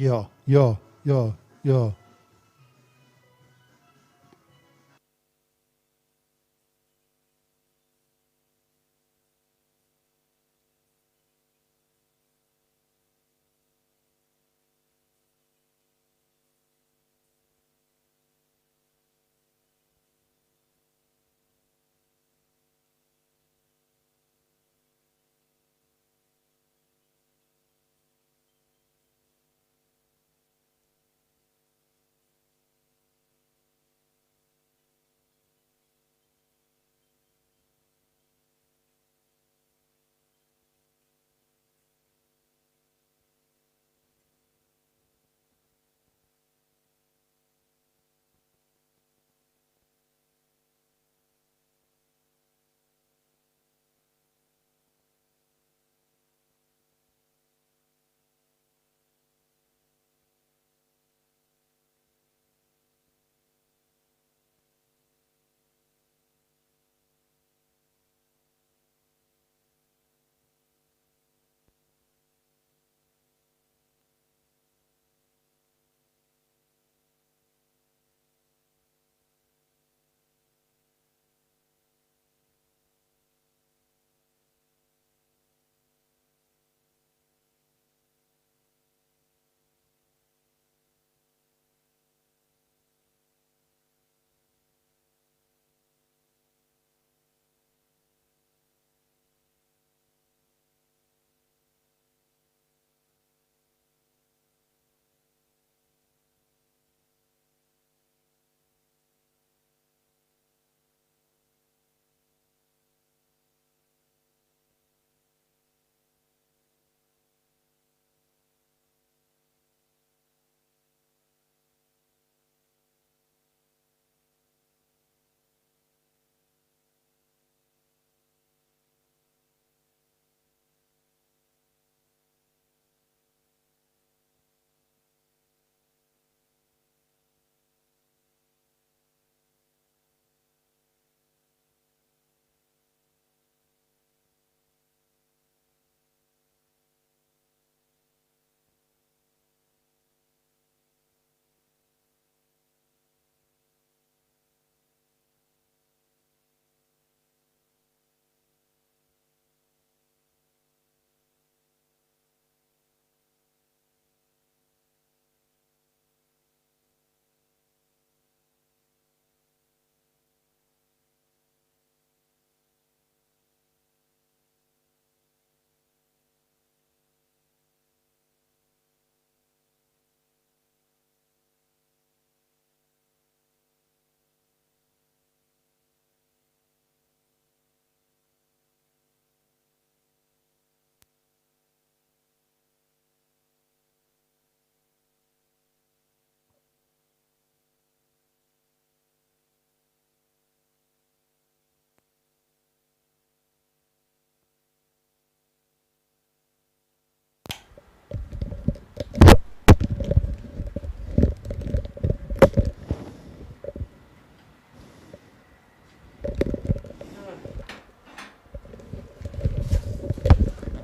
Yeah, yeah, yeah, yeah.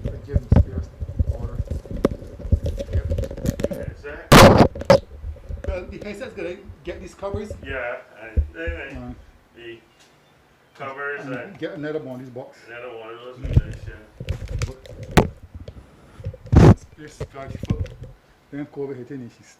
Again, mysterious order. The headset's gonna get these covers. Yeah, Uh, the covers, and get another one in this box. another one of those in this, yeah. Space charge foot. Then cover hit in issues.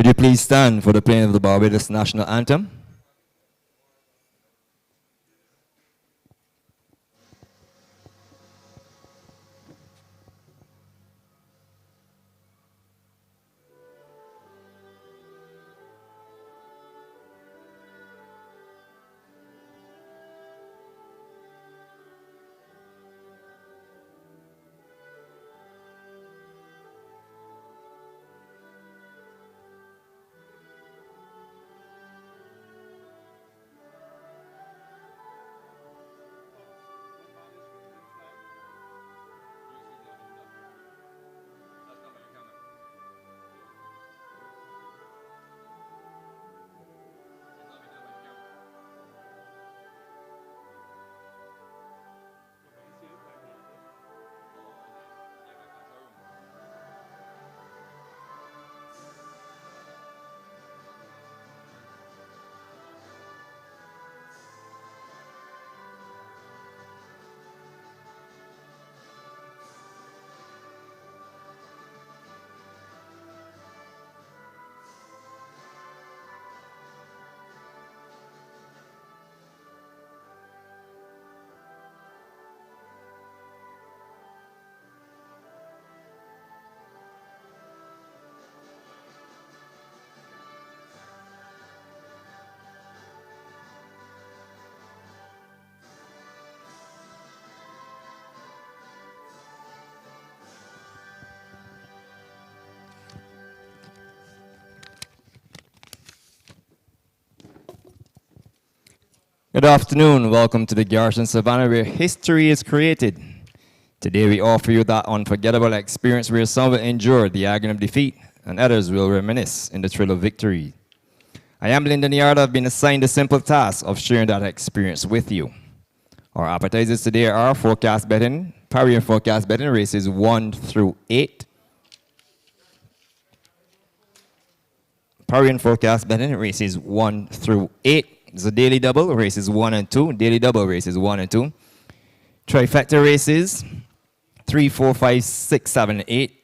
Would you please stand for the playing of the Barbados national anthem? Good afternoon. Welcome to the Garrison Savannah, where history is created. Today we offer you that unforgettable experience where some will endure the agony of defeat and others will reminisce in the thrill of victory. I am Lyndon Yard. I've been assigned the simple task of sharing that experience with you. Our appetizers today are forecast betting, parry and forecast betting races 1 through 8. Parry and forecast betting races 1 through 8. It's a daily double, races 1 and 2. Daily double, races 1 and 2. Trifecta races 3, 4, 5, 6, 7, 8.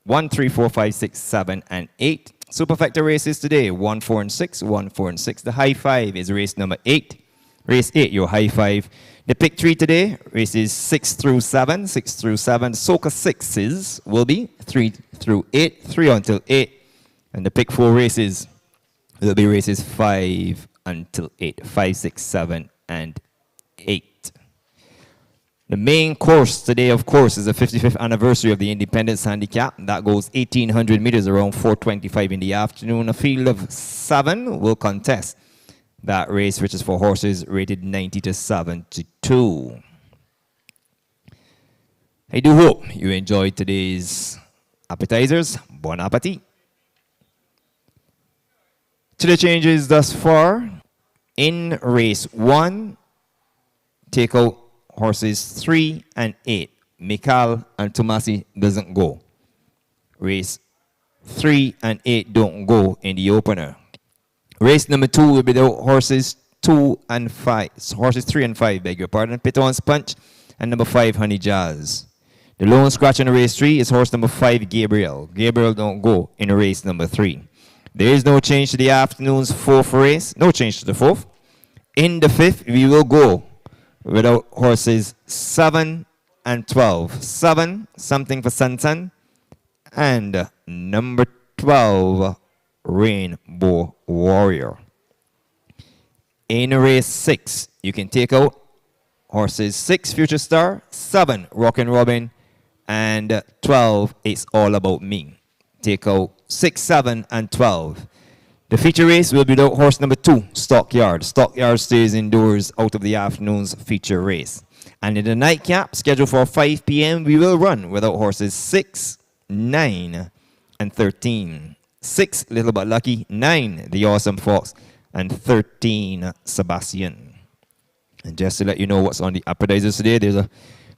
1, 3, 4, 5, 6, 7, and 8. Superfecta races today 1, 4, and 6. 1, 4, and 6. The high five is race number 8. Race 8, your high five. The pick 3 today, races 6 through 7. 6 through 7. Soca 6s will be 3 through 8. 3 until 8. And the pick 4 races will be races 5 until 8. 5, 6, 7, and 8. The main course today, of course, is the 55th anniversary of the Independence Handicap. That goes 1,800 meters around 4:25 in the afternoon. A field of 7 will contest that race, which is for horses rated 90 to 72. I do hope you enjoyed today's appetizers. Bon appetit. To the changes thus far, in race 1, take out horses 3 and 8. Mikal and Tomasi doesn't go. Race 3 and 8 don't go in the opener. Race number 2 will be the horses 2 and 5. Horses 3 and 5, beg your pardon. Piton's Punch and number 5, Honey Jazz. The lone scratch in race 3 is horse number 5, Gabriel. Gabriel don't go in race number 3. There is no change to the afternoon's 4th race. No change to the 4th. In the 5th, we will go without horses 7 and 12. 7, Something for Santan. And number 12, Rainbow Warrior. In race 6, you can take out horses 6, Future Star. 7, Rockin' Robin. And 12, It's All About Me. Take out 6, 7, and 12. The feature race will be the horse number 2, Stockyard. Stockyard stays indoors out of the afternoon's feature race. And in the nightcap, scheduled for 5 p.m., we will run without horses 6, 9, and 13. 6, Little But Lucky. 9, The Awesome Fox. And 13, Sebastian. And just to let you know what's on the appetizers today, there's a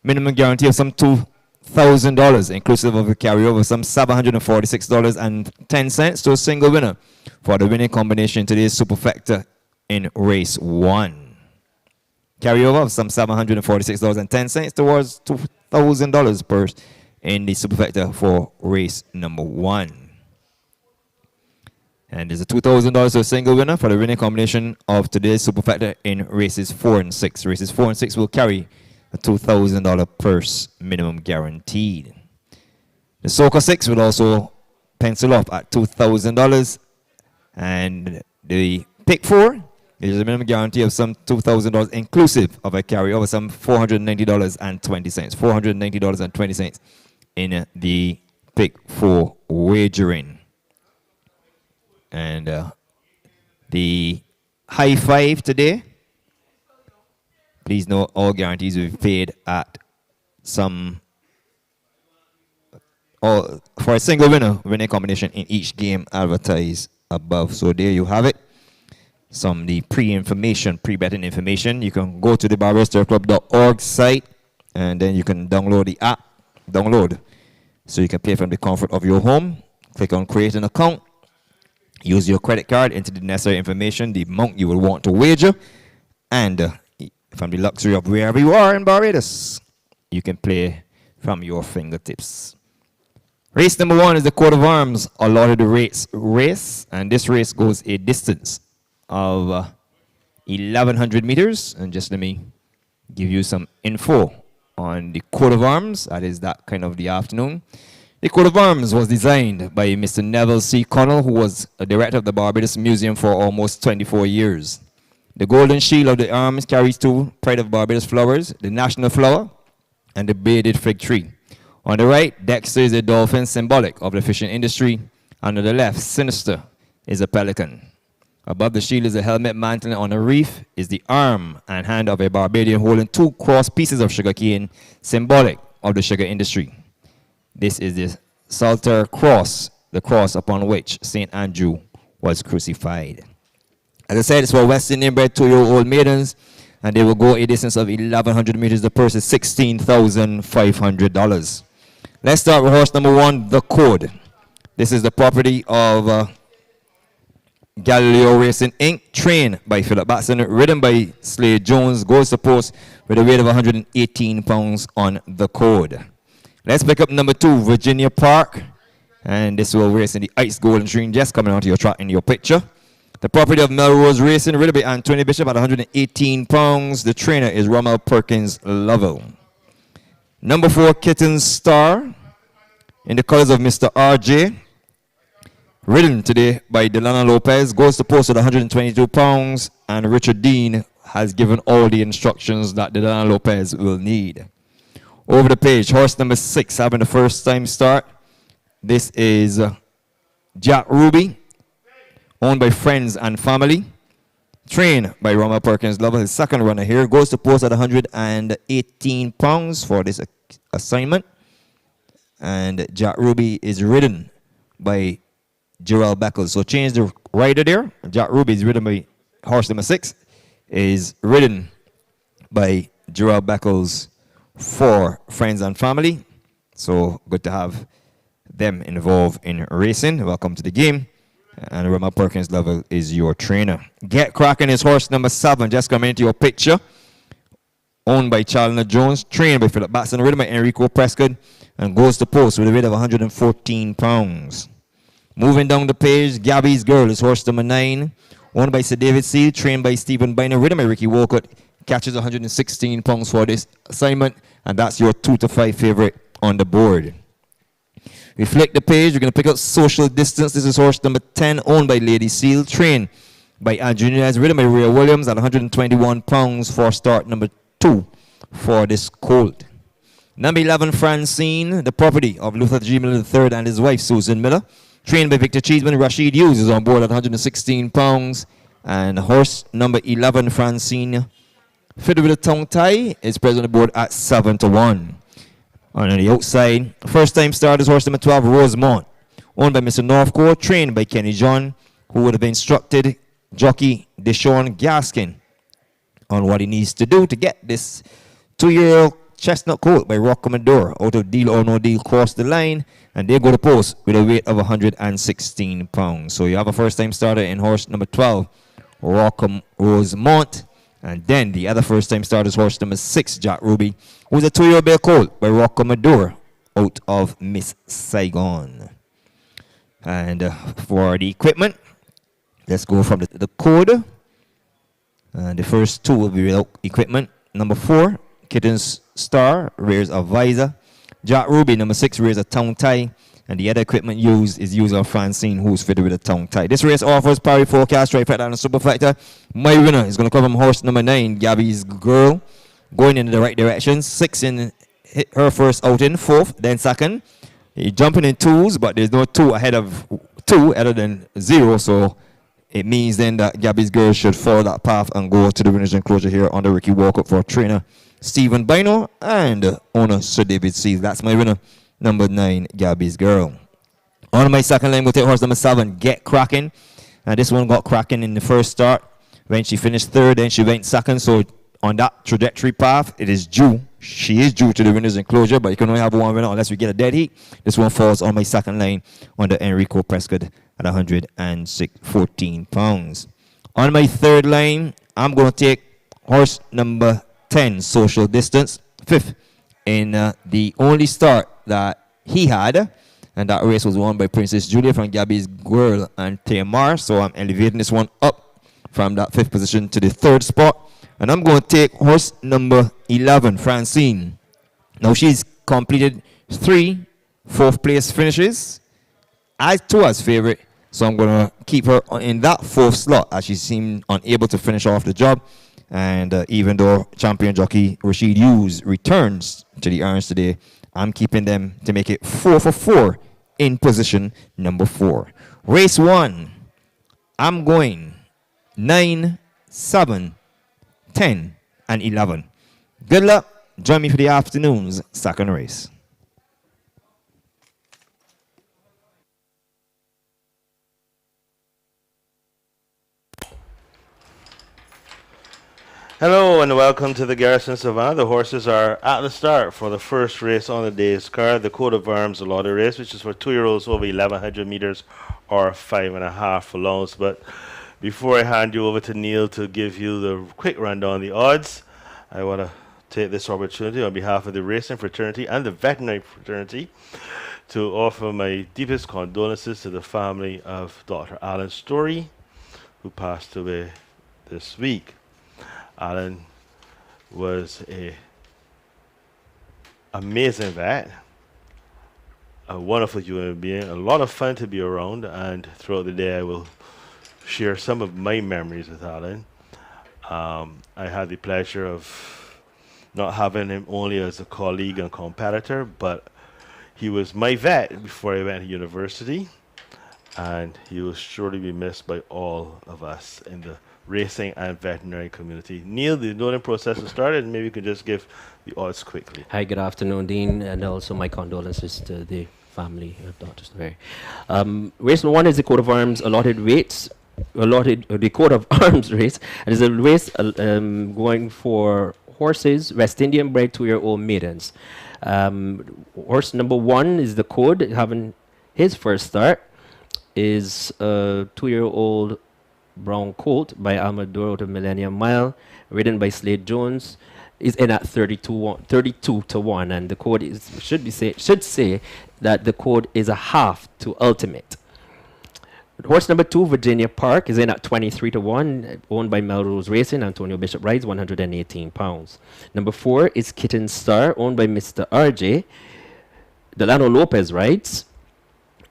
minimum guarantee of some $2,000, inclusive of a carryover, some $746.10 to a single winner for the winning combination today's superfecta in race 1. Carryover of some $746.10 towards $2,000 per in the superfecta for race number 1. And there's a $2,000 to a single winner for the winning combination of today's Super Factor in races 4 and 6. Races 4 and 6 will carry a $2,000 purse minimum guaranteed. The Soca 6 will also pencil off at $2,000. And the Pick 4 is a minimum guarantee of some $2,000 inclusive of a carry over some $490.20. $490.20 in the Pick 4 wagering. And the high five today, please note all guarantees will be paid at some, for a single winning combination in each game advertised above. So there you have it. Some of the pre-betting information. You can go to the BarbadosTurfClub.org site and then you can download the app. So you can play from the comfort of your home. Click on create an account. Use your credit card, enter the necessary information, the amount you will want to wager, and from the luxury of wherever you are in Barbados, you can play from your fingertips. Race number 1 is the Coat of Arms allotted race, and this race goes a distance of 1,100 meters. And just let me give you some info on the Coat of Arms. That is that kind of the afternoon. The Coat of Arms was designed by Mr. Neville C. Connell, who was a director of the Barbados Museum for almost 24 years. The golden shield of the arms carries 2 Pride of Barbados flowers, the national flower and the bearded fig tree. On the right, Dexter is a dolphin, symbolic of the fishing industry. And on the left, Sinister is a pelican. Above the shield is a helmet mantle, and on the reef is the arm and hand of a Barbadian holding 2 cross pieces of sugarcane, symbolic of the sugar industry. This is the Salter Cross, the cross upon which St. Andrew was crucified. As I said, it's for West Indian bred 2-year-old maidens, and they will go a distance of 1,100 meters. The purse is $16,500. Let's start with horse number 1, The Code. This is the property of Galileo Racing Inc., trained by Philip Batson, ridden by Slade Jones, goes to post with a weight of 118 pounds on The Code. Let's pick up number 2, Virginia Park. And this will race in the Ice Golden String, just coming onto your track in your picture. The property of Melrose Racing, ridden by Anthony Bishop at 118 pounds. The trainer is Rommel Perkins Lovell. Number 4, Kitten Star, in the colors of Mr. RJ. Ridden today by Delana Lopez, goes to post at 122 pounds. And Richard Dean has given all the instructions that Delana Lopez will need. Over the page, horse number 6 having the first time start. This is Jack Ruby, owned by Friends and Family, trained by Rommel Perkins Lovell. His second runner here goes to post at 118 pounds for this assignment. And Jack Ruby is ridden by Gerald Beckles. So change the rider there. Jack Ruby is ridden by horse number 6, is ridden by Gerald Beckles for Friends and Family. So good to have them involved in racing. Welcome to the game. And Rommel Perkins Lovell is your trainer. Get Cracking is horse number 7, just coming into your picture. Owned by Chalner Jones, trained by Philip Batson, ridden by Enrico Prescott, and goes to post with a weight of 114 pounds. Moving down the page, Gabby's Girl is horse number 9, owned by Sir David Seal, trained by Stephen Bynum, ridden by Ricky Walcott, catches 116 pounds for this assignment, and that's your 2 to 5 favorite on the board. We flick the page, we're going to pick up Social Distance. This is horse number 10, owned by Lady Seal, trained by Andrew Nunez, ridden by Rhea Williams at 121 pounds for start number 2 for this colt. Number 11, Francine, the property of Luther G. Miller III and his wife, Susan Miller, trained by Victor Cheeseman. Rashid Hughes is on board at 116 pounds. And horse number 11, Francine, fitted with a tongue tie, is present on the board at 7 to 1. On the outside, first time starters, horse number 12, Rosemont, owned by Mr. Northcourt, trained by Kenny John, who would have instructed jockey Deshaun Gaskin on what he needs to do to get this 2-year-old chestnut colt by Rock Commodore out of Deal or No Deal cross the line, and they go to post with a weight of 116 pounds. So you have a first time starter in horse number 12, Rockham Rosemont. And then the other first time starter is horse number 6, Jack Ruby, who's a 2-year-old bear colt by Rock Commodore out of Miss Saigon. And for the equipment, Let's go from the code. The first two will be without equipment. Number 4, Kitten's Star, rears a visor. Jack Ruby, number 6, rears a tongue tie. And the other equipment used is user Francine, who's fitted with a tongue tie. This race offers Parry Forecast, right factor, and a super factor. My winner is going to come from horse number 9, Gabby's Girl, going in the right direction. 6 in her first outing, 4th, then 2nd. He's jumping in 2s, but there's no 2 ahead of 2 other than 0, so it means then that Gabby's Girl should follow that path and go to the winner's enclosure here under Ricky Walkup for trainer Stephen Bino and owner Sir David Seals. That's my winner, number 9, Gabby's Girl. On my second lane, we'll take horse number 7, Get Cracking. And this one got cracking in the first start. When she finished 3rd, then she went 2nd. So on that trajectory path, it is due. She is due to the winner's enclosure, but you can only have one winner unless we get a dead heat. This one falls on my second line under Enrico Prescott at 114 pounds. On my third line, I'm going to take horse number 10, Social Distance, 5th in the only start that he had, and that race was won by Princess Julia from Gabby's Girl and Tamar. So I'm elevating this one up from that 5th position to the 3rd spot. And I'm going to take horse number 11, Francine. Now she's completed 3 4th place finishes as Tua's favorite. So I'm going to keep her in that 4th slot as she seemed unable to finish off the job. And even though champion jockey Rashid Hughes returns to the irons today, I'm keeping them to make it 4 for 4 in position number 4. Race 1, I'm going 9, 7, 10, and 11. Good luck. Join me for the afternoon's second race. Hello and welcome to the Garrison Savannah. The horses are at the start for the first race on the day's card, the Coat of Arms Allotted Race, which is for 2-year-olds over 1,100 meters or 5.5 furlongs. But before I hand you over to Neil to give you the quick rundown on the odds, I want to take this opportunity on behalf of the racing fraternity and the veterinary fraternity to offer my deepest condolences to the family of Dr. Alan Story, who passed away this week. Alan was a amazing vet, a wonderful human being, a lot of fun to be around, and throughout the day I will share some of my memories with Alan. I had the pleasure of not having him only as a colleague and competitor, but he was my vet before I went to university, and he will surely be missed by all of us in the racing and veterinary community. Neil, the voting process has started, and maybe you could just give the odds quickly. Hi, good afternoon, Dean, and also my condolences to the family of Dr. Story. Race 1 is the Coat of Arms allotted race, the Coat of Arms race, and it's a race going for horses, West Indian bred 2-year-old maidens. Horse number 1 is the code, having his first start, is a 2-year-old brown colt by Amador out of Millennium Mile, ridden by Slade Jones, is in at 32 to 1, and the code is should say that the code is a half to ultimate. Horse number 2, Virginia Park, is in at 23 to 1, owned by Melrose Racing. Antonio Bishop rides, 118 pounds. Number 4 is Kitten Star, owned by Mr. RJ. Delano Lopez rides,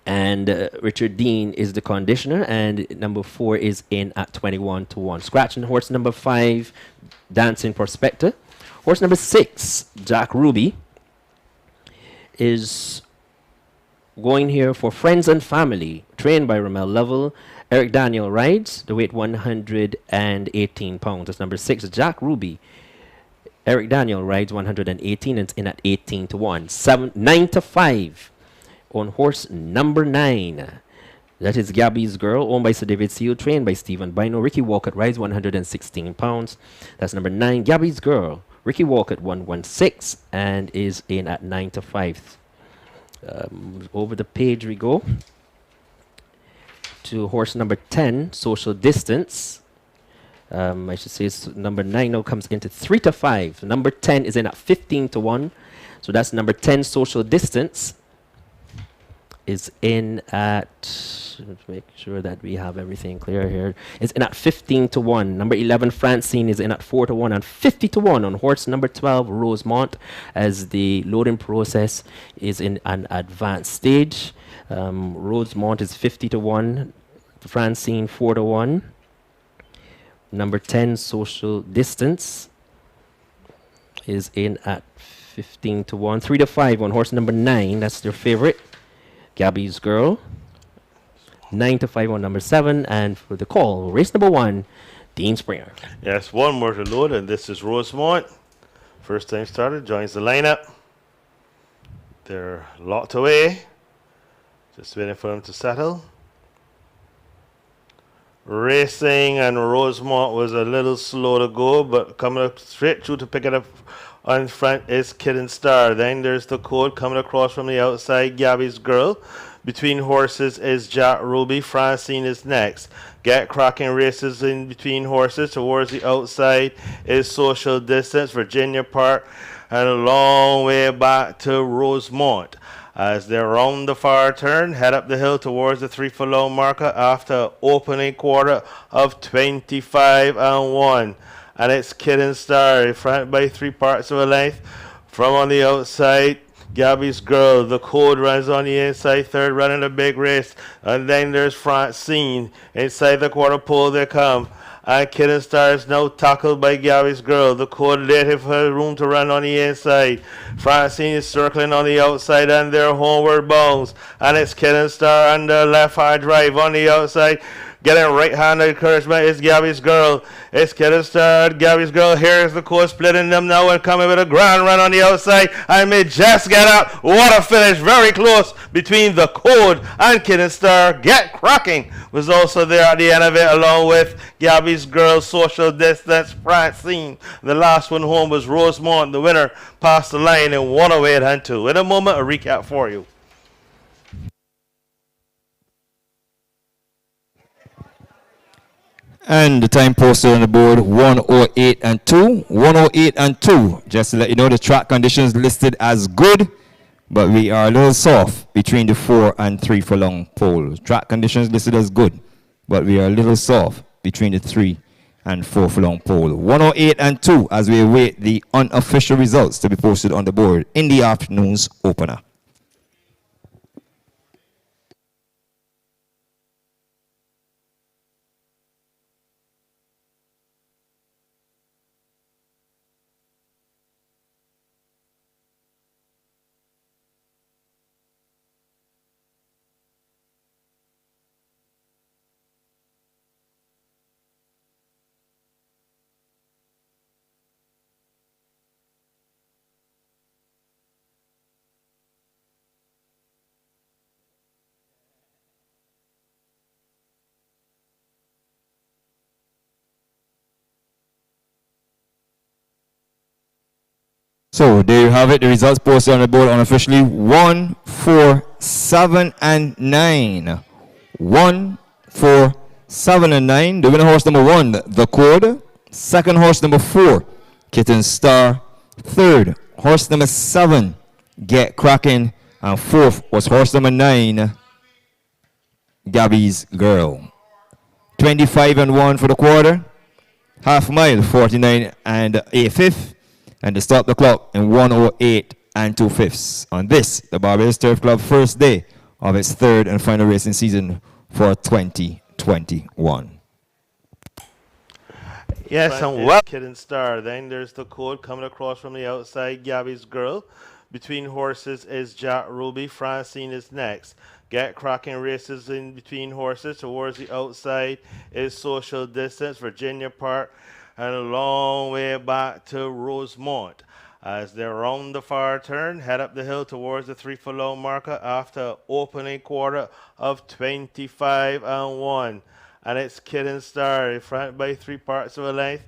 and Richard Dean is the conditioner, and number 4 is in at 21 to 1. Scratching horse number 5, Dancing Prospector. Horse number 6, Jack Ruby, is going here for Friends and Family, trained by Ramel Lovell. Eric Daniel rides, the weight 118 pounds. That's number 6, Jack Ruby. Eric Daniel rides 118, and it's in at 18 to 1. 9 to 5. On horse number 9, that is Gabby's Girl, owned by Sir David Seal, trained by Stephen Bino. Ricky Walcott rides 116 pounds. That's number 9, Gabby's Girl. Ricky Walcott 116 and is in at 9 to 5. Over the page we go to horse number 10, Social Distance. I should say number 9 now comes into 3 to 5. Number 10 is in at 15 to 1. So that's number 10, Social Distance. is in at, let's make sure that we have everything clear here. It's in at 15 to 1. Number 11, Francine, is in at 4 to 1 and 50 to 1 on horse number 12, Rosemont, as the loading process is in an advanced stage. Rosemont is 50 to 1, Francine 4 to 1. Number 10, Social Distance, is in at 15 to 1. 3 to 5 on horse number 9, that's their favorite, Gabby's Girl. 9 to 5 on number 7. And for the call, race number 1, Dean Springer. Yes, one more to load, and this is Rosemont. First time started, joins the lineup. They're locked away. Just waiting for them to settle. Racing, and Rosemont was a little slow to go, but coming up straight through to pick it up on front is Kid Star. Then there's the code coming across from the outside, Gabby's Girl. Between horses is Jack Ruby. Francine is next. Get Cracking races in between horses. Towards the outside is Social Distance, Virginia Park, and a long way back to Rosemont. As they round the far turn, head up the hill towards the 3 furlong marker after opening quarter of 25 and 1. And it's Kid Star in front by 3 parts of a length. From on the outside, Gabby's Girl. The code runs on the inside, third running a big race. And then there's Francine. Inside the quarter pole they come. And Kid Star is now tackled by Gabby's Girl. The code later for her room to run on the inside. Francine is circling on the outside and they're homeward bounds. And it's Kid Star under left hard drive on the outside. Getting right-hand encouragement is Gabby's Girl. It's Kid Star, Gabby's Girl. Here's the course splitting them now and coming with a grand run on the outside. I may just get up. What a finish. Very close between the code and Kid Star. Get Cracking was also there at the end of it, along with Gabby's Girl, Social Distance, Francine. The last one home was Rosemont. The winner passed the line and won away at Hunt 2. In a moment, a recap for you. And the time posted on the board, 108 and 2. 108 and 2. Just to let you know, the track conditions listed as good, but we are a little soft between the 4 and 3 furlong pole. Track conditions listed as good, but we are a little soft between the 3 and 4 furlong pole. 108 and 2 as we await the unofficial results to be posted on the board in the afternoon's opener. So there you have it. The results posted on the board unofficially: 1, 4, 7, and 9. 1, 4, 7, and 9. The winner horse number 1, the code. Second horse number 4, Kitten Star. Third horse number 7, Get Cracking. And fourth was horse number 9, Gabby's Girl. 25 and 1 for the quarter. Half mile, 49 and a fifth. And to stop the clock in 108 and 2/5 on this, the Barbados Turf Club first day of its third and final racing season for 2021. Yes, and well, Kid Star. Then there's the code coming across from the outside, Gabby's Girl. Between horses is Jack Ruby. Francine is next. Get Cracking races in between horses. Towards the outside is Social Distance, Virginia Park, and a long way back to Rosemont. As they round the far turn, head up the hill towards the 3 furlong marker after opening quarter of 25 and 1. And it's Kid Star in front by 3 parts of a length.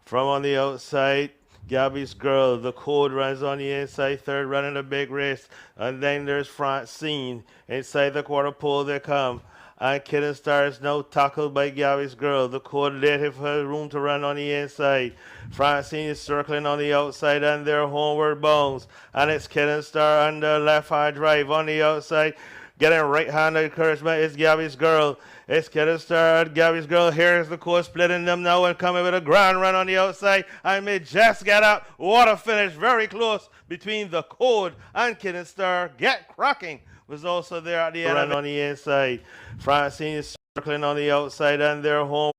From on the outside, Gabby's Girl. The code runs on the inside, third running a big race. And then there's Francine. Inside the quarter pole they come. And Kid Star is now tackled by Gabby's Girl. The code later for her room to run on the inside. Francine is circling on the outside and they're homeward bounds. And it's Kid Star under left hard drive on the outside. Getting right-hand encouragement is Gabby's Girl. It's Kidden Star, Gabby's Girl. Here's the course splitting them now and coming with a grand run on the outside. I may just get up. What a finish. Very close between the Code and Kidden Star. Get Cracking was also there at the end. Run on the inside. Francine is circling on the outside and they're home.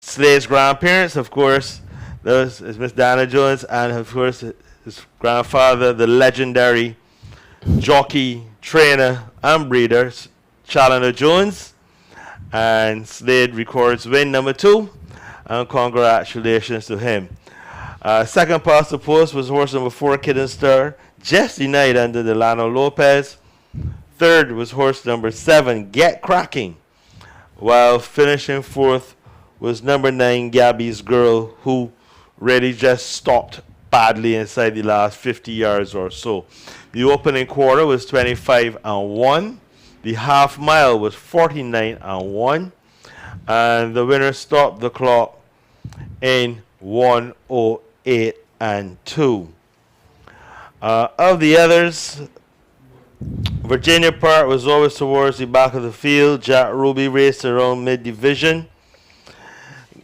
Slade's grandparents, of course, those is Miss Dana Jones, and of course his grandfather, the legendary jockey, trainer, and breeder, Challenger Jones. And Slade records win number 2, and congratulations to him. Second past the post was horse number 4, Kidden Star, just denied under Delano Lopez. Third was horse number 7, Get Cracking, while finishing fourth was number 9, Gabby's Girl, who really just stopped badly inside the last 50 yards or so. The opening quarter was 25-1. The half mile was 49-1. And the winner stopped the clock in 1:08-2. Of the others, Virginia Park was always towards the back of the field. Jack Ruby raced around mid-division.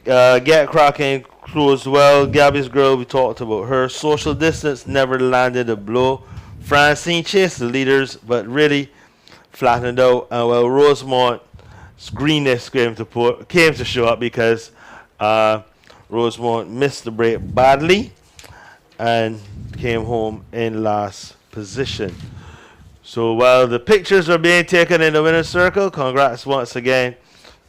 Get Cracking closed well. Gabby's Girl, we talked about her. Social Distance never landed a blow. Francine chased the leaders, but really flattened out. And well, Rosemont's greenness came to show up because Rosemont missed the break badly and came home in last position. So while the pictures are being taken in the winner's circle, congrats once again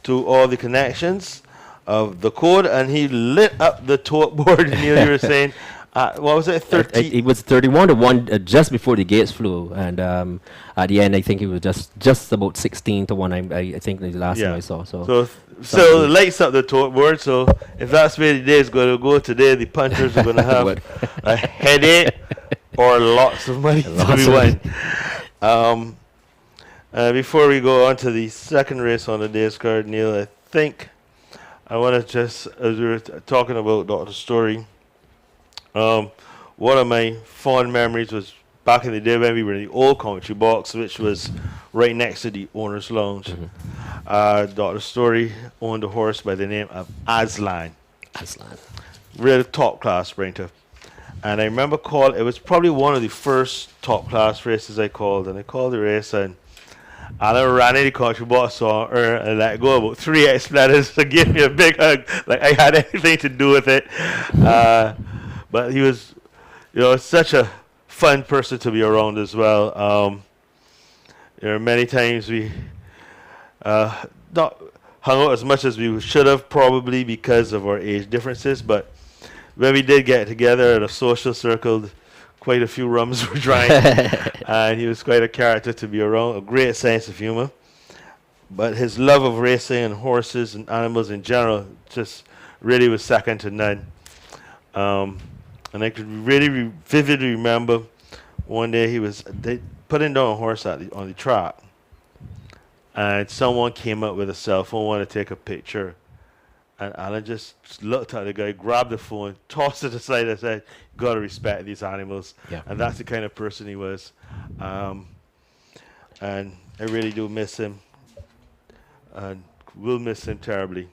to all the connections of the Code, and he lit up the tote board. Neil, you were saying, what was it, 30? It was 31-1 just before the gates flew, and at the end, I think it was just about 16-1. I think the last time I saw. So it lights up the tote board. So if that's where the day is going to go today, the punters are going to have a headache or lots of money to be won. Before we go on to the second race on the day's card, Neil, I think I want to just, as we were talking about Dr. Story, one of my fond memories was back in the day when we were in the old commentary box, which was right next to the owner's lounge. Dr. Story owned a horse by the name of Aslan. Really top class sprinter. And I remember it was probably one of the first top class races I called. And I called the race, and Alan ran in the country box, saw her, and let go about 3 expletives to give me a big hug, like I had anything to do with it. But he was, such a fun person to be around as well. There are many times we not hung out as much as we should have, probably because of our age differences. But when we did get together in a social circle, quite a few rums were drank, and he was quite a character to be around, a great sense of humor. But his love of racing and horses and animals in general just really was second to none. And I could really vividly remember one day they putting down a horse on the track, and someone came up with a cell phone, wanted to take a picture. And Alan just looked at the guy, grabbed the phone, tossed it aside, and said, "Got to respect these animals." Yeah. And that's the kind of person he was. And I really do miss him, and will miss him terribly.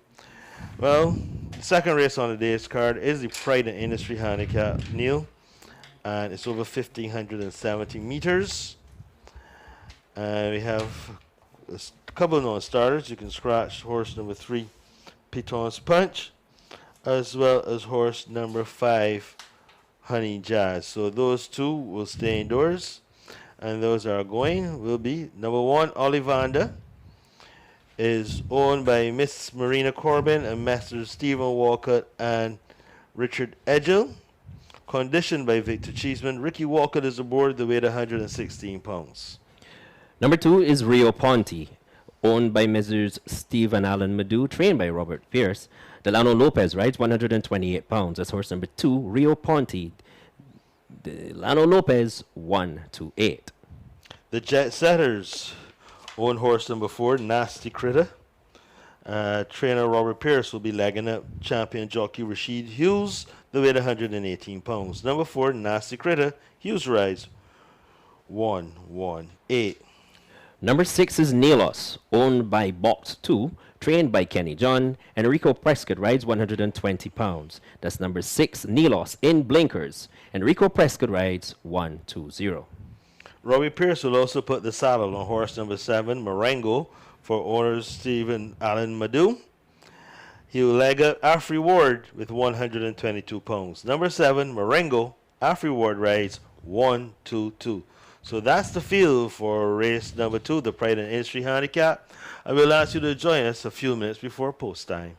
Well, the second race on the day's card is the Pride in Industry Handicap, Neil. And it's over 1,570 meters. And we have a couple of non-starters. You can scratch horse number 3, Piton's Punch, as well as horse number 5, Honey Jazz. So those two will stay indoors, and those are going will be number 1, Ollivander, is owned by Miss Marina Corbin and Master Stephen Walcott and Richard Edgell, conditioned by Victor Cheeseman. Ricky Walcott is aboard, the weight 116 pounds. Number 2 is Rio Ponte, owned by Messrs. Steve and Alan Madu, trained by Robert Pierce. Delano Lopez rides 128 pounds. That's horse number 2, Rio Ponte. Delano Lopez, 1-8. The Jet Setters own horse number 4, Nasty Critter. Trainer Robert Pierce will be legging up champion jockey Rashid Hughes, the weight 118 pounds. Number 4, Nasty Critter. Hughes rides 1-8. Number 6 is Nelos, owned by Box 2, trained by Kenny John. Enrico Prescott rides 120 pounds. That's number 6, Nelos, in blinkers. Enrico Prescott rides 120. Robbie Pierce will also put the saddle on horse number 7, Marengo, for owners Stephen Allen Madu. He will leg up Afri Ward with 122 pounds. Number 7, Marengo, Afri Ward rides 122. So that's the field for race number 2, the Pride and Industry Handicap. I will ask you to join us a few minutes before post time.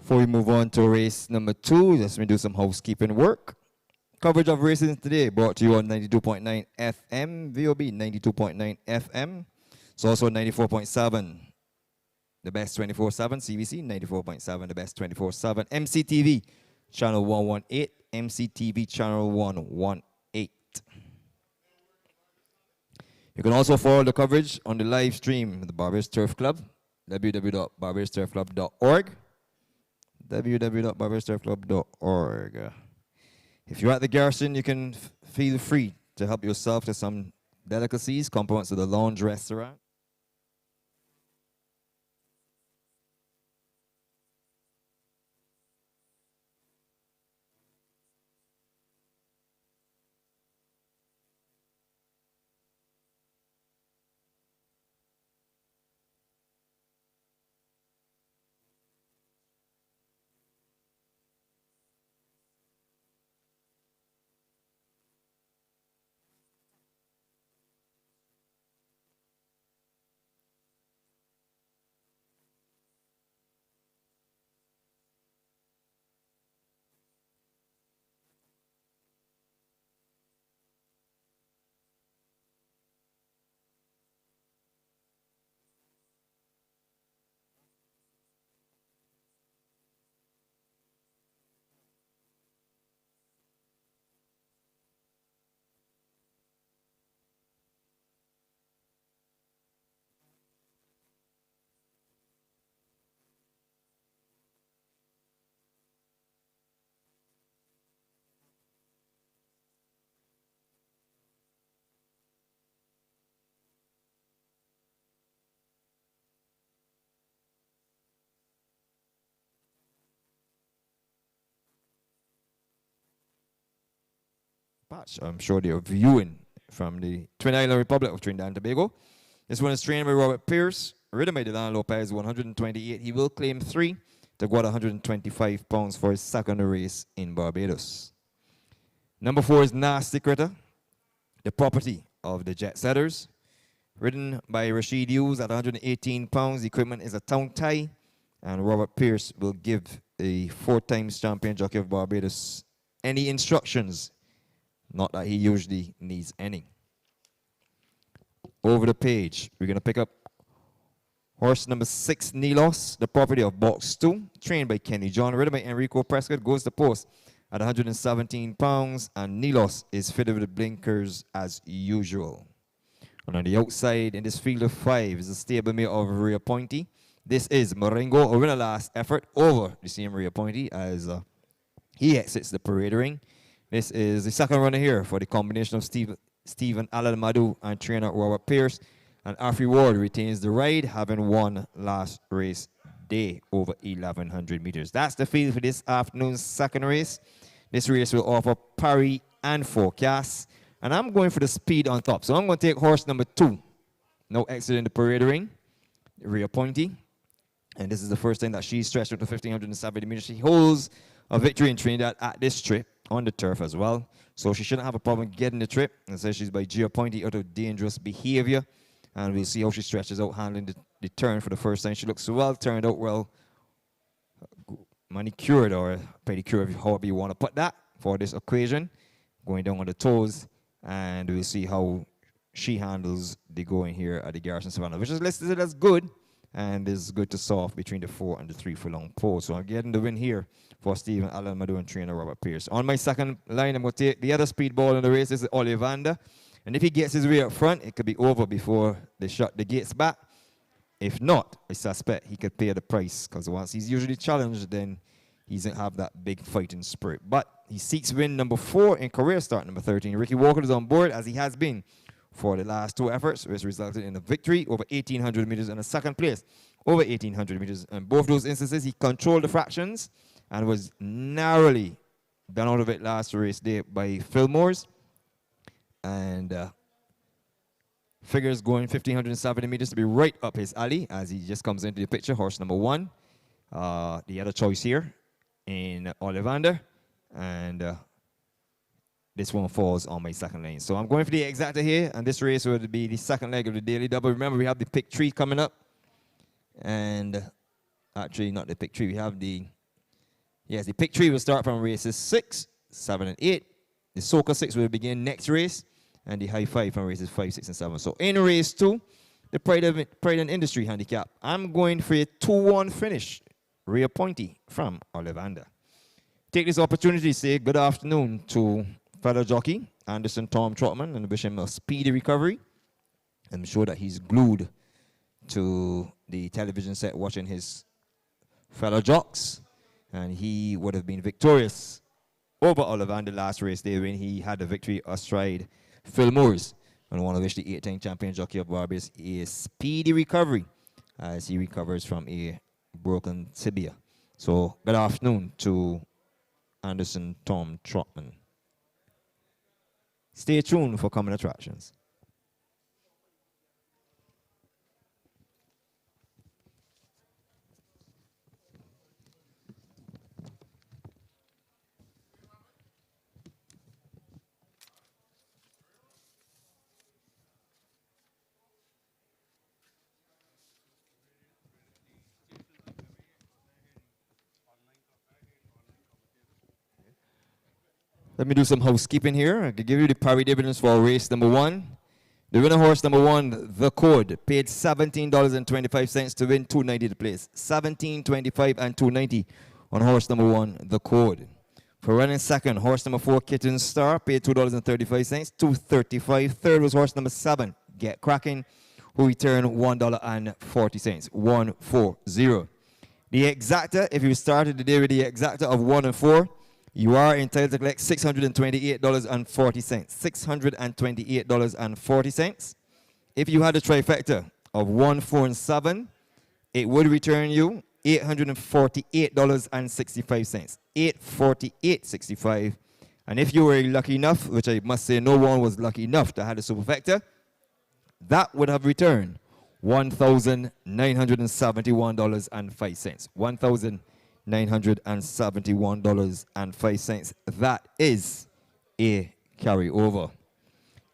Before we move on to race number 2, let me do some housekeeping work. Coverage of races today brought to you on 92.9 FM, VOB 92.9 FM. It's also 94.7, the best 24/7, CBC 94.7, the best 24/7, MCTV channel 118, MCTV channel 118. You can also follow the coverage on the live stream of the Barbados Turf Club, www.barbadosturfclub.org, www.barbadosturfclub.org. If you're at the Garrison, you can feel free to help yourself to some delicacies, compliments of the lounge restaurant. Patch, I'm sure they're viewing from the Twin Island Republic of Trinidad and Tobago. This one is trained by Robert Pierce, ridden by Dylan Lopez, 128. He will claim 3 to go at 125 pounds for his second race in Barbados. Number 4 is Nasty Critter, the property of the Jet Setters. Ridden by Rashid Hughes at 118 pounds. The equipment is a tongue tie, and Robert Pierce will give a 4-time champion jockey of Barbados any instructions. Not that he usually needs any. Over the page, we're going to pick up horse number 6, Nilos, the property of Box 2, trained by Kenny John, ridden by Enrico Prescott, goes to post at 117 pounds, and Nilos is fitted with the blinkers as usual. And on the outside, in this field of 5, is a stablemate of Rhea Pointy. This is Marengo, a winner last effort over the same Rhea Pointy as he exits the parade ring. This is the second runner here for the combination of Stephen Alamadu and trainer Robert Pierce. And Alfie Ward retains the ride, having won last race day over 1,100 meters. That's the field for this afternoon's second race. This race will offer parry and forecast. And I'm going for the speed on top. So I'm going to take horse number 2. No exit in the parade ring. Rhea Pointy. And this is the first time that she's stretched out to 1,570 meters. She holds a victory in Trinidad at this trip on the turf as well. So she shouldn't have a problem getting the trip. And says she's by Rhea Pointy out of dangerous behavior. And we'll see how she stretches out handling the turn for the first time. She looks well, turned out well, manicured or pedicured, however you want to put that for this occasion. Going down on the toes. And we'll see how she handles the going here at the Garrison Savannah, which is listed as good. And is good to soft between the 4 and the 3 furlong pole. So I'm getting the win here for Stephen Allen Madu and trainer Robert Pierce. On my second line, I'm going to take the other speedball in the race. This is Ollivander. And if he gets his way up front, it could be over before they shut the gates back. If not, I suspect he could pay the price, because once he's usually challenged, then he doesn't have that big fighting spirit. But he seeks win number 4 in career start number 13. Ricky Walker is on board, as he has been for the last 2 efforts, which resulted in a victory over 1,800 meters and a second place over 1,800 meters. And both those instances, he controlled the fractions and was narrowly done out of it last race day by Fillmore's. And figures going 1,570 meters to be right up his alley as he just comes into the picture. Horse number 1, the other choice here in Ollivander. And this one falls on my second lane. So I'm going for the exacta here, and this race would be the second leg of the daily double. Remember, we have the pick 3 coming up. And actually, not the pick 3. We have the Yes, the pick 3 will start from races 6, 7, and 8. The Soca 6 will begin next race, and the High 5 from races 5, 6, and 7. So in race 2, the Pride and Industry handicap, I'm going for a 2-1 finish. Rhea Pointy from Ollivander. Take this opportunity to say good afternoon to fellow jockey Anderson Tom Trotman and wish him a speedy recovery. I'm sure that he's glued to the television set watching his fellow jocks, and he would have been victorious over Ollivander last race day when he had the victory astride Phil Moores. And I want to wish the 8-time champion jockey of Barbados a speedy recovery as he recovers from a broken tibia. So good afternoon to Anderson Tom Trotman. Stay tuned for coming attractions. Let me do some housekeeping here. I can give you the parry dividends for race number 1. The winner horse number 1, The Code, paid $17.25 to win $2.90 to place. $17.25 and $2.90 on horse number 1, The Code. For running second, horse number 4, Kitten Star, paid $2.35, $2.35. Third was horse number 7, Get Cracking, who returned $1.40, $1.40. The exacta, if you started the day with the exacta of 1 and 4, you are entitled to collect $628.40. $628.40. If you had a trifecta of 1, 4, and 7, it would return you $848.65. $848.65. And if you were lucky enough, which I must say no one was lucky enough to have a superfecta, that would have returned $1,971.05. $1,971.05. That is a carryover.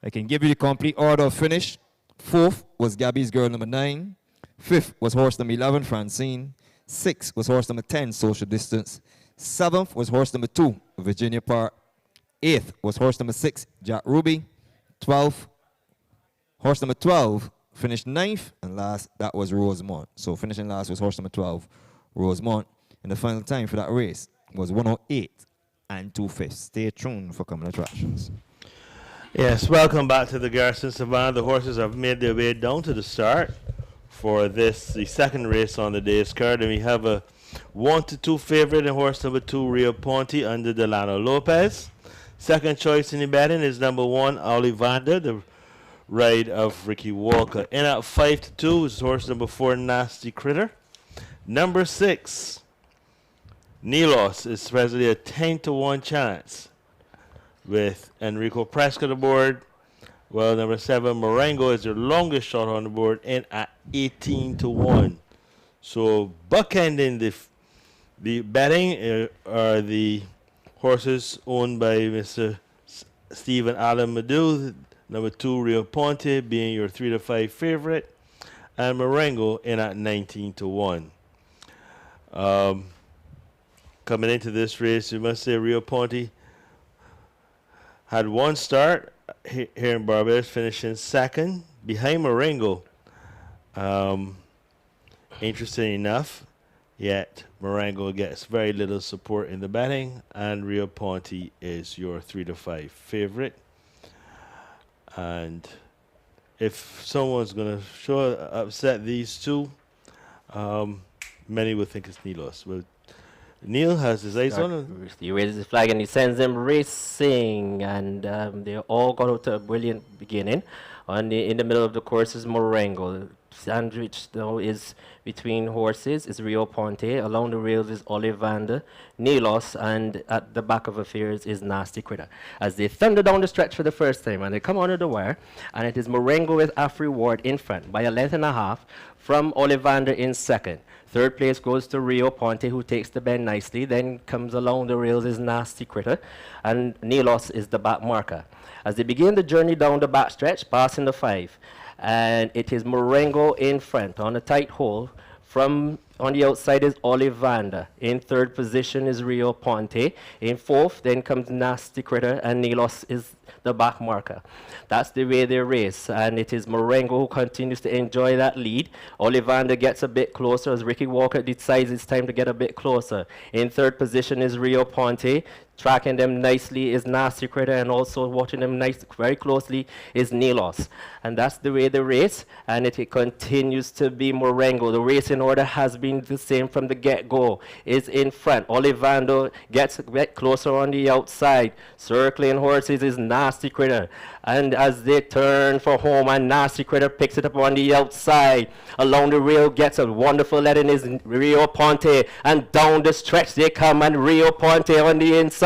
I can give you the complete order of finish. 4th was Gabby's Girl number 9. 5th was horse number 11, Francine. 6th was horse number 10, Social Distance. 7th was horse number 2, Virginia Park. 8th was horse number 6, Jack Ruby. 12th, horse number 12 finished 9th, and last, that was Rosemont. So finishing last was horse number 12, Rosemont. And the final time for that race was 108 and 2/5. Stay tuned for coming attractions. Yes, welcome back to the Garrison Savannah. The horses have made their way down to the start for this, the second race on the day's card. And we have a 1-2 favorite in horse number 2, Rio Ponte, under Delano Lopez. Second choice in the betting is number 1, Ollivander, the ride of Ricky Walker. In at 5-2 is horse number 4, Nasty Critter. Number 6, Nilos, is presently a 10-1 chance with Enrico Prescott aboard. Well, number 7, Marengo, is their longest shot on the board and at 18-1. So bookending the betting are the horses owned by Mr. Stephen Allen Madu. Number 2, Rio Ponte, being your 3-5 favorite, and Marengo in at 19-1. Coming into this race, you must say Rio Ponte had one start here in Barbados, finishing second behind Marengo. Interesting enough, yet Marengo gets very little support in the betting, and Rio Ponte is your 3-5 favorite. And if someone's going to upset these two, many would think it's Nilos. Well, Neil has his eyes on him. He raises his flag and he sends them racing, and they all got out to a brilliant beginning. In the middle of the course is Marengo. Sandwich now is between horses is Rio Ponte. Along the rails is Ollivander, Nilos, and at the back of affairs is Nasty Critter. As they thunder down the stretch for the first time, and they come under the wire, and it is Marengo with Afri Ward in front by a length and a half from Ollivander in second. Third place goes to Rio Ponte, who takes the bend nicely. Then comes along the rails is Nasty Critter, and Nilos is the back marker. As they begin the journey down the back stretch, passing the 5, and it is Marengo in front on a tight hole from on the outside is Ollivander. In third position is Rio Ponte. In fourth, then comes Nasty Critter, and Nilos is the back marker. That's the way they race, and it is Marengo who continues to enjoy that lead. Ollivander gets a bit closer as Ricky Walker decides it's time to get a bit closer. In third position is Rio Ponte. Tracking them nicely is Nasty Critter, and also watching them very closely is Nilos. And that's the way they race, and it continues to be Marengo. The racing order has been the same from the get-go. Is in front. Ollivander gets a bit closer on the outside. Circling horses is Nasty Critter. And as they turn for home, and Nasty Critter picks it up on the outside. Along the rail gets a wonderful letting is Rio Ponte. And down the stretch they come, and Rio Ponte on the inside.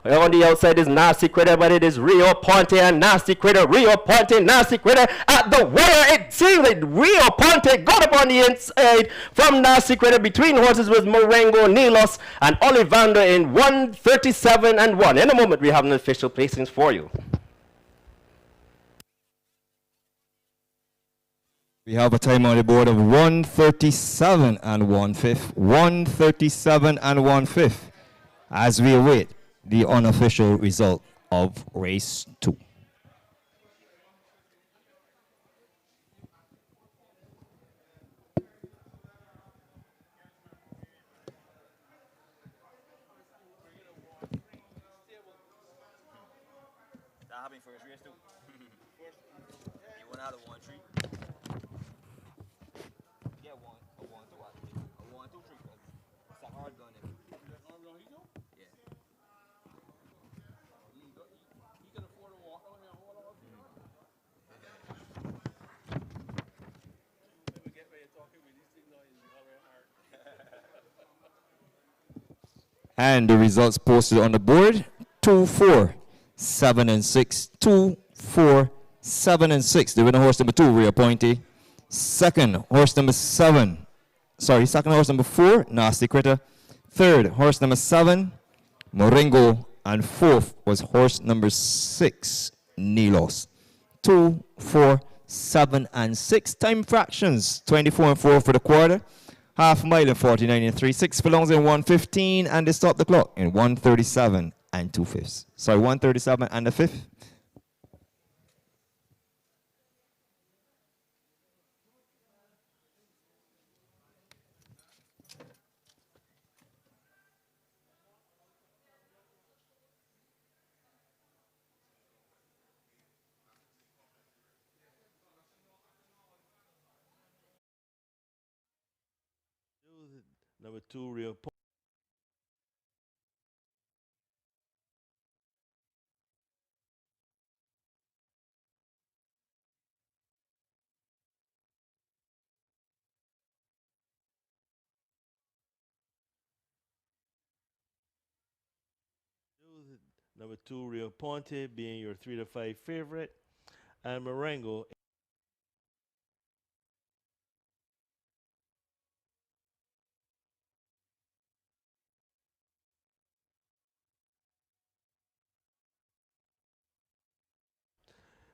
On the outside is Nasty Critter, but it is Rio Ponte and Nasty Critter. Rio Ponte, Nasty Critter at the wire. It seems like Rio Ponte got up on the inside from Nasty Critter. Between horses was Marengo, Nilos, and Ollivander in 1:37 and 1. In a moment, we have an official placings for you. We have a time on the board of 137 and 1/5. 137 and 1/5 as we await the unofficial result of race 2. And the results posted on the board: 2, 4, 7, and 6. 2, 4, 7, and 6. The winner, horse number 2, Rio Ponte. Second, horse number 7. Second horse number 4, Nasty Critter. Third, horse number 7, Moringo. And fourth was horse number 6, Nilos. 2, 4, 7, and 6. Time fractions: 24 and 4 for the quarter. Half mile in 49 and 3. 6 furlongs in 1:15, and they stop the clock in 1:37 and 2/5. Sorry, 1:37 and a fifth. Number 2, Rio Ponte. Number 2, Rio Ponte, being your 3 to 5 favorite, and Marengo.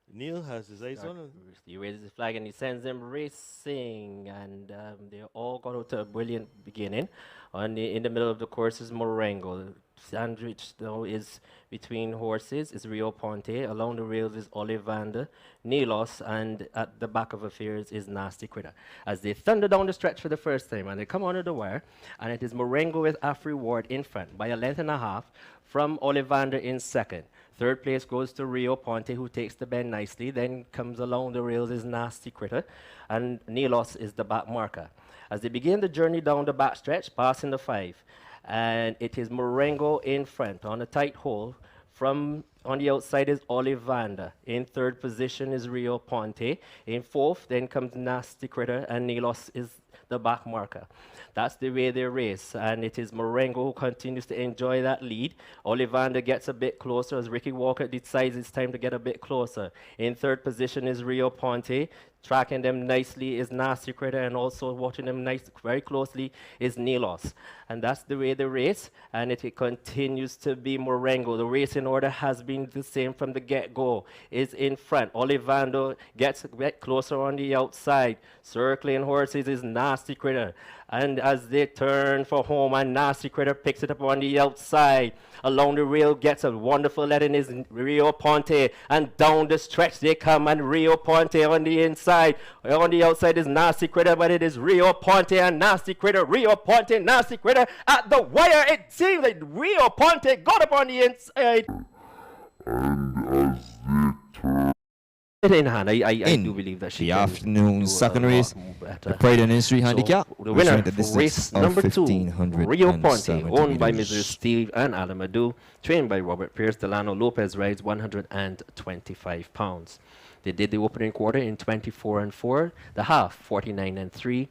Neil has his eyes on him. He raises his flag and he sends them racing, and they all got out to a brilliant beginning. In the middle of the course is Marengo. Sandwich though is between horses is Rio Ponte. Along the rails is Ollivander, Nilos, and at the back of affairs is Nasty Critter. As they thunder down the stretch for the first time, and they come under the wire, and it is Marengo with Afri Ward in front by a length and a half from Ollivander in second. Third place goes to Rio Ponte, who takes the bend nicely. Then comes along the rails is Nasty Critter, and Nilos is the back marker. As they begin the journey down the back stretch, passing the 5, and it is Marengo in front on a tight hole. From on the outside is Ollivander. In third position is Rio Ponte. In fourth, then comes Nasty Critter, and Nilos is the back marker. That's the way they race, and it is Marengo who continues to enjoy that lead. Ollivander gets a bit closer as Ricky Walker decides it's time to get a bit closer. In third position is Rio Ponte. Tracking them nicely is Nasty Critter, and also watching them very closely is Nilos. And that's the way they race, and it continues to be Marengo. The racing order has been the same from the get-go. Is in front. Ollivander gets a bit closer on the outside. Circling horses is Nasty Critter. And as they turn for home, and Nasty Critter picks it up on the outside. Along the rail gets a wonderful letting is Rio Ponte. And down the stretch they come, and Rio Ponte on the inside. On the outside is Nasty Critter, but it is Rio Ponte and Nasty Critter. Rio Ponte, Nasty Critter at the wire. It seems like Rio Ponte got up on the inside. In hand, I do believe that she the can afternoon do a second lot race, better. the Pride and History handicap, The which winner went at for distance race of number 2, 1,570 Rio Ponte, owned by meters. Mr. Steve and Alamadu, trained by Robert Pierce. Delano Lopez rides 125 pounds. They did the opening quarter in 24 and 4, the half 49 and 3,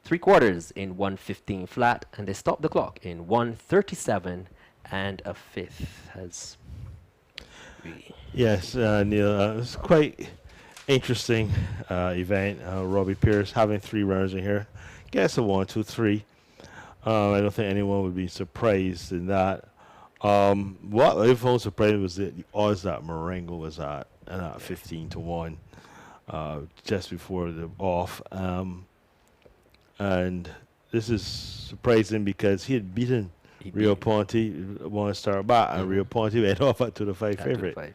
3 quarters in 115 flat, and they stopped the clock in 137 and a fifth. As we Yes, Neil, it's quite interesting event. Robbie Pierce having 3 runners in here. Guess a 1, 2, 3. I don't think anyone would be surprised in that. What I found surprising was that the odds that Marengo was at 15 to 1 just before the off. And this is surprising because he had beaten Rio Ponte want to start back, and Rio Ponte went off at to the 5 favorite.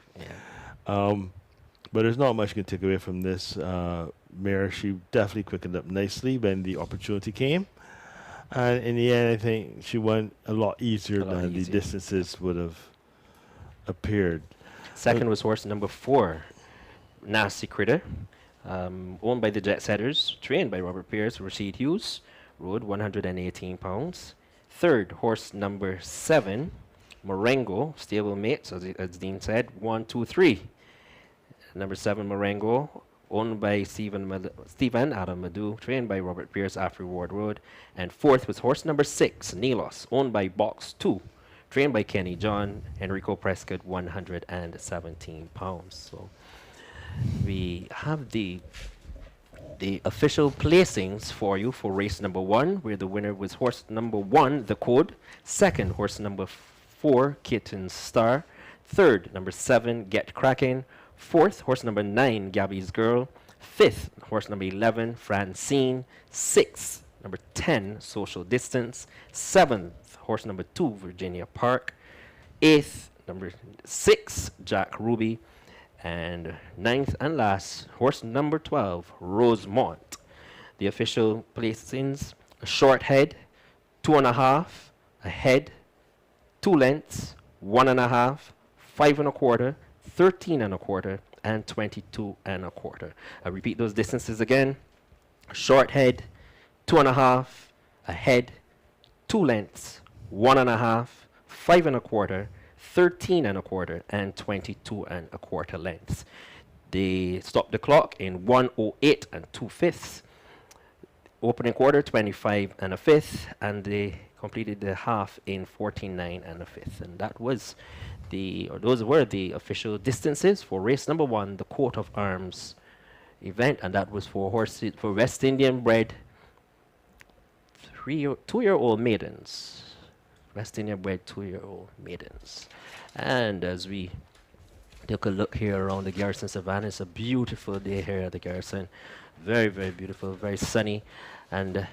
But there's not much you can take away from this mare. She definitely quickened up nicely when the opportunity came, and in the end, I think she went a lot easier than the distances would have appeared. Second was horse number 4, Nasty Critter, owned by the Jet Setters, trained by Robert Pierce. Rashid Hughes rode 118 pounds. Third, horse number 7, Marengo, stablemate, as Dean said, 1, 2, 3. Number 7, Marengo, owned by Stephen Adam Madu, trained by Robert Pierce after Ward Road. And fourth was horse number 6, Nelos, owned by Box 2, trained by Kenny John, Enrico Prescott, 117 pounds. So we have the official placings for you for race number 1, where the winner was horse number 1, The Code. Second, horse number 4, Kitten Star. Third, number 7, Get Cracking. Fourth, horse number 9, Gabby's Girl. Fifth, horse number 11, Francine. Sixth, number 10, Social Distance. Seventh, horse number 2, Virginia Park. Eighth, number 6, Jack Ruby. And ninth and last, horse number 12, Rosemont. The official placings: a short head, 2.5, a head, 2 lengths, 1.5, 5.25, 13.25, and 22.25. I repeat those distances again: a short head, 2.5, a head, 2 lengths, 1.5, 5.25, 13.25, and 22.25 lengths. They stopped the clock in 1:08 and 2/5. Opening quarter 25 and a fifth, and they completed the half in 49 and a fifth. And that was those were the official distances for race number 1, the Coat of Arms event, and that was for horses for West Indian bred 2-year-old maidens. West Indian bred 2-year-old maidens. And as we take a look here around the Garrison Savannah, it's a beautiful day here at the Garrison. Very, very beautiful, very sunny, and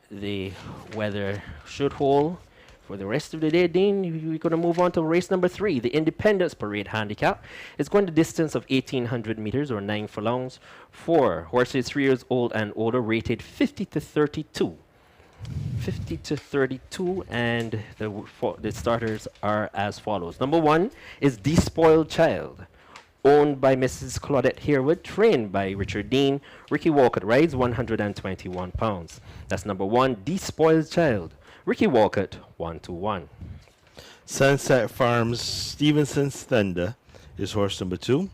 the weather should hold for the rest of the day. Dean, we're going to move on to race number 3, the Independence Parade Handicap. It's going the distance of 1,800 meters or 9 furlongs. 4 horses 3 years old and older, rated 50 to 32. 50 to 32, and the starters are as follows. Number 1 is Despoiled Child, owned by Mrs. Claudette Harewood, trained by Richard Dean. Ricky Walcott rides 121 pounds. That's number 1, Despoiled Child. Ricky Walcott, 1-1. Sunset Farms Stevenson's Thunder is horse number 2,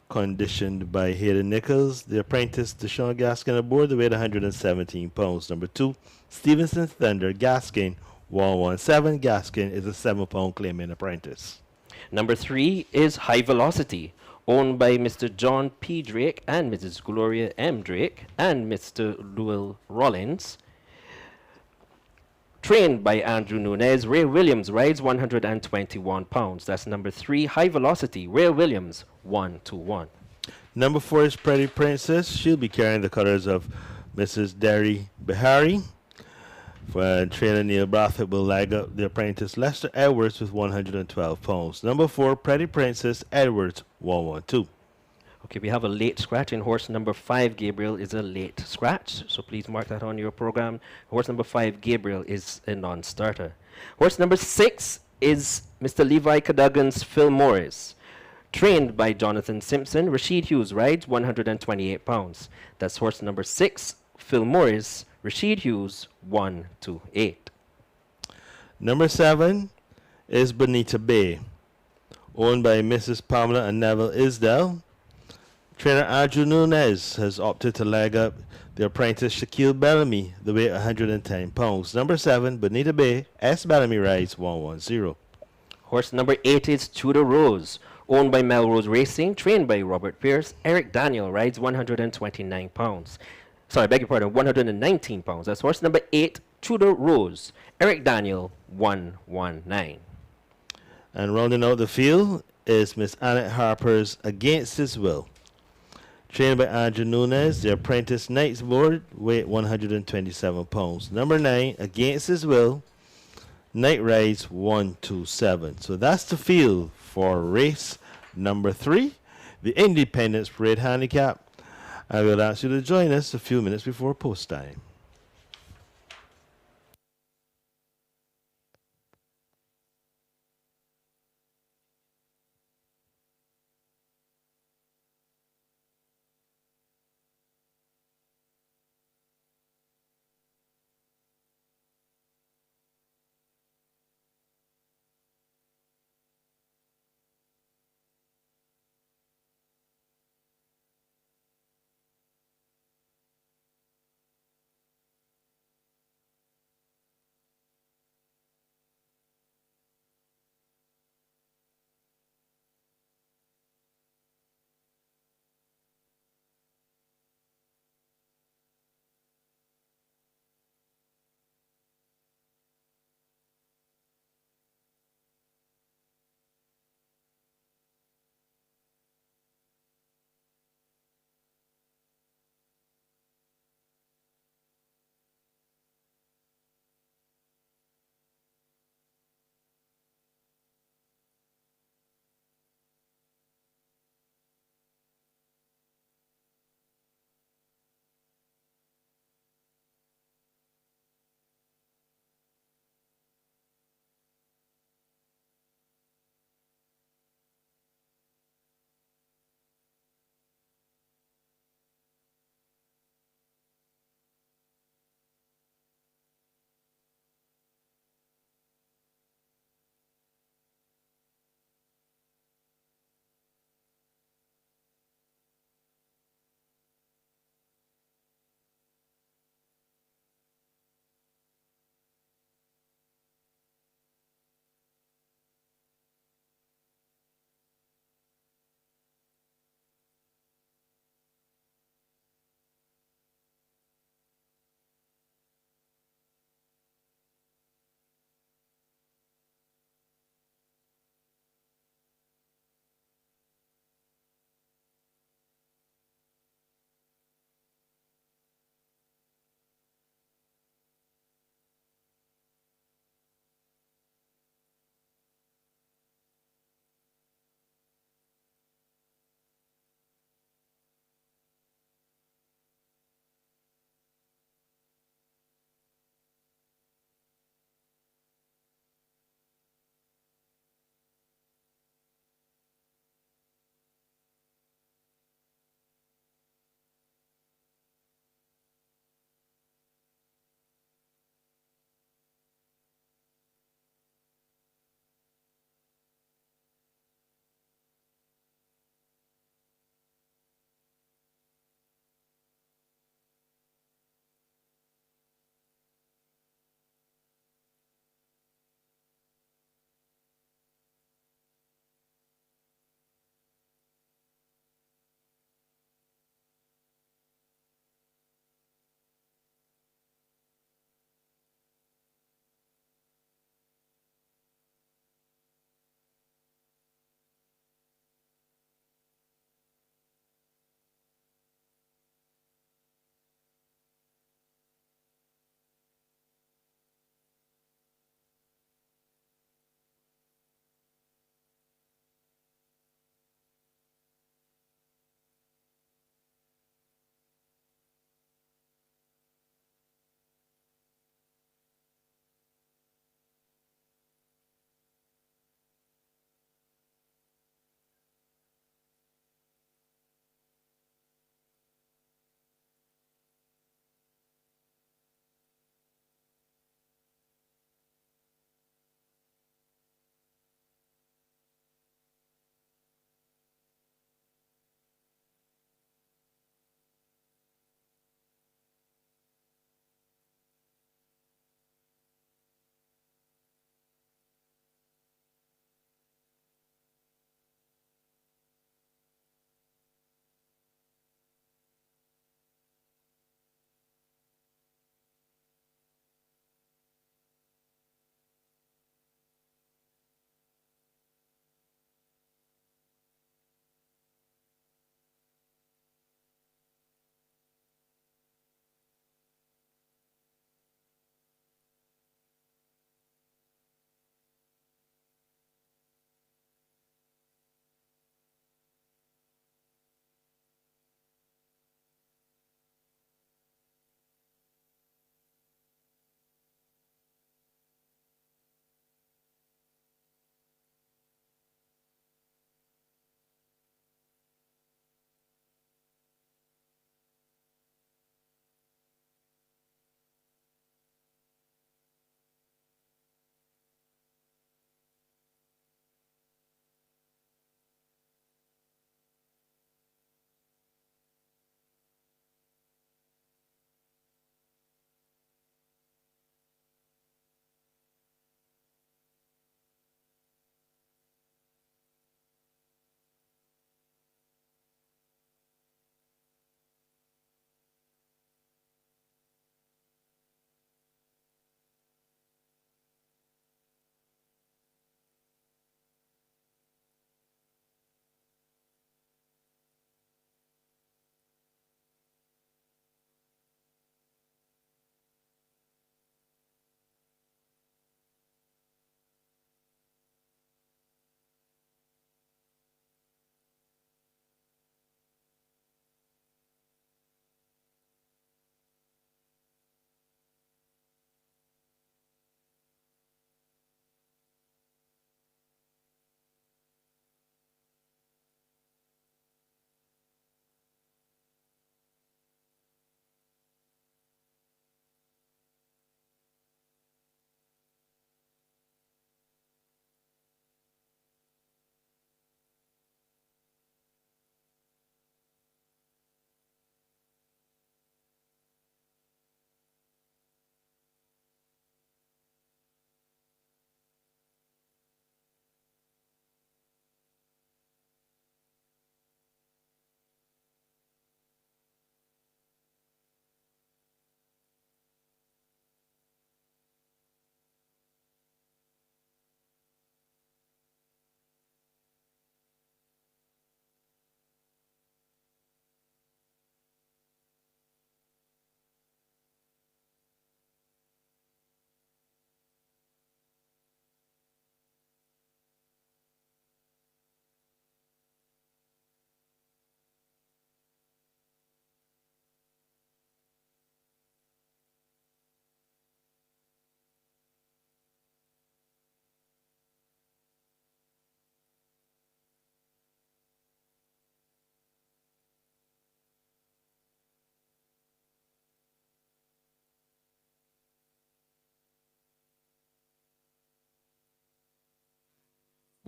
conditioned by Hayden Nichols. The apprentice Deshaun Gaskin aboard, the weight 117 pounds. Number 2, Stevenson's Thunder, Gaskin, 117. Gaskin is a 7-pound claiming apprentice. Number 3 is High Velocity, owned by Mr. John P. Drake and Mrs. Gloria M. Drake and Mr. Lowell Rollins. Trained by Andrew Nunez. Ray Williams rides 121 pounds. That's number 3, High Velocity. Ray Williams, 1-1. Number 4 is Pretty Princess. She'll be carrying the colors of Mrs. Derry Behari. For trainer Neil Brathwaite will lag up the apprentice Lester Edwards with 112 pounds. Number 4, Pretty Princess Edwards, 112. Okay, we have a late scratch in horse number 5, Gabriel, is a late scratch. So please mark that on your program. Horse number 5, Gabriel, is a non-starter. Horse number 6 is Mr. Levi Cadogan's Phil Morris. Trained by Jonathan Simpson, Rashid Hughes rides 128 pounds. That's horse number 6, Phil Morris, Rashid Hughes, 128. Number 7 is Bonita Bay, owned by Mrs. Pamela and Neville Isdell. Trainer Andrew Nunez has opted to lag up the apprentice Shaquille Bellamy, the weight 110 pounds. Number 7, Bonita Bay, S. Bellamy rides 110. Horse number 8 is Tudor Rose, owned by Melrose Racing, trained by Robert Pierce. Eric Daniel rides 129 pounds. Sorry, I beg your pardon, 119 pounds. That's horse number 8, Tudor Rose. Eric Daniel, 119. And rounding out the field is Miss Annette Harper's Against His Will. Trained by Andrew Nunez, the apprentice Knights Board, weight 127 pounds. Number 9, Against His Will, Knight rides 127. So that's the field for race number 3, the Independence Parade Handicap. I will ask you to join us a few minutes before post time.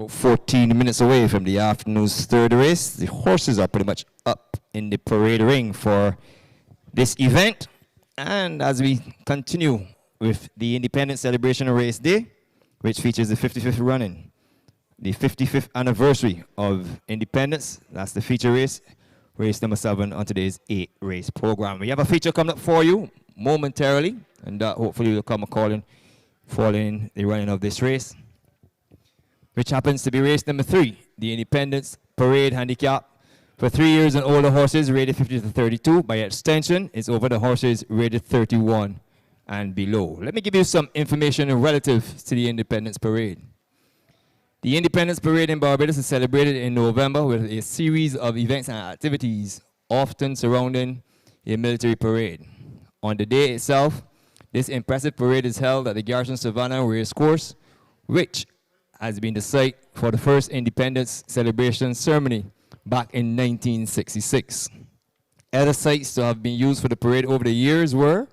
about 14 minutes away from the afternoon's third race. The horses are pretty much up in the parade ring for this event. And as we continue with the Independence Celebration Race Day, which features the 55th running, the 55th anniversary of Independence, that's the feature race, race number 7 on today's 8-race program. We have a feature coming up for you momentarily, and hopefully will come calling following the running of this race, which happens to be race number 3, the Independence Parade Handicap for 3 years and older horses rated 50 to 32. By extension, it's over the horses rated 31 and below. Let me give you some information relative to the Independence Parade. The Independence Parade in Barbados is celebrated in November with a series of events and activities, often surrounding a military parade. On the day itself, this impressive parade is held at the Garrison Savannah Racecourse, which has been the site for the first Independence celebration ceremony back in 1966. Other sites to have been used for the parade over the years were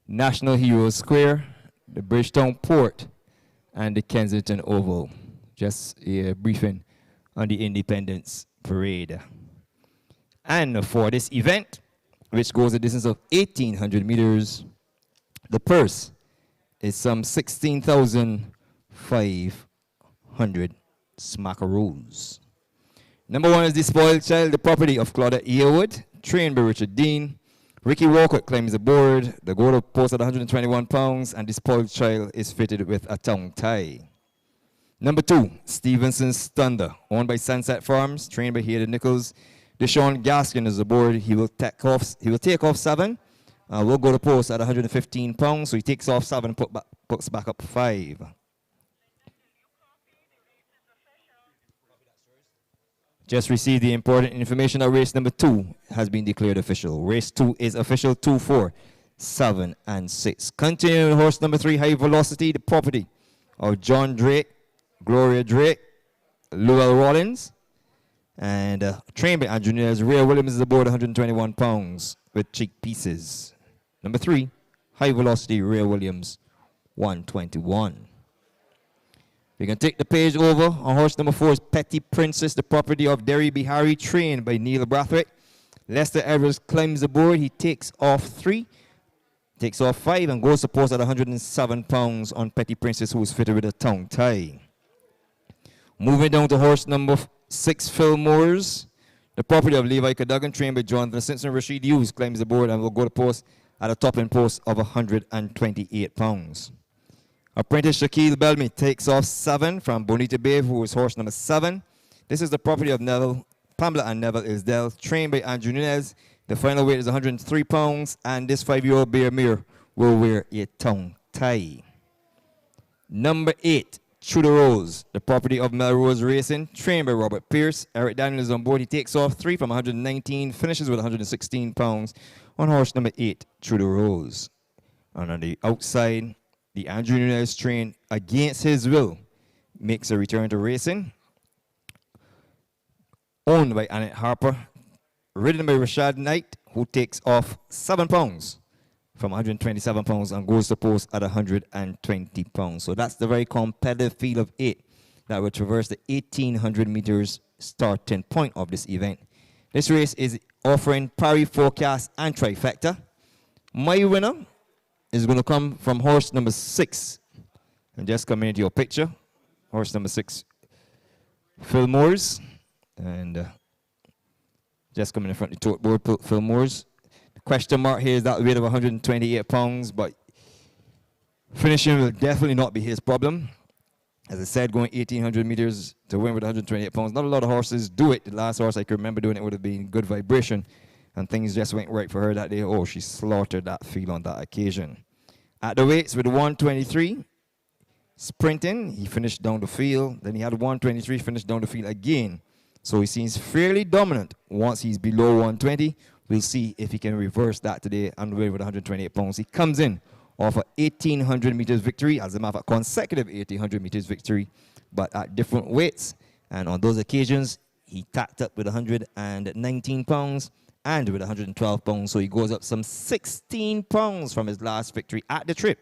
National Heroes Square, the Bridgetown Port, and the Kensington Oval. Just a briefing on the Independence Parade. And for this event, which goes a distance of 1,800 meters, the purse is some 16,500 smackaroos. Number 1 is the Spoiled Child, the property of Claudette Earwood, trained by Richard Dean. Ricky Walcott claims aboard. The goal post at 121 pounds, and the Spoiled Child is fitted with a tongue tie. Number 2, Stevenson's Thunder, owned by Sunset Farms, trained by Hayden Nichols. Deshaun Gaskin is aboard. He will take off 7. We'll go to post at 115 pounds, so he takes off 7 and puts back up 5. Just received the important information that race number 2 has been declared official. Race 2 is official 2, 4, 7, and 6. Continuing with horse number 3, High Velocity, the property of John Drake, Gloria Drake, Llewell Rollins, and trained by Andrew Nels. Rhea Williams is aboard 121 pounds with cheek pieces. Number 3, High Velocity, Rhea Williams, 121. We can take the page over on horse number 4 is Petty Princess, the property of Derry Bihari, trained by Neil Brathwaite. Lester Edwards climbs aboard. He takes off 3, takes off 5, and goes to post at 107 pounds on Petty Princess, who is fitted with a tongue tie. Moving down to horse number 6, Fillmore's, the property of Levi Cadogan, trained by Jonathan Simpson. Rashid Hughes climbs aboard and will go to post at a top end post of 128 pounds. Apprentice Shaquille Bellamy takes off 7 from Bonita Bay, who is horse number 7. This is the property of Pamela and Neville Isdell, trained by Andrew Nunez. The final weight is 103 pounds, and this 5-year-old Bear Mare will wear a tongue tie. Number 8, True the Rose, the property of Melrose Racing, trained by Robert Pierce. Eric Daniels is on board. He takes off 3 from 119, finishes with 116 pounds on horse number 8, True the Rose. And on the outside, the Andrew Nunez train against his will makes a return to racing. Owned by Annette Harper, ridden by Rashad Knight, who takes off 7 pounds from 127 pounds and goes to post at 120 pounds. So that's the very competitive field of 8 that will traverse the 1,800 meters starting point of this event. This race is offering pari forecast and trifecta. My winner is going to come from horse number 6. And just coming into your picture, horse number 6, Fillmore's. And just coming in front of the board, Fillmore's. The question mark here is that weight of 128 pounds, but finishing will definitely not be his problem. As I said, going 1,800 meters to win with 128 pounds. Not a lot of horses do it. The last horse I can remember doing it would have been Good Vibration, and things just went right for her that day. Oh, she slaughtered that field on that occasion. At the weights with 123, sprinting, he finished down the field. Then he had 123, finished down the field again. So he seems fairly dominant once he's below 120. We'll see if he can reverse that today and win with 128 pounds. He comes in off a 1,800 meters victory, as a matter of consecutive 1,800 meters victory, but at different weights. And on those occasions, he tacked up with 119 pounds and with 112 pounds. So he goes up some 16 pounds from his last victory at the trip.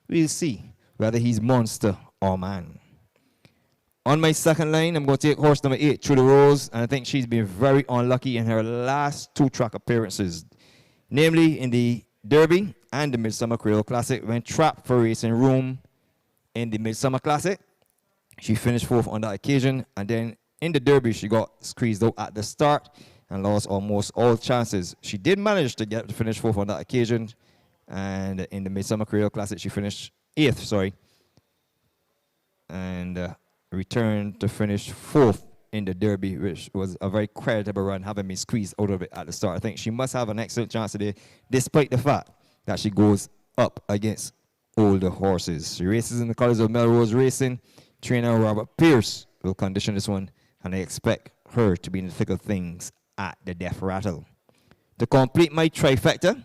We'll see whether he's monster or man. On my second line, I'm going to take horse number 8, Through the Rose, and I think she's been very unlucky in her last 2 track appearances, namely in the Derby and the Midsummer Creole Classic. When trapped for racing room in the Midsummer Classic, she finished 4th on that occasion, and then in the Derby, she got squeezed out at the start and lost almost all chances. She did manage to get to finish 4th on that occasion, and in the Midsummer Creole Classic, she finished 8th, and returned to finish 4th in the Derby, which was a very creditable run, having been squeezed out of it at the start. I think she must have an excellent chance today, despite the fact that she goes up against older horses. She races in the colors of Melrose Racing. Trainer Robert Pierce will condition this one, and I expect her to be in the thick of things at the Death Rattle. To complete my trifecta,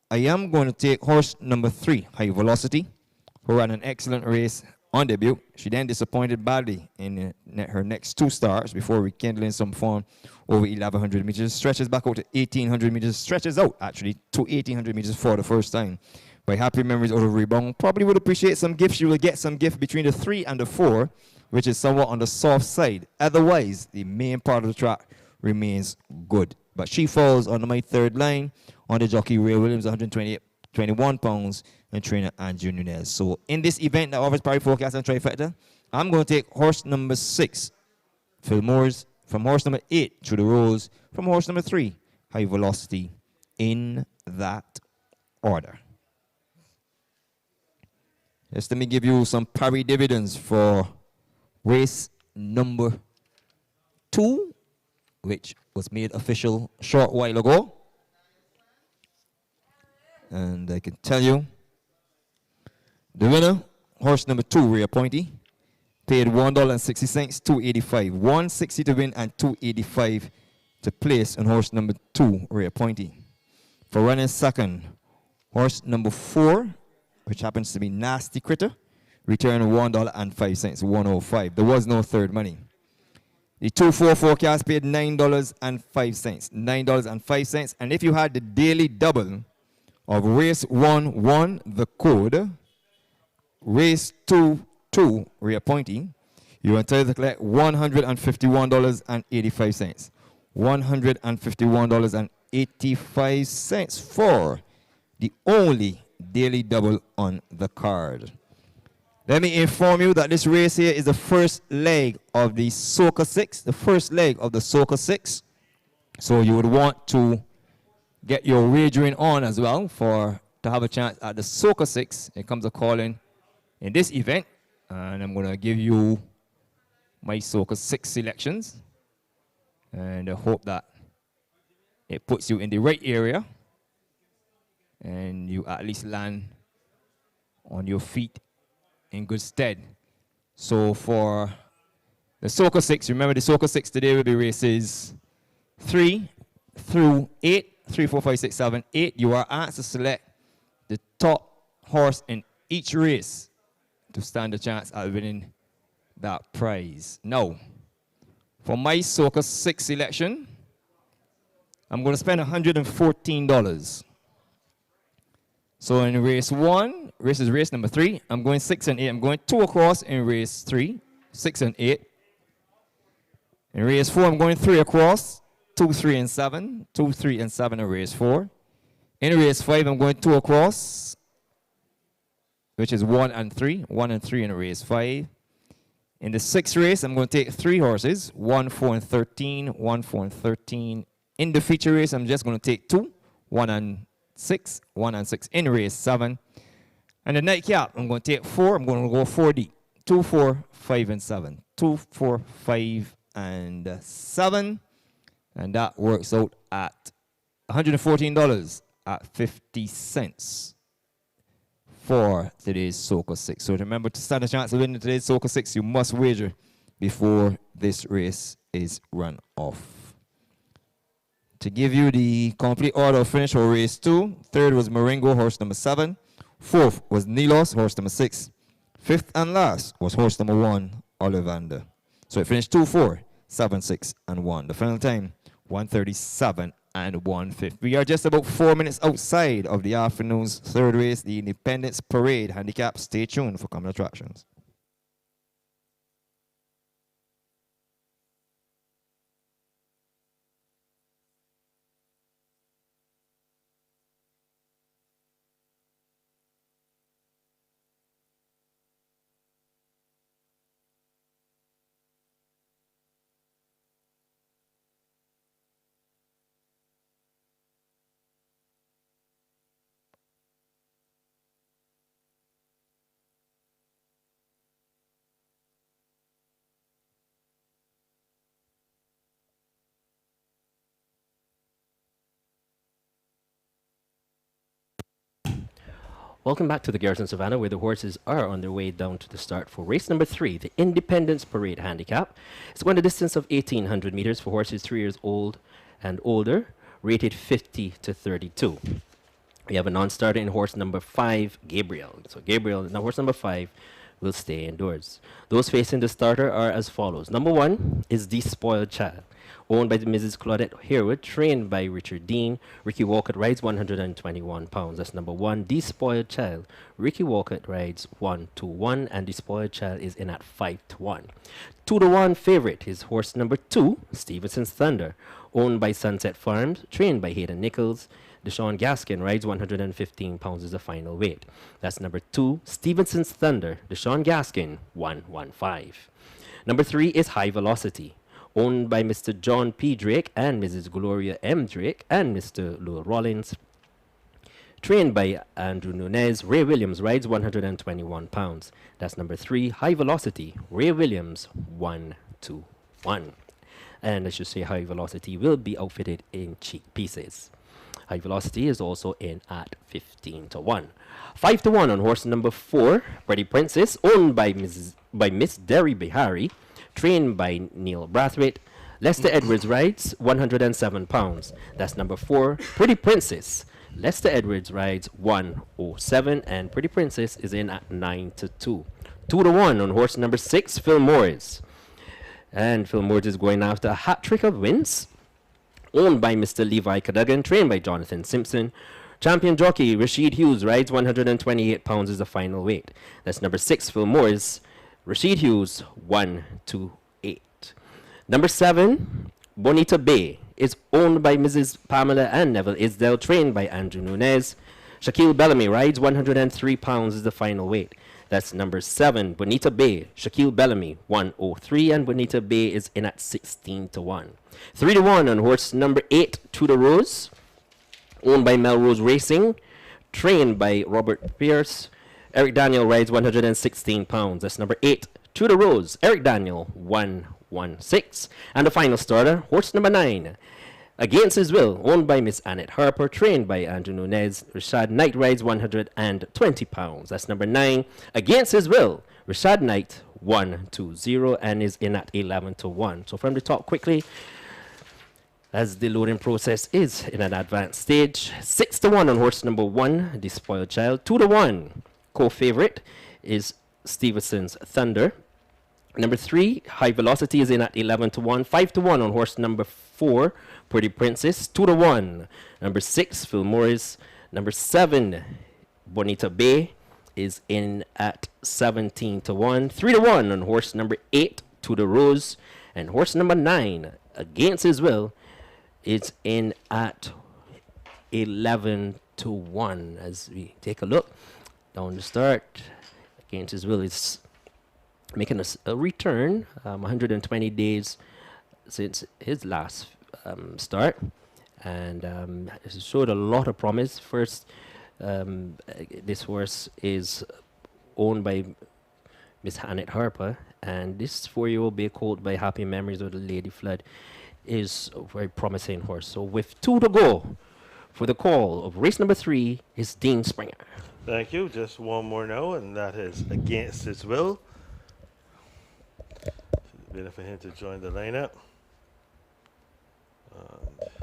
I am going to take horse number 3, High Velocity, who ran an excellent race on debut. She then disappointed badly in her next 2 starts before rekindling some form over 1,100 meters. Stretches back out to 1,800 meters. Stretches out, actually, to 1,800 meters for the first time. By happy memories out of rebound, probably would appreciate some gifts. You will get some gift between the 3 and the 4, which is somewhat on the soft side. Otherwise, the main part of the track remains good. But she falls on my 3rd line on the jockey Ray Williams, 121 pounds, and trainer Andrew Nunez. So in this event, the offers Parry Forecast and Trifecta, I'm going to take horse number 6, Phil Moores, from horse number 8, Through the Rose, from horse number 3, High Velocity, in that order. Just let me give you some Parry dividends for race number 2, which was made official a short while ago. And I can tell you, the winner, horse number 2, Rhea Pointy, paid $1.60, $2.85. $1.60 to win and $2.85 to place on horse number 2, Rhea Pointy. For running second, horse number 4, which happens to be Nasty Critter, returned $1.05, $1.05. There was no third money. The 2-4 forecast paid $9.05, $9.05. And if you had the daily double of race 1, the code, race 2, Rhea Pointy, you're entitled to collect $151.85. $151.85 for the only daily double on the card. Let me inform you that this race here is the first leg of the Soca 6, the first leg of the Soca 6. So you would want to get your wagering on as well to have a chance at the Soca 6. It comes a calling in this event, and I'm going to give you my Soca 6 selections, and I hope that it puts you in the right area and you at least land on your feet in good stead. So for the Soca 6, remember the Soca 6 today will be races 3 through 8, 3, 4, 5, 6, 7, 8. You are asked to select the top horse in each race to stand a chance at winning that prize. Now, for my Soca 6 selection, I'm going to spend $114. So in race 1, race number 3, I'm going 6 and 8. I'm going 2 across in race 3, 6 and 8. In race 4, I'm going 3 across, 2, 3 and 7, 2, 3 and 7 in race 4. In race 5, I'm going 2 across, which is 1 and 3, 1 and 3 in race 5. In the 6th race, I'm going to take 3 horses, 1, 4 and 13, 1, 4 and 13. In the feature race, I'm just going to take 2, 1 and 6, 1 and 6 in race 7. And the nightcap, I'm going to take 4. I'm going to go 4 deep. 2, 4, 5, and 7. 2, 4, 5, and 7. And that works out at $114 at 50 cents for today's Soca 6. So remember, to stand a chance of winning today's Soca 6, you must wager before this race is run off. To give you the complete order of finish for race 2, 3rd was Marengo, horse number 7. 4th was Nilos, horse number 6. 5th and last was horse number 1, Ollivander. So it finished 2, 4, 7, 6, and 1. The final time, 1:37 and 1/5. We are just about 4 minutes outside of the afternoon's third race, the Independence Parade Handicap. Stay tuned for coming attractions. Welcome back to the Garrison Savannah, where the horses are on their way down to the start for race number 3, the Independence Parade Handicap. It's going a distance of 1,800 meters for horses 3 years old and older, rated 50 to 32. We have a non-starter in horse number 5, Gabriel. So Gabriel, now horse number 5, will stay indoors. Those facing the starter are as follows. Number 1 is The Spoiled Child, owned by Mrs. Claudette Harewood, trained by Richard Dean. Ricky Walcott rides 121 pounds. That's number 1, The Spoiled Child. Ricky Walcott rides 1-1, and The Spoiled Child is in at 5-1. 2-1 favorite is horse number 2, Stevenson's Thunder, owned by Sunset Farms, trained by Hayden Nichols. Deshaun Gaskin rides 115 pounds as the final weight. That's number 2, Stevenson's Thunder. Deshaun Gaskin, 115. Number 3 is High Velocity, owned by Mr. John P. Drake and Mrs. Gloria M. Drake and Mr. Lou Rollins. Trained by Andrew Nunez, Ray Williams rides 121 pounds. That's number 3, High Velocity. Ray Williams, 1-1. And I should say High Velocity will be outfitted in cheek pieces. High Velocity is also in at 15-1. 5-1 on horse number 4, Pretty Princess, owned by Miss Derry Bihari, trained by Neil Brathwaite. Lester Edwards rides 107 pounds. That's number 4, Pretty Princess. Lester Edwards rides 107, and Pretty Princess is in at 9-2. 2-1 on horse number 6, Phil Morris. And Phil Morris is going after a hat trick of wins, owned by Mr. Levi Cadogan, trained by Jonathan Simpson. Champion jockey Rashid Hughes rides 128 pounds as the final weight. That's number 6, Phil Morris. Rashid Hughes, 1-8. Number 7, Bonita Bay, is owned by Mrs. Pamela and Neville Isdell, trained by Andrew Nunez. Shaquille Bellamy rides 103 pounds as the final weight. That's number 7, Bonita Bay. Shaquille Bellamy, 103, and Bonita Bay is in at 16-1. 3-1 on horse number 8, To the Rose, owned by Melrose Racing, trained by Robert Pierce. Eric Daniel rides 116 pounds. That's number 8, To the Rose. Eric Daniel, 116. And the final starter, horse number 9, Against His Will, owned by Miss Annette Harper, trained by Andrew Nunez. Rashad Knight rides 120 pounds. That's number 9, Against His Will. Rashad Knight, 120, and is in at 11-1. So from the top quickly, as the loading process is in an advanced stage. 6-1 on horse number 1, The Spoiled Child. 2-1 co-favorite is Stevenson's Thunder. Number 3, High Velocity is in at 11-1. 5-1 on horse number 4, Pretty Princess. 2-1. Number 6, Phil Morris. Number 7, Bonita Bay, is in at 17-1. 3-1 on horse number 8, To the Rose. And horse number 9, Against His Will, is in at 11-1. As we take a look down the start, Against His Will is making a return, 120 days since his last start, and showed a lot of promise. First, this horse is owned by Miss Annette Harper, and this 4-year-old bay colt by Happy Memories of the Lady Flood is a very promising horse. So with 2 to go for the call of race number 3 is Dean Springer. Thank you. Just one more now, and that is Against His Will. It's a bit for him to join the lineup.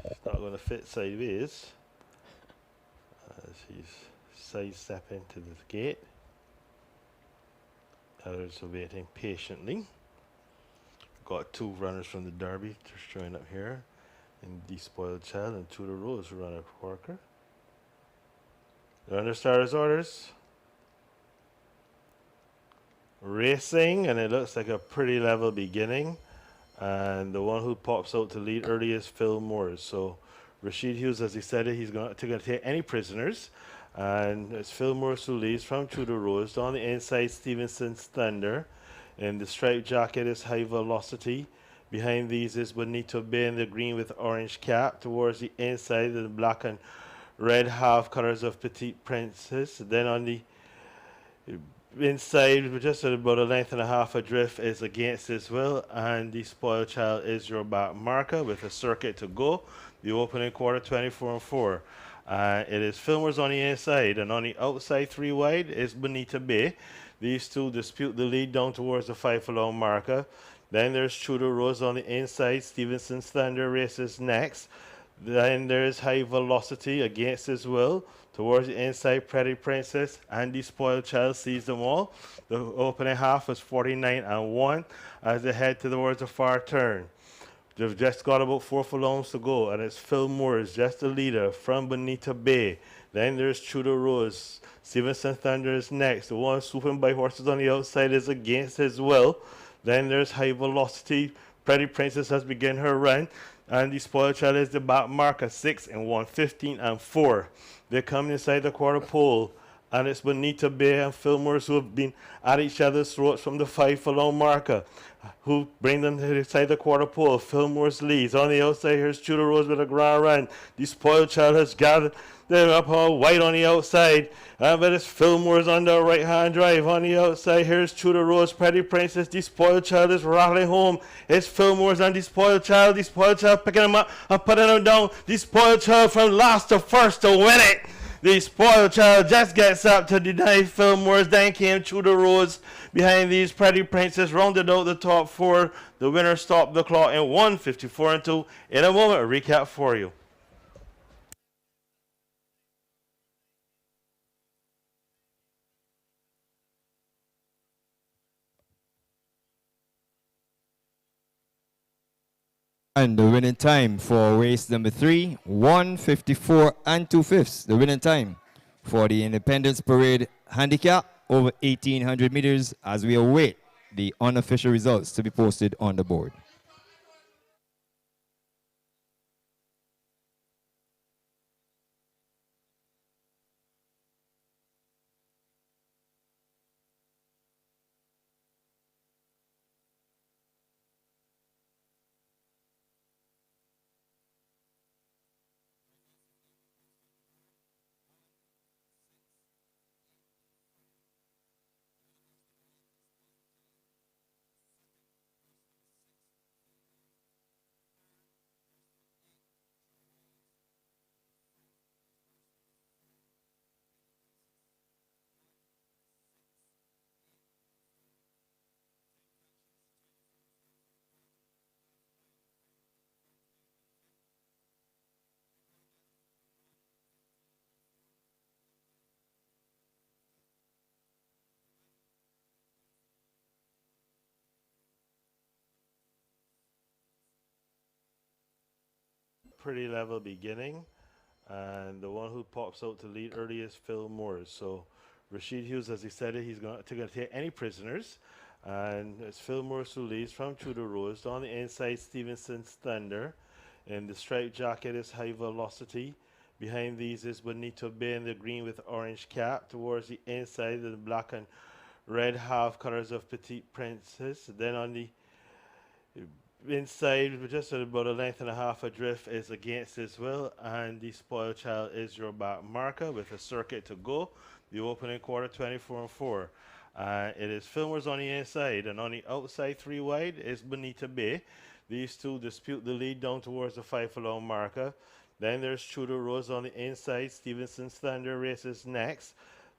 It's not going to fit sideways as he's sidestepping to the gate. Others are waiting patiently. Got 2 runners from the Derby just showing up here. And Despoiled Child and Tudor Rose run a Corker. They're under starters orders. Racing, and it looks like a pretty level beginning. And the one who pops out to lead early is Phil Moores. So Rashid Hughes, as he said it, he's going to take any prisoners. And it's Phil Moores who leads from Tudor Rose. On the inside, Stevenson's Thunder. In the striped jacket is High Velocity. Behind these is Bonito Bay in the green with orange cap. Towards the inside, the black and red half colors of Petite Princess. Then on the inside, just at about a length and a half adrift, is Against His Will, and the Spoiled Child is your back marker with a circuit to go. The opening quarter, 24 and 4. It is Filmers on the inside, and on the outside, 3 wide, is Bonita Bay. These two dispute the lead down towards the 5 furlong marker. Then there's Tudor Rose on the inside. Stevenson's Thunder races next. Then there's High Velocity, Against His Will. Towards the inside, Pretty Princess and the Spoiled Child sees them all. The opening half was 49 and 1 as they head towards the far turn. They've just got about 4 furlongs to go, and it's Phil Moores, just the leader from Bonita Bay. Then there's Tudor Rose. Stevenson Thunder is next. The one swooping by horses on the outside is Against His Will. Then there's High Velocity. Pretty Princess has begun her run. And the Spoiled Child is the back marker, 6 and 1, 15 and 4. They come inside the quarter pole, and it's Bonita Bay and Phil Moores who have been at each other's throats from the 5 furlong marker, who bring them inside the quarter pole. Phil Moores leads. On the outside, here's Tudor Rose with a grand run. The Spoiled Child has gathered them up all white on the outside, but it's Phil Moores on the right-hand drive. On the outside, here's Tudor Rose, Pretty Princess. The Spoiled Child is rattling home. It's Phil Moores and the Spoiled Child. The Spoiled Child picking him up and putting him down. The Spoiled Child from last to first to win it. The Spoiled Child just gets up to deny Phil Moores. Then came Tudor Rose behind these. Pretty Princess rounded out the top 4. The winner stopped the clock in 1:54 and 2. In a moment, a recap for you. And the winning time for race number 3, 1:54 and 2/5. The winning time for the Independence Parade handicap over 1,800 meters as we await the unofficial results to be posted on the board. Pretty level beginning, and the one who pops out to lead early is Phil Moores. So Rashid Hughes, as he said it, he's going to take any prisoners, and it's Phil Moores who leads from Tudor Rose. On the inside, Stevenson's Thunder. In the striped jacket is High Velocity. Behind these is Bonito Bay in the green with orange cap. Towards the inside, the black and red half colors of Petite Princess. Then on the inside, just at about a length and a half adrift, is Against His Will, and the Spoiled Child is your back marker with a circuit to go. The opening quarter, 24 and 4. It is Filmers on the inside, and on the outside, 3 wide, is Bonita Bay. These two dispute the lead down towards the 5 furlong marker. Then there's Tudor Rose on the inside. Stevenson's Thunder races next.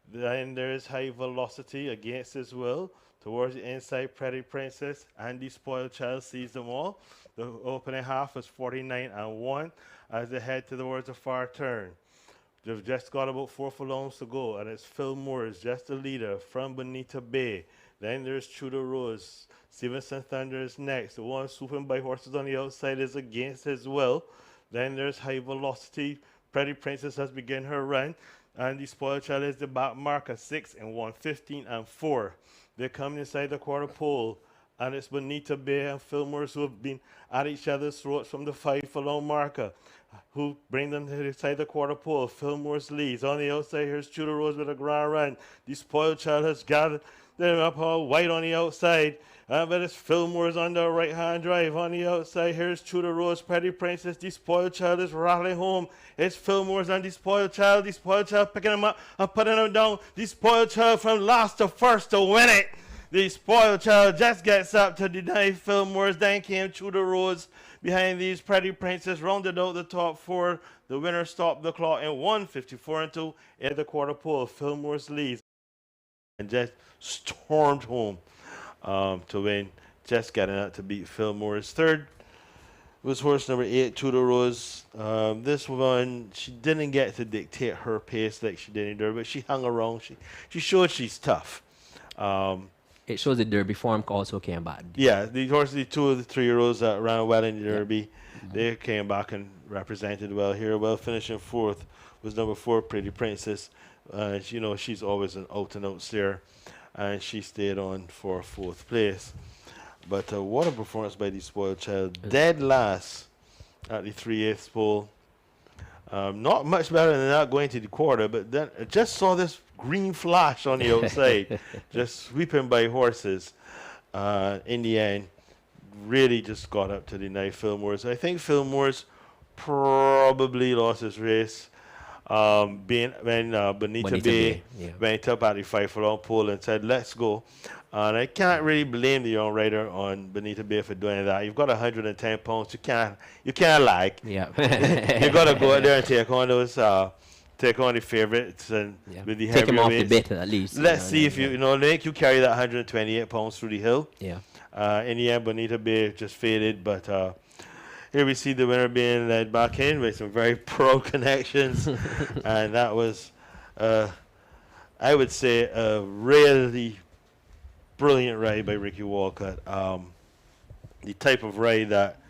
Then there's High Velocity, Against His Will. Towards the inside, Pretty Princess and the Spoiled Child sees them all. The opening half was 49 and 1 as they head towards the far turn. They've just got about 4 furlongs to go, and it's Phil Moores, just the leader from Bonita Bay. Then there's Tudor Rose. Stevenson Thunder is next. The one swooping by horses on the outside is Against His Will. Then there's High Velocity. Pretty Princess has begun her run. And the spoiled child is the back marker, 6 and 115 and 4. They're coming inside the quarter pole. And it's Bonita Bay and Fillmore's who have been at each other's throats from the 5 furlong marker, who bring them to inside the quarter pole. Fillmore's leads. On the outside, here's Tudor Rose with a grand run. The spoiled child has gathered them up all white on the outside. But it's Fillmore's on the right-hand drive. On the outside, here's Tudor Rose, Pretty Princess. The spoiled child is rattling home. It's Fillmore's and the spoiled child. The spoiled child picking him up and putting him down. The spoiled child from last to first to win it. The spoiled child just gets up to deny Fillmore's. Then came Tudor Rose behind these. Pretty Princess rounded out the top 4. The winner stopped the clock in 1:54 and 2 at the quarter pole. Fillmore's leads and just stormed home to win. Just getting out to beat Fillmore's. Third was horse number 8, Tudor Rose. This one, she didn't get to dictate her pace like she did in Derby, but she hung around. She showed she's tough. It shows the Derby form also came back. Yeah, the 2 of the 3-year-olds that ran well in the Derby, they came back and represented well here. Well, finishing 4th was number 4, Pretty Princess. She's always an out-and-out stayer, and she stayed on for 4th place. But what a performance by the spoiled child. Dead last at the 3/8 pole. Not much better than that going to the quarter, but then I just saw this green flash on the outside, just sweeping by horses. In the end, really just got up to the night. Fillmore's. I think Fillmore's probably lost his race. When Bonita Bay went up at the 5-furlong pole and said, "Let's go." And I can't really blame the young rider on Bonita Bay for doing that. You've got 110 pounds. You can't lag. Yeah. You got to go out there and take on those, take on the favorites and with the take him off the heavyweights. bit at least. Let's see if make you carry that 128 pounds through the hill. Yeah. In the end, Bonita Bay just faded, but here we see the winner being led back in with some very pro connections, and that was, I would say, a really brilliant ride by Ricky Walcott. The type of ride that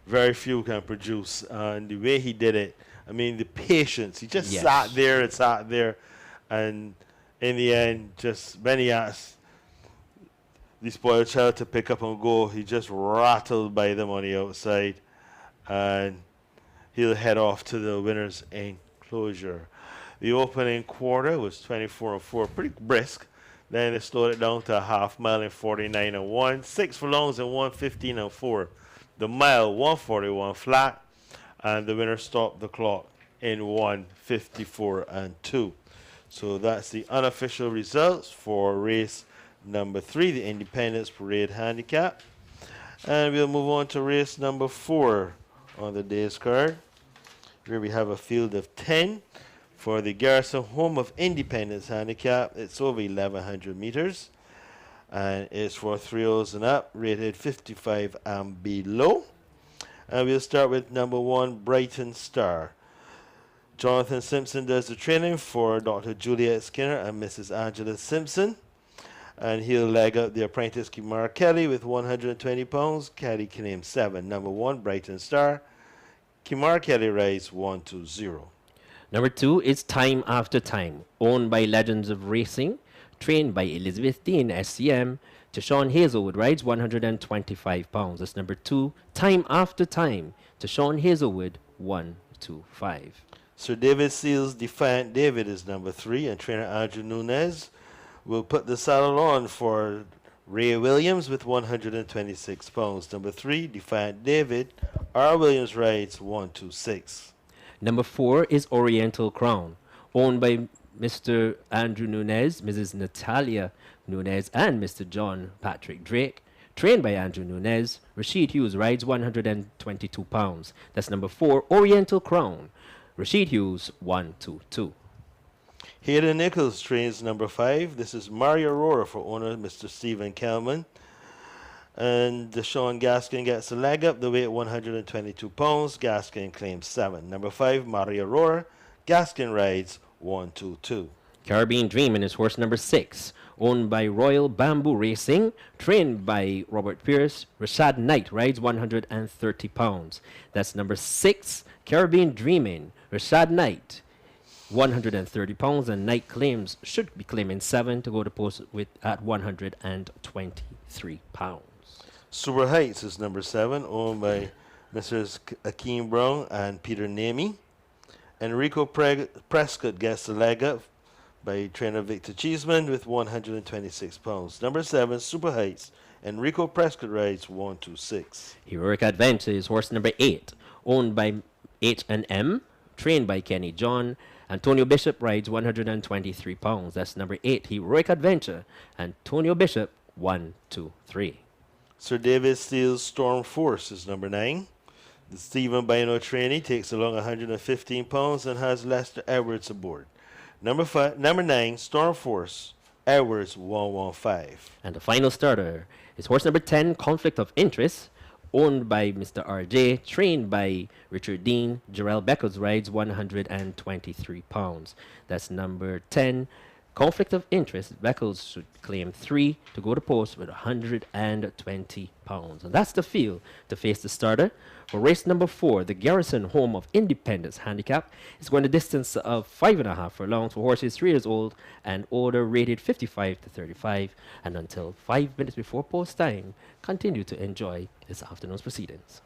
very few can produce, and the way he did it. I mean, the patience. He just sat there, and in the end, just when he asked the spoiled child to pick up and go, he just rattled by them on the outside, and he'll head off to the winner's enclosure. The opening quarter was 24 and 4, pretty brisk. Then they slowed it down to a half mile in 49 and 1, 6 furlongs in 1:15 and 4. The mile 1:41 flat, and the winner stopped the clock in 1:54 and 2. So that's the unofficial results for race number 3, the Independence Parade Handicap. And we'll move on to race number 4 on the day's card, where we have a field of 10 for the Garrison Home of Independence Handicap. It's over 1,100 meters, and it's for 3-year-olds and up, rated 55 and below. And we'll start with number 1, Brighton Star. Jonathan Simpson does the training for Dr. Juliet Skinner and Mrs. Angela Simpson. And he'll leg up the apprentice Kimar Kelly with 120 pounds. Kelly claims 7. Number 1, Brighton Star. Kimar Kelly rides 1-2-0. Number 2 is Time After Time, owned by Legends of Racing, trained by Elizabeth Dean, SCM. To Sean Hazelwood rides 125 pounds. That's number 2, Time After Time. To Sean Hazelwood, 1-2-5. Sir David Seals Defiant David is number 3, and trainer Andrew Nunez will put the saddle on for Ray Williams with 126 pounds. Number 3, Defiant David. R. Williams rides 1-2-6. Number 4 is Oriental Crown, owned by Mr. Andrew Nunez, Mrs. Natalia Nunez, and Mr. John Patrick Drake. Trained by Andrew Nunez, Rashid Hughes rides 122 pounds. That's number 4, Oriental Crown. Rashid Hughes, 1-2-2. Hayden Nichols trains number 5. This is Mario Aurora for owner Mr. Stephen Kelman. And Deshaun Gaskin gets a leg up, the weight 122 pounds. Gaskin claims 7. Number 5, Mario Aurora. Gaskin rides 1-2-2. Caribbean Dreamin' is horse number 6, owned by Royal Bamboo Racing, trained by Robert Pierce. Rashad Knight rides 130 pounds. That's number 6, Caribbean Dreamin', Rashad Knight, 130 pounds, and Knight claims should be claiming 7 to go to post with at 123 pounds. Super Heights is number 7, owned by Messrs. Akeem Brown and Peter Namey. Enrico Prescott gets the leg up by trainer Victor Cheeseman with 126 pounds. Number 7, Super Heights. Enrico Prescott rides 126. Heroic Adventure is horse number 8, owned by H&M, trained by Kenny John. Antonio Bishop rides 123 pounds. That's number 8, Heroic Adventure. Antonio Bishop, 1, 2, 3. Sir David Steele's Storm Force is number 9. The Stephen Bino trainee takes along 115 pounds and has Lester Edwards aboard. Number 9, Storm Force, Edwards 115. And the final starter is horse number 10, Conflict of Interest, owned by Mr. RJ, trained by Richard Dean. Jarrell Beckles rides 123 pounds. That's number 10, Conflict of Interest. Beckles should claim 3 to go to post with 120 pounds. And that's the field to face the starter. For race number 4, the Garrison Home of Independence Handicap is going a distance of 5.5 furlongs for horses 3 years old and older, rated 55 to 35. And until 5 minutes before post time, continue to enjoy this afternoon's proceedings.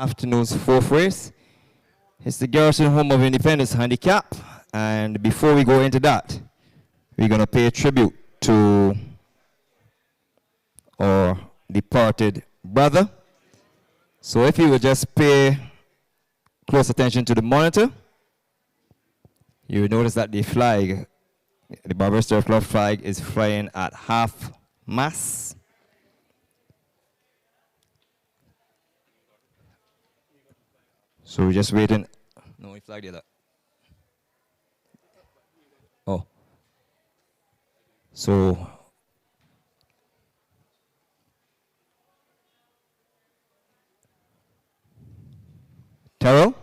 afternoon's fourth race. It's the Garrison Home of Independence Handicap. And before we go into that, we're going to pay a tribute to our departed brother. So if you would just pay close attention to the monitor, you will notice that the flag, the Barbados Turf Club flag, is flying at half mast. So we're just waiting. No, we flagged it up. Oh. So Terrell?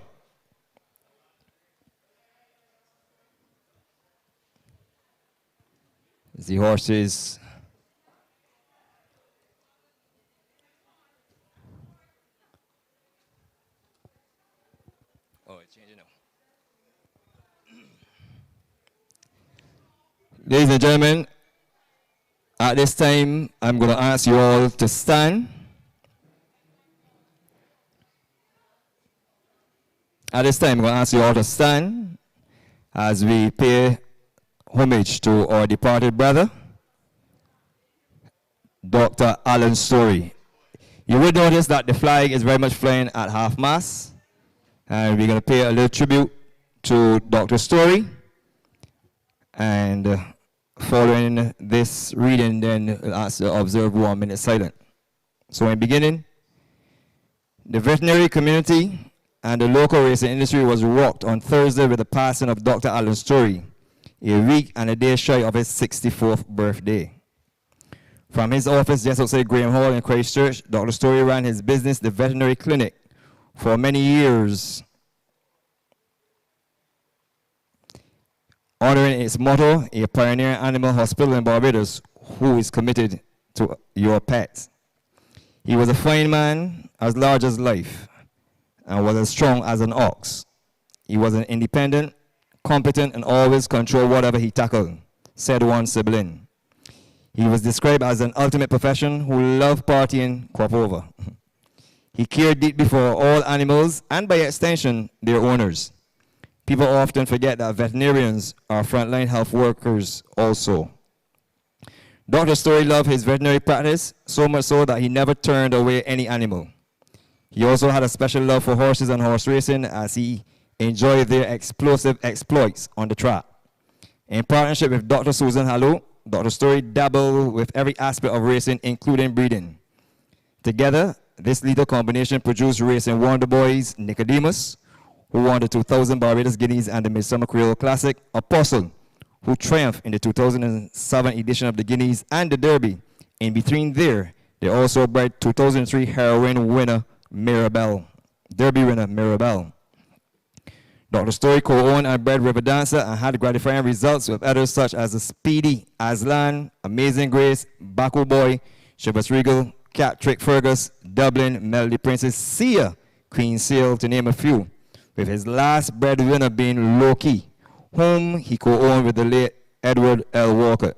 The horses. Oh, it's changing now. Ladies and gentlemen, at this time, I'm going to ask you all to stand. At this time, I'm going to ask you all to stand as we pay homage to our departed brother, Dr. Alan Story. You would notice that the flag is very much flying at half mast, and we're going to pay a little tribute to Dr. Story. And following this reading, then we'll ask to observe 1 minute silence. So in beginning, the veterinary community and the local racing industry was rocked on Thursday with the passing of Dr. Alan Story, a week and a day shy of his 64th birthday. From his office just outside Graham Hall in Christchurch, Dr. Story ran his business, the veterinary clinic, for many years, honoring its motto, a pioneer animal hospital in Barbados who is committed to your pets. He was a fine man, as large as life, and was as strong as an ox. He was an independent, competent, and always controlled whatever he tackled, said one sibling. He was described as an ultimate profession who loved partying crop over. He cared deeply for all animals and by extension, their owners. People often forget that veterinarians are frontline health workers also. Dr. Story loved his veterinary practice, so much so that he never turned away any animal. He also had a special love for horses and horse racing as he enjoyed their explosive exploits on the track. In partnership with Dr. Susan Hallow, Dr. Story dabbled with every aspect of racing, including breeding. Together, this lethal combination produced racing wonder boys Nicodemus, who won the 2000 Barbados Guineas and the Midsummer Creole Classic, Apostle, who triumphed in the 2007 edition of the Guineas and the Derby. In between there, they also bred 2003 heroine winner Mirabelle, Derby winner Mirabelle. Dr. Story co-owned and bred River Dancer and had gratifying results with others such as the Speedy, Aslan, Amazing Grace, Baku Boy, Chivas Regal, Cat Trick Fergus, Dublin, Melody Princess, Sia, Queen Seal, to name a few, with his last bred winner being Loki, whom he co-owned with the late Edward L. Walker.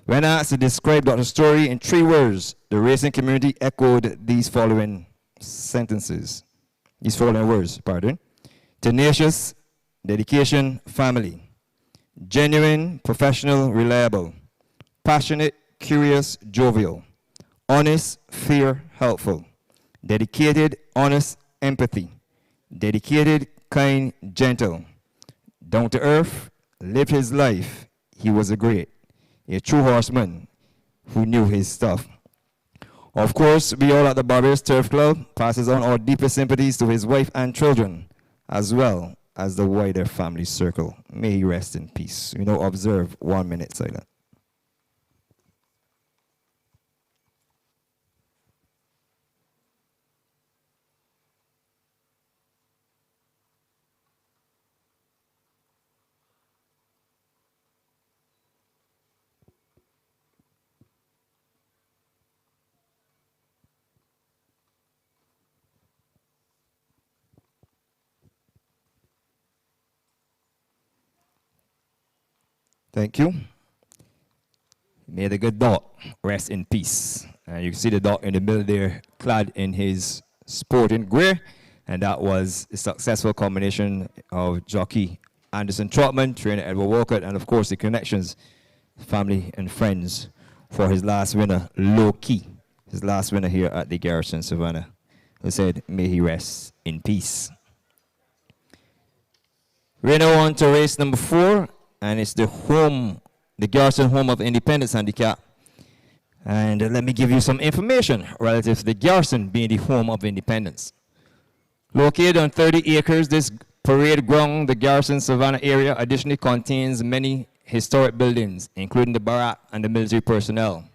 When asked to describe Dr. Story in 3 words, the racing community echoed these following words. Tenacious, dedication, family. Genuine, professional, reliable. Passionate, curious, jovial. Honest, fair, helpful. Dedicated, honest, empathy. Dedicated, kind, gentle. Down to earth, lived his life. He was a true horseman who knew his stuff. Of course, we all at the Barbados Turf Club passes on our deepest sympathies to his wife and children, as well as the wider family circle. May he rest in peace. We now observe 1 minute silence. Thank you. May the good dog rest in peace. And you can see the dog in the middle there, clad in his Sporting Grey, and that was a successful combination of jockey Anderson Trotman, trainer Edward Walcott, and of course the connections, family and friends for his last winner, Low Key, his last winner here at the Garrison Savannah, who said, may he rest in peace. We're now on to race number 4, and it's the Garrison Home of Independence handicap. And let me give you some information relative to the Garrison being the home of independence. Located on 30 acres, this parade ground, the Garrison Savannah area, additionally contains many historic buildings, including the barrack and the military personnel.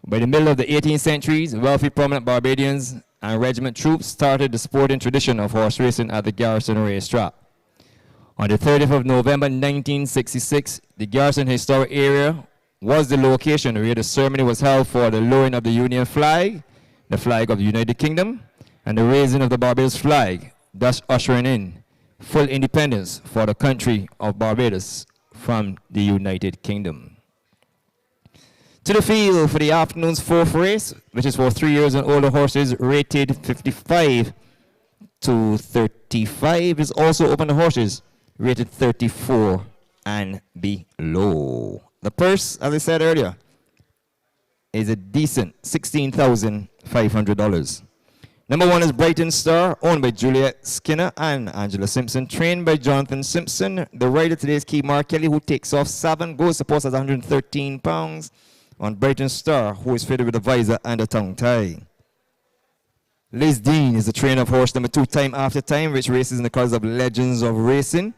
By the middle of the 18th century, wealthy prominent Barbadians and regiment troops started the sporting tradition of horse racing at the Garrison racetrack. On the 30th of November 1966, the Garrison historic area was the location where the ceremony was held for the lowering of the Union flag, the flag of the United Kingdom, and the raising of the Barbados flag, thus ushering in full independence for the country of Barbados from the United Kingdom. To the field for the afternoon's 4th race, which is for 3 years and older horses rated 55 to 35, is also open to horses rated 34 and below. The purse, as I said earlier, is a decent $16,500. Number 1 is Brighton Star, owned by Juliet Skinner and Angela Simpson, trained by Jonathan Simpson. The rider today is Key Mark Kelly, who takes off 7, goes to post at 113 pounds on Brighton Star, who is fitted with a visor and a tongue tie. Liz Dean is the trainer of horse number 2, Time After Time, which races in the colors of Legends of Racing.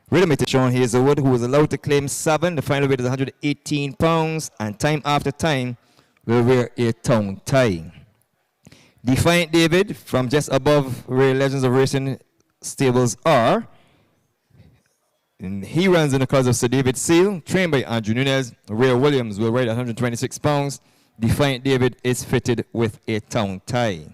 Rhythmate Sean Hazelwood, who was allowed to claim 7. The final weight is 118 pounds, and Time After Time will wear a tongue tie. Defiant David, from just above where Legends of Racing stables are, and he runs in the colors of Sir David Seal, trained by Andrew Nunez. Ray Williams will ride at 126 pounds. Defiant David is fitted with a tongue tie.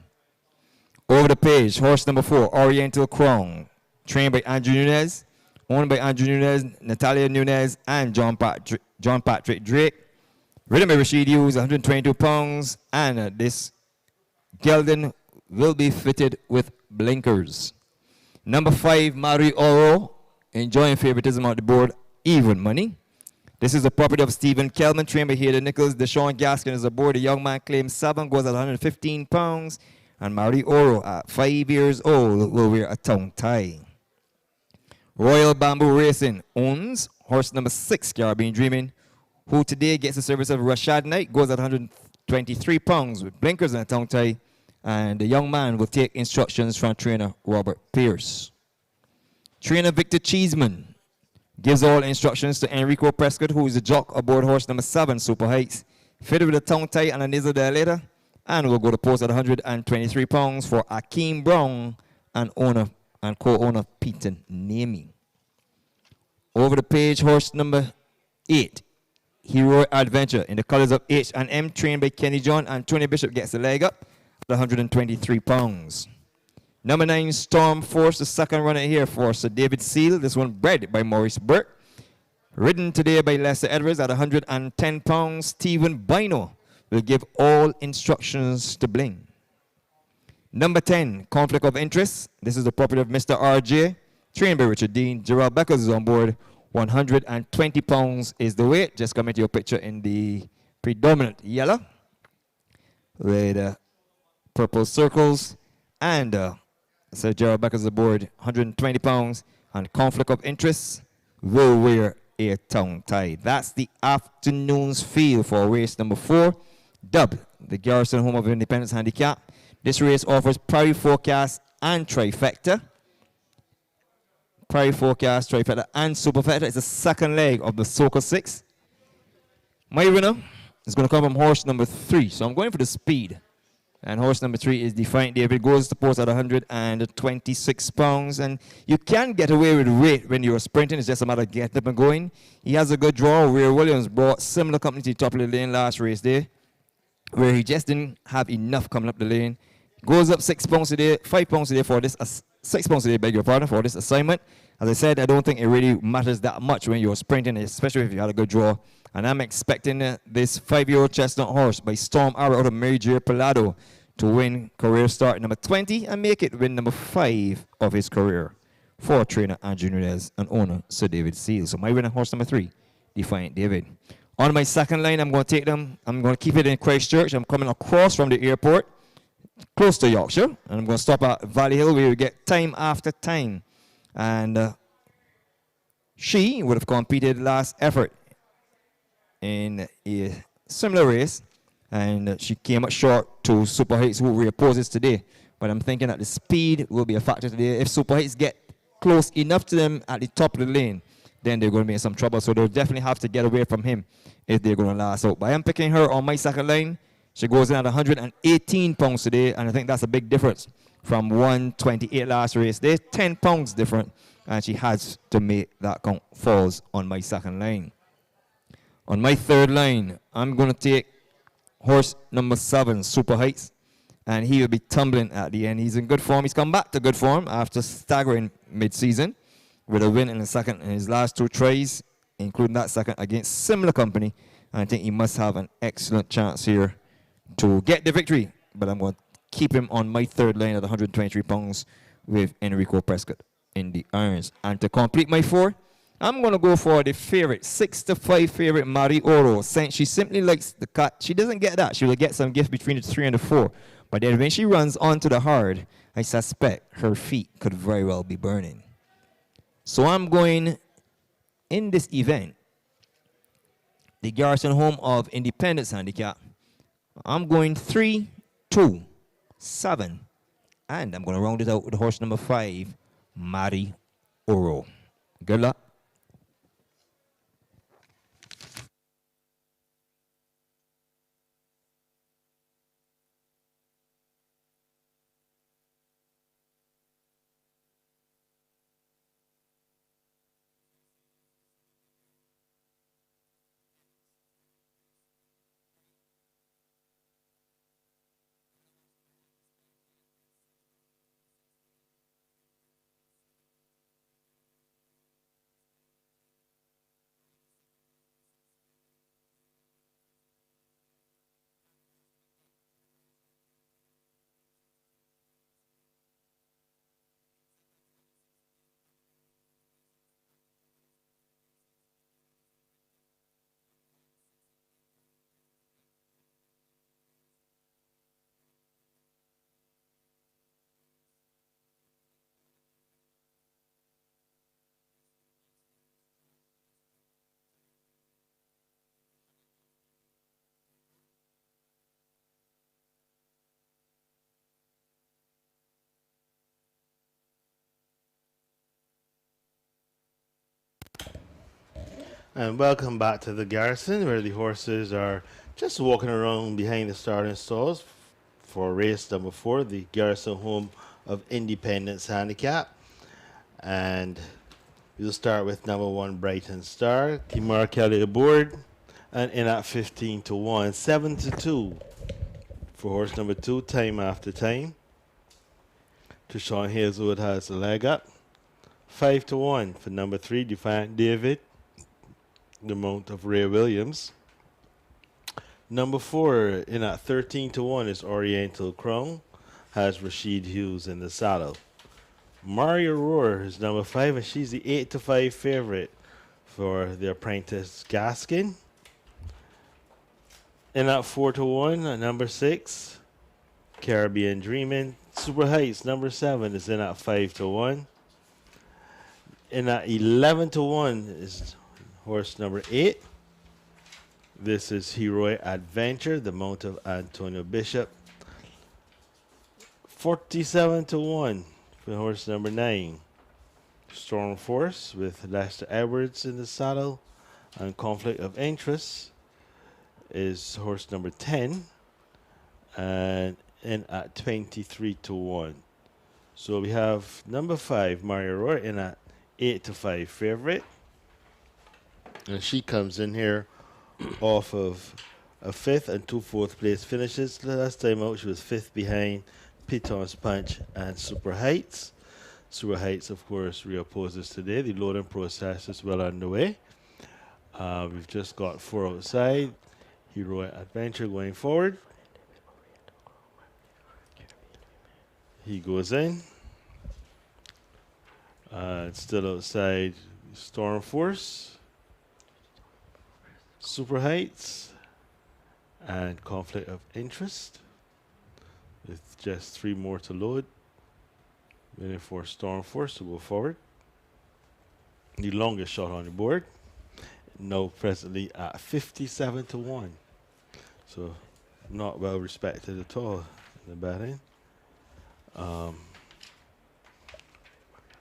Over the page, horse number 4, Oriental Crown, trained by Andrew Nunez, owned by Andrew Nunez, Natalia Nunez, and John Patrick Drake. Ridden by Rashid Hughes, 122 pounds, and this gelding will be fitted with blinkers. Number 5, Marie Oro, enjoying favoritism on the board, even money. This is the property of Stephen Kelman, trained by Hayden Nichols. Deshaun Gaskin is aboard. The young man claims 7, goes at 115 pounds, and Marie Oro, at 5 years old, will wear a tongue tie. Royal Bamboo Racing owns horse number 6, Caribbean Dreaming, who today gets the service of Rashad Knight, goes at 123 pounds with blinkers and a tongue tie, and the young man will take instructions from trainer Robert Pierce. Trainer Victor Cheeseman gives all instructions to Enrico Prescott, who is the jock aboard horse number 7, Super Heights, fitted with a tongue tie and a nasal dilator, and will go to post at 123 pounds for Akeem Brown and co-owner Peter Naming. Over the page, horse number 8, Hero Adventure, in the colors of H&M, trained by Kenny John, and Tony Bishop gets the leg up at 123 pounds. Number 9, Storm Force, the second runner here for Sir David Seal. This one bred by Maurice Burke. Ridden today by Lester Edwards at 110 pounds. Stephen Bino will give all instructions to Bling. Number 10, Conflict of Interest. This is the property of Mr. RJ, trained by Richard Dean. Gerald Beckers is on board. 120 pounds is the weight. Just come into your picture in the predominant yellow with purple circles. And Sir Gerald Beckers is aboard. 120 pounds. And Conflict of Interest will wear a tongue tie. That's the afternoon's field for race number 4, dubbed the Garrison Home of Independence Handicap. This race offers Prairie Forecast and Trifecta. Prairie Forecast, Trifecta, and Superfecta. It's the second leg of the Soca 6. My winner is going to come from horse number 3. So I'm going for the speed. And horse number 3 is Defiant David. Goes to post at 126 pounds. And you can get away with weight when you're sprinting. It's just a matter of getting up and going. He has a good draw. Ray Williams brought similar company to the top of the lane last race day, where he just didn't have enough coming up the lane. Goes up 6 pounds today, 5 pounds today for this, 6 pounds today, beg your pardon, for this assignment. As I said, I don't think it really matters that much when you're sprinting, especially if you had a good draw. And I'm expecting this 5-year-old chestnut horse by Storm Arrow out of Mary J. Palado to win career start number 20 and make it win number 5 of his career for trainer Andrew Nunez and owner Sir David Seal. So my winner horse number 3, Defiant David. On my second line, I'm going to take them. I'm going to keep it in Christchurch. I'm coming across from the airport, close to Yorkshire, and I'm going to stop at Valley Hill where we get time after time. And she would have competed last effort in a similar race, and she came up short to Super Heights, who reopposes today. But I'm thinking that the speed will be a factor today. If Super Heights get close enough to them at the top of the lane, then they're going to be in some trouble. So they'll definitely have to get away from him if they're going to last out. But I am picking her on my second line. She goes in at 118 pounds today, and I think that's a big difference from 128 last race. They're 10 pounds different, and she has to make that count. Falls on my second line. On my third line, I'm going to take horse number 7, Super Heights, and he will be tumbling at the end. He's in good form. He's come back to good form after staggering mid-season with a win in the second in his last 2 tries, including that second against similar company. And I think he must have an excellent chance here to get the victory. But I'm going to keep him on my third line at 123 pounds with Enrico Prescott in the irons. And to complete my 4, I'm going to go for the favorite, 6-5 favorite, Mari Oro. She simply likes the cut. She doesn't get that. She will get some gift between the 3 and the 4. But then when she runs onto the hard, I suspect her feet could very well be burning. So I'm going in this event, the Garrison Home of Independence Handicap. I'm going 3, 2, 7, and I'm going to round it out with horse number 5, Mari Oro. Good luck. And welcome back to the Garrison, where the horses are just walking around behind the starting stalls for race number 4, the Garrison Home of Independence Handicap. And we'll start with number 1, Brighton Star. Timar Kelly aboard, and in at 15-1, 7-2 for horse number 2, Time After Time. Trishawn Hazelwood has the leg up. 5-1 for number 3, Defiant David, the mount of Ray Williams. Number 4 in at 13-1 is Oriental Crown, has Rashid Hughes in the saddle. Maria Roar is number 5, and she's the 8-5 favorite for the Apprentice Gaskin. In at 4-1, number 6, Caribbean Dreamin'. Super Heights, number 7, is in at 5-1. In at 11-1 is horse number 8. This is Heroic Adventure, the mount of Antonio Bishop. 47-1 for horse number 9. Storm Force with Lester Edwards in the saddle. And Conflict of Interest is horse number 10. And in at 23-1. So we have number 5, Mario Roy, in at 8-5 favorite. And she comes in here off of a 5th and 2 4th place finishes. Last time out, she was 5th behind Piton's Punch and Super Heights. Super Heights, of course, reopposes today. The loading process is well underway. We've just got 4 outside. Heroic Adventure going forward. He goes in. Still outside, Storm Force, Super Heights, and Conflict of Interest. With just 3 more to load. Waiting for Storm Force to go forward. The longest shot on the board. Now presently at 57 to 1. So not well respected at all in the batting.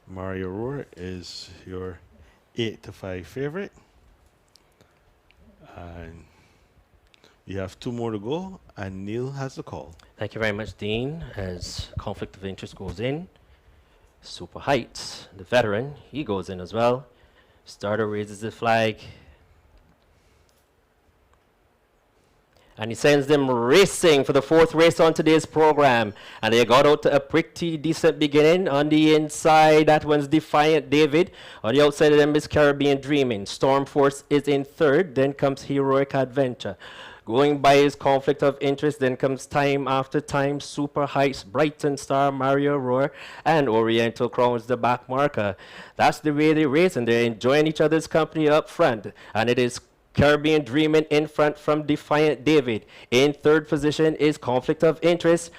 Mario Roar is your 8 to 5 favorite. And we have 2 more to go, and Neil has the call. Thank you very much, Dean. As conflict of interest goes in, Super Heights, the veteran, he goes in as well. Starter raises the flag. And he sends them racing for the 4th race on today's program. And they got out to a pretty decent beginning. On the inside, that one's Defiant David. On the outside of them is Caribbean Dreaming. Storm Force is in 3rd. Then comes Heroic Adventure. Going by his conflict of interest, then comes Time After Time, Super Heights, Brighton Star, Mario Roar, and Oriental Crowns, the back marker. That's the way they race, and they're enjoying each other's company up front. And it is Caribbean Dreaming in front from Defiant David. In 3rd position is Conflict of Interest.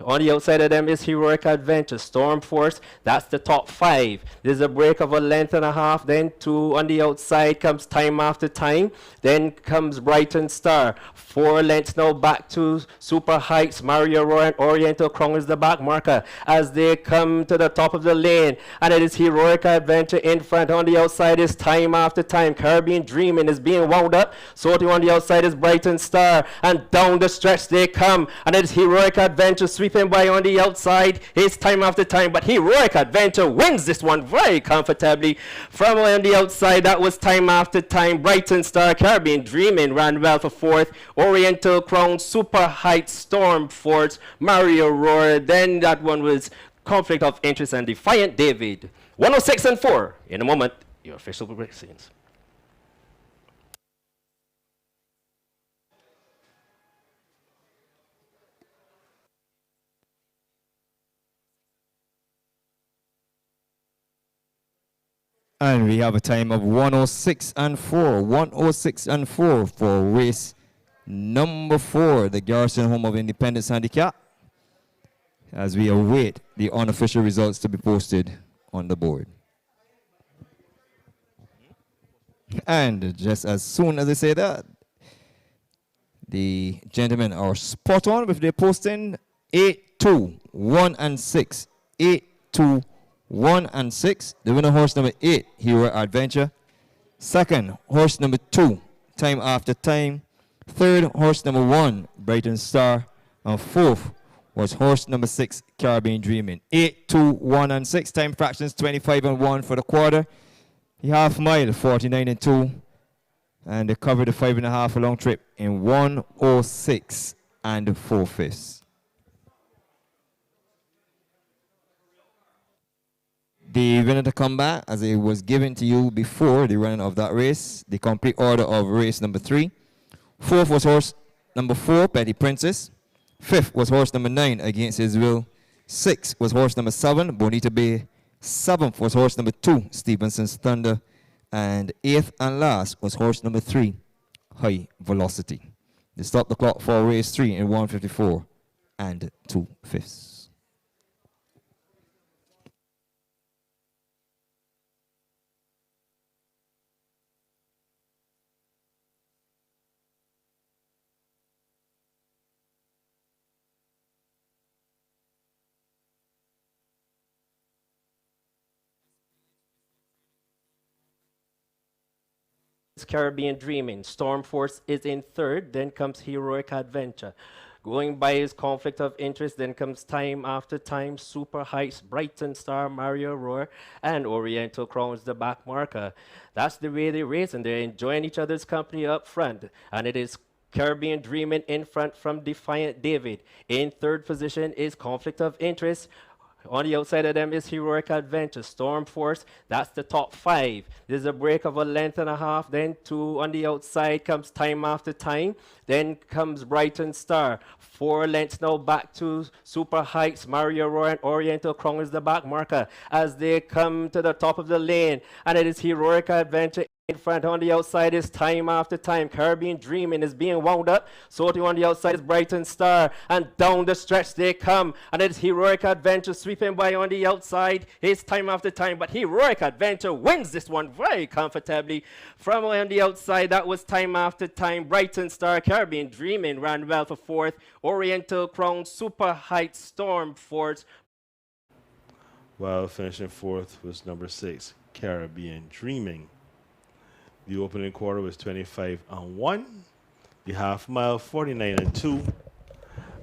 On the outside of them is Heroic Adventure, Storm Force. That's the top 5. There's a break of a length and a half. Then 2 on the outside comes Time After Time. Then comes Brighton Star. 4 lengths now back to Super Heights, Mario Roar, and Oriental Crown is the back marker as they come to the top of the lane. And it is Heroic Adventure in front. On the outside is Time After Time. Caribbean Dreaming is being wound up. So on the outside is Brighton Star. And down the stretch they come. And it is Heroic Adventure sweeping by on the outside. It's Time After Time, but Heroic Adventure wins this one very comfortably. From on the outside, that was Time After Time. Brighton Star, Caribbean Dreaming ran well for 4th. Oriental Crown, Super Heights, Storm Force, Mario Roar. Then that one was Conflict of Interest and Defiant David. 106 and 4. In a moment, your official predictions. And we have a time of 106 and 4. 106 and 4 for race number 4, the Garrison Home of Independence Handicap, as we await the unofficial results to be posted on the board. And just as soon as they say that, the gentlemen are spot on with their posting. 8, 2, 1, and 6. 8, 2, 1, and 6. The winner, horse number 8, Hero Adventure. Second, horse number 2, Time After Time. Third, horse number 1, Brighton Star. And 4th was horse number 6, Caribbean Dreaming. 8, 2, 1, and 6. Time fractions 25 and 1 for the quarter. The half mile 49 and 2. And they covered the 5.5 long trip in 106 and 4/5. The winner to come back, as it was given to you before the running of that race, the complete order of race number 3. 4th was horse number 4, Petty Princess. 5th was horse number 9, Against His Will. 6th was horse number 7, Bonita Bay. 7th was horse number 2, Stevenson's Thunder. And 8th and last was horse number 3, High Velocity. They stopped the clock for race 3 in 154 and 2/5. Caribbean Dreaming. Storm Force is in 3rd. Then comes Heroic Adventure. Going by his conflict of interest, then comes Time After Time, Super Heights, Brighton Star, Mario Roar, and Oriental Crowns, the back marker. That's the way they race, and they're enjoying each other's company up front. And it is Caribbean Dreaming in front from Defiant David. In 3rd position is Conflict of Interest. On the outside of them is Heroic Adventure, Storm Force. That's the top 5. There's a break of a length and a half. Then 2 on the outside comes Time After Time. Then comes Brighton Star. 4 lengths now back to Super Heights. Mario Roy and Oriental Crown is the back marker as they come to the top of the lane. And it is Heroic Adventure. In front on the outside is Time After Time. Caribbean Dreaming is being wound up. So on the outside is Brighton Star. And down the stretch they come. And it's Heroic Adventure sweeping by on the outside. It's Time After Time. But Heroic Adventure wins this one very comfortably. From on the outside, that was Time After Time. Brighton Star, Caribbean Dreaming ran well for 4th. Oriental Crown, Super Heights, Storm Force. While finishing 4th was number 6, Caribbean Dreaming. The opening quarter was 25-1. The half mile 49-2,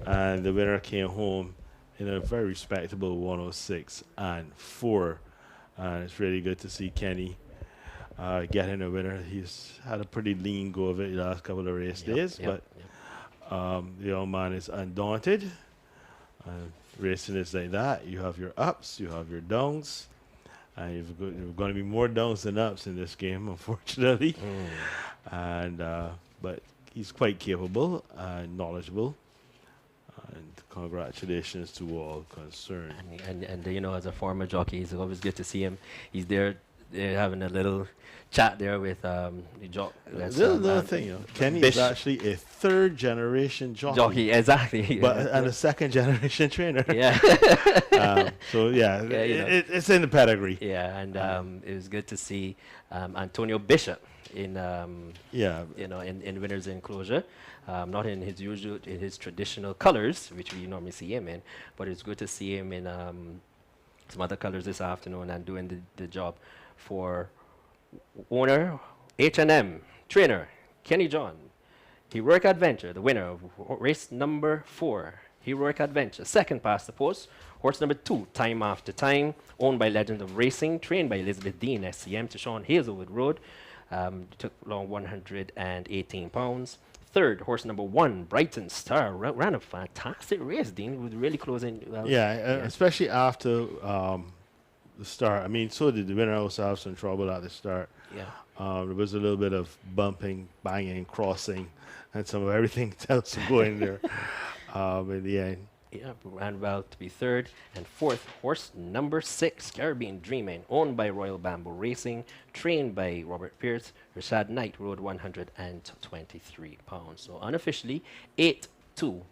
and the winner came home in a very respectable 106-4. And it's really good to see Kenny getting a winner. He's had a pretty lean go of it the last couple of race days, but the old man is undaunted. Racing is like that. You have your ups, you have your downs. There's going to be more downs than ups in this game, unfortunately. And but he's quite capable and knowledgeable. And congratulations to all concerned. And you know, as a former jockey, it's always good to see him. He's there. They're having a little chat there with the jock. Little thing, you know, Kenny is actually a 3rd-generation jockey. Jockey, exactly. But and a 2nd-generation trainer. Yeah. So yeah, it's in the pedigree. Yeah, and it was good to see Antonio Bishop in in winners enclosure. Not in his traditional colors, which we normally see him in, but it's good to see him in some other colors this afternoon and doing the job for owner, H&M, trainer, Kenny John. Heroic Adventure, the winner of race number 4. Heroic Adventure, 2nd past the post. Horse number 2, Time After Time, owned by Legend of Racing, trained by Elizabeth Dean, SCM, to Sean Hazelwood Road. Took along 118 pounds. 3rd, horse number 1, Brighton Star, ran a fantastic race, Dean, with really closing well. Especially after the start. I mean, so did the winner also have some trouble at the start. There was a little bit of bumping, banging, crossing, and some of everything else going there in the end. Ran well to be 3rd. And 4th, horse number 6, Caribbean Dreaming, owned by Royal Bamboo Racing, trained by Robert Pierce. Rashad Knight rode 123 pounds. So unofficially, 8, 2,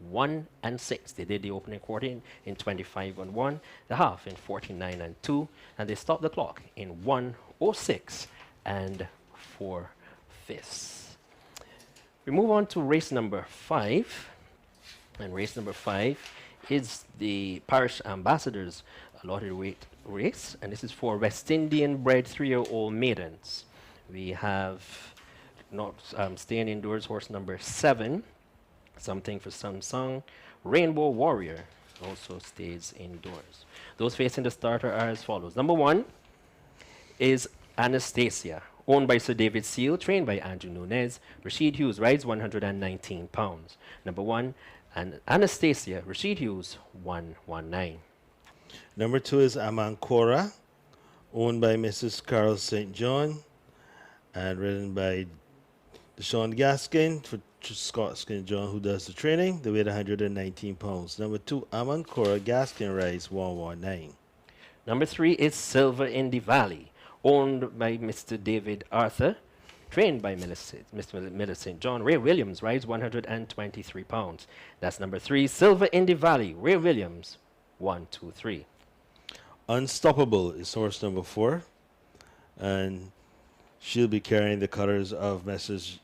1 and 6. They did the opening quarter in 25-1, the half in 49-2, and they stopped the clock in 1:06 4/5. We move on to race number 5. And race number 5 is the Parish Ambassadors allotted weight race, and this is for West Indian bred 3-year-old maidens. We have not staying indoors horse number 7, Something for Samsung. Rainbow Warrior also stays indoors. Those facing the starter are as follows. Number 1 is Anastasia, owned by Sir David Seal, trained by Andrew Nunez. Rashid Hughes rides 119 pounds. Number 1, and Anastasia, Rashid Hughes, 119. Number 2 is Amancora, owned by Mrs. Carol St. John and ridden by Deshaun Gaskin for Scott St. John, who does the training. They weigh 119 pounds. Number 2, Amancora, Gaskin rides 119. Number 3 is Silver in the Valley, owned by Mr. David Arthur, trained by Mr. Millicent John. Ray Williams rides 123 pounds. That's number 3, Silver in the Valley, Ray Williams, 123. Unstoppable is horse number 4, and she'll be carrying the colors of Messrs.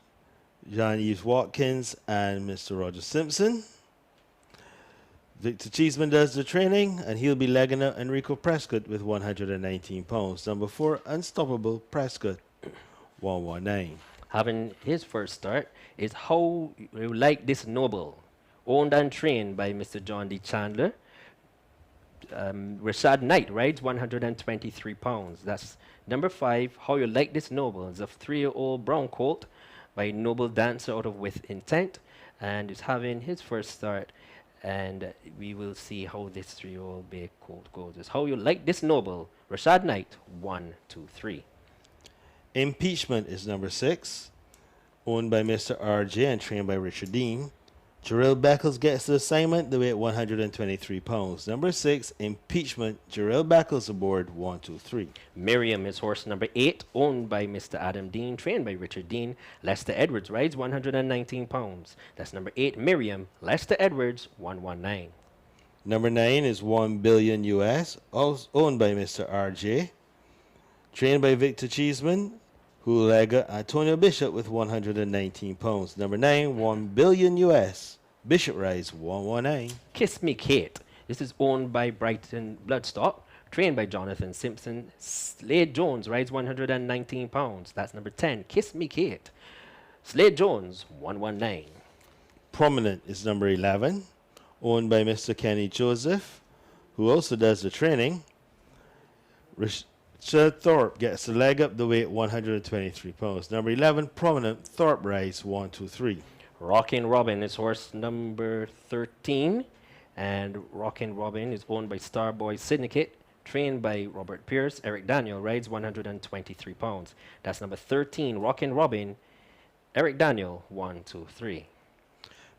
Jean-Yves Watkins and Mr. Roger Simpson. Victor Cheeseman does the training, and he'll be legging out Enrico Prescott with 119 pounds. Number 4, Unstoppable Prescott, 119. Having his first start is How You Like This Noble, owned and trained by Mr. John D. Chandler. Rashad Knight rides 123 pounds. That's number 5, How You Like This Noble. It's a 3-year-old brown colt by Noble Dancer out of With Intent, and is having his first start And we will see how this 3-year-old bay colt goes. How you like this noble? Rashad Knight, 1, 2, 3. Impeachment is number 6, owned by Mr. RJ and trained by Richard Dean. Jarrell Beckles gets the assignment, the weight 123 pounds. Number 6, Impeachment, Jarrell Beckles aboard, 1, 2, 3. Miriam is horse number 8, owned by Mr. Adam Dean, trained by Richard Dean. Lester Edwards rides 119 pounds. That's number 8, Miriam. Lester Edwards, 119. Number 9 is 1 billion US, also owned by Mr. RJ, trained by Victor Cheeseman, who leg Antonio Bishop with 119 pounds. Number 9, 1 billion US, Bishop rides 119. Kiss Me Kate. This is owned by Brighton Bloodstock, trained by Jonathan Simpson. Slade Jones rides 119 pounds. That's number 10, Kiss Me Kate. Slade Jones, 119. Prominent is number 11, owned by Mr. Kenny Joseph, who also does the training. Richard Thorpe gets the leg up, the weight 123 pounds. Number 11, Prominent, Thorpe rides 1, 2, 3. Rockin' Robin is horse number 13, and Rockin' Robin is owned by Starboy Syndicate, trained by Robert Pierce. Eric Daniel rides 123 pounds. That's number 13, Rockin' Robin. Eric Daniel, 1, 2, 3.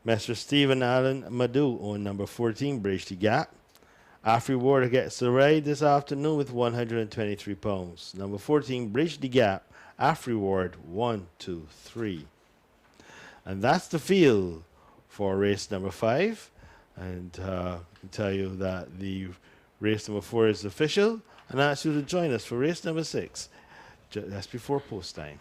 Mr. Stephen Allen Madu on number 14, Bridge the Gap. Afri Ward gets the ride this afternoon with 123 pounds. Number 14, Bridge the Gap. Afri Ward, 1, 2, 3. And that's the field for race number 5. And I can tell you that the race number 4 is official. And I ask you to join us for race number 6. That's before post time.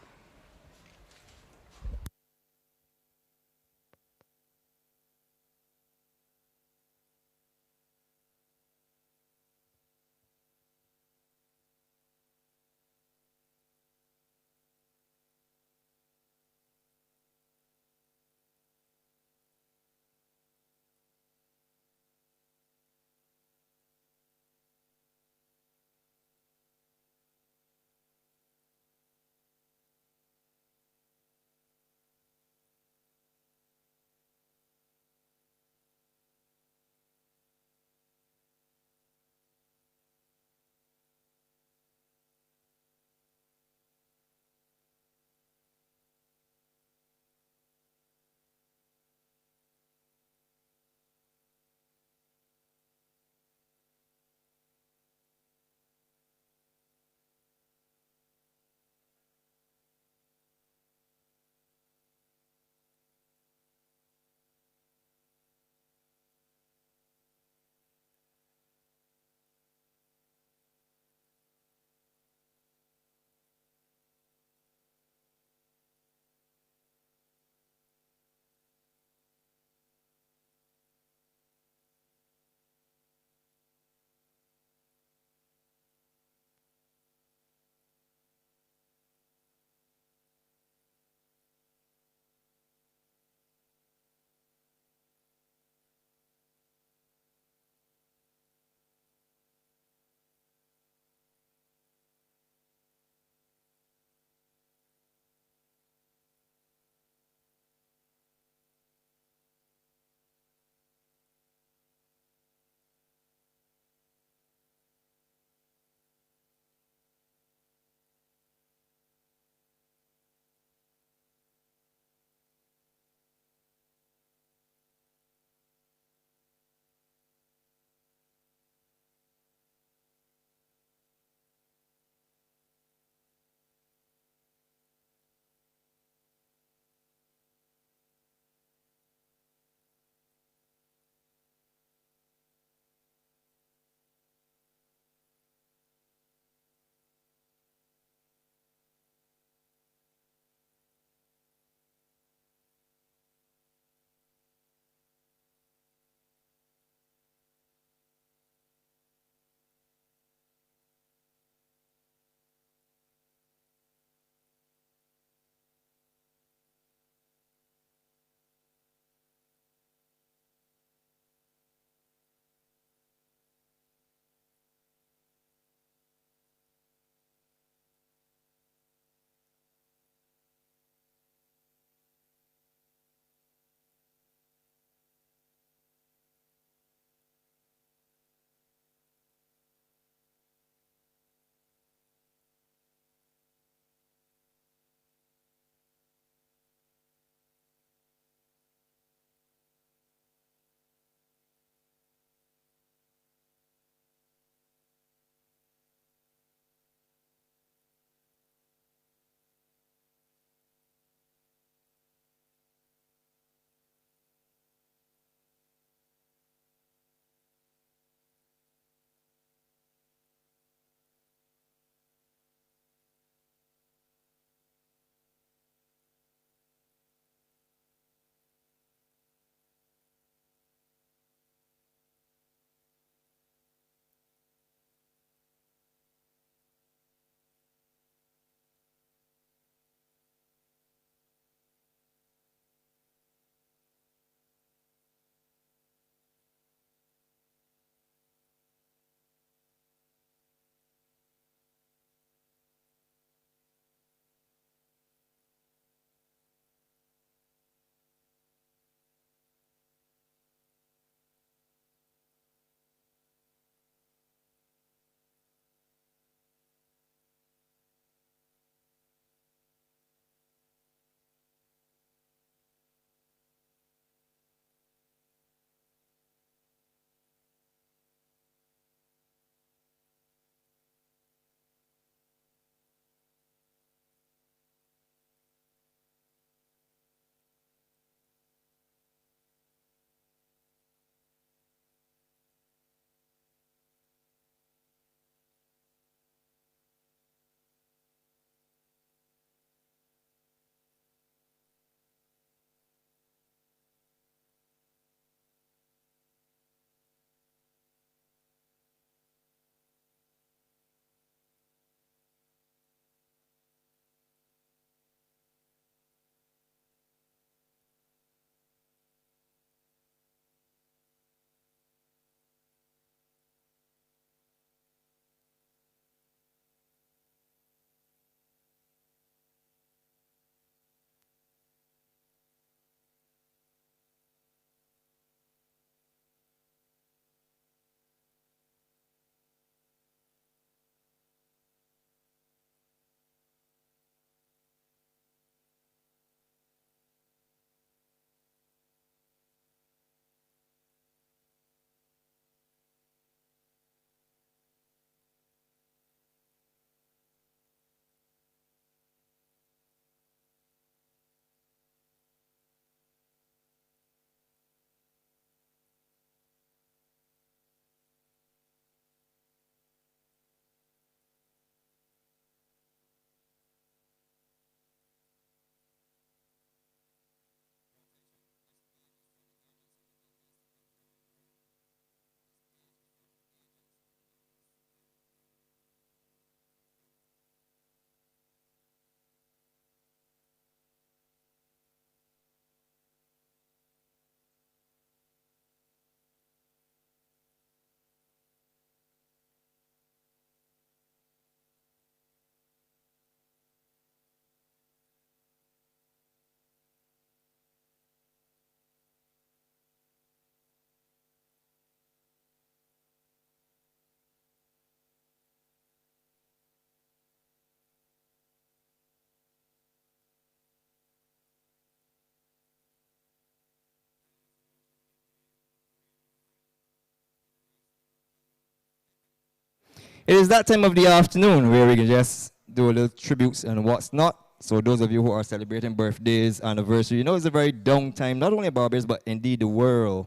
It is that time of the afternoon where we can just do a little tributes and what's not. So those of you who are celebrating birthdays, anniversary, you know it's a very down time, not only Barbados, but indeed the world,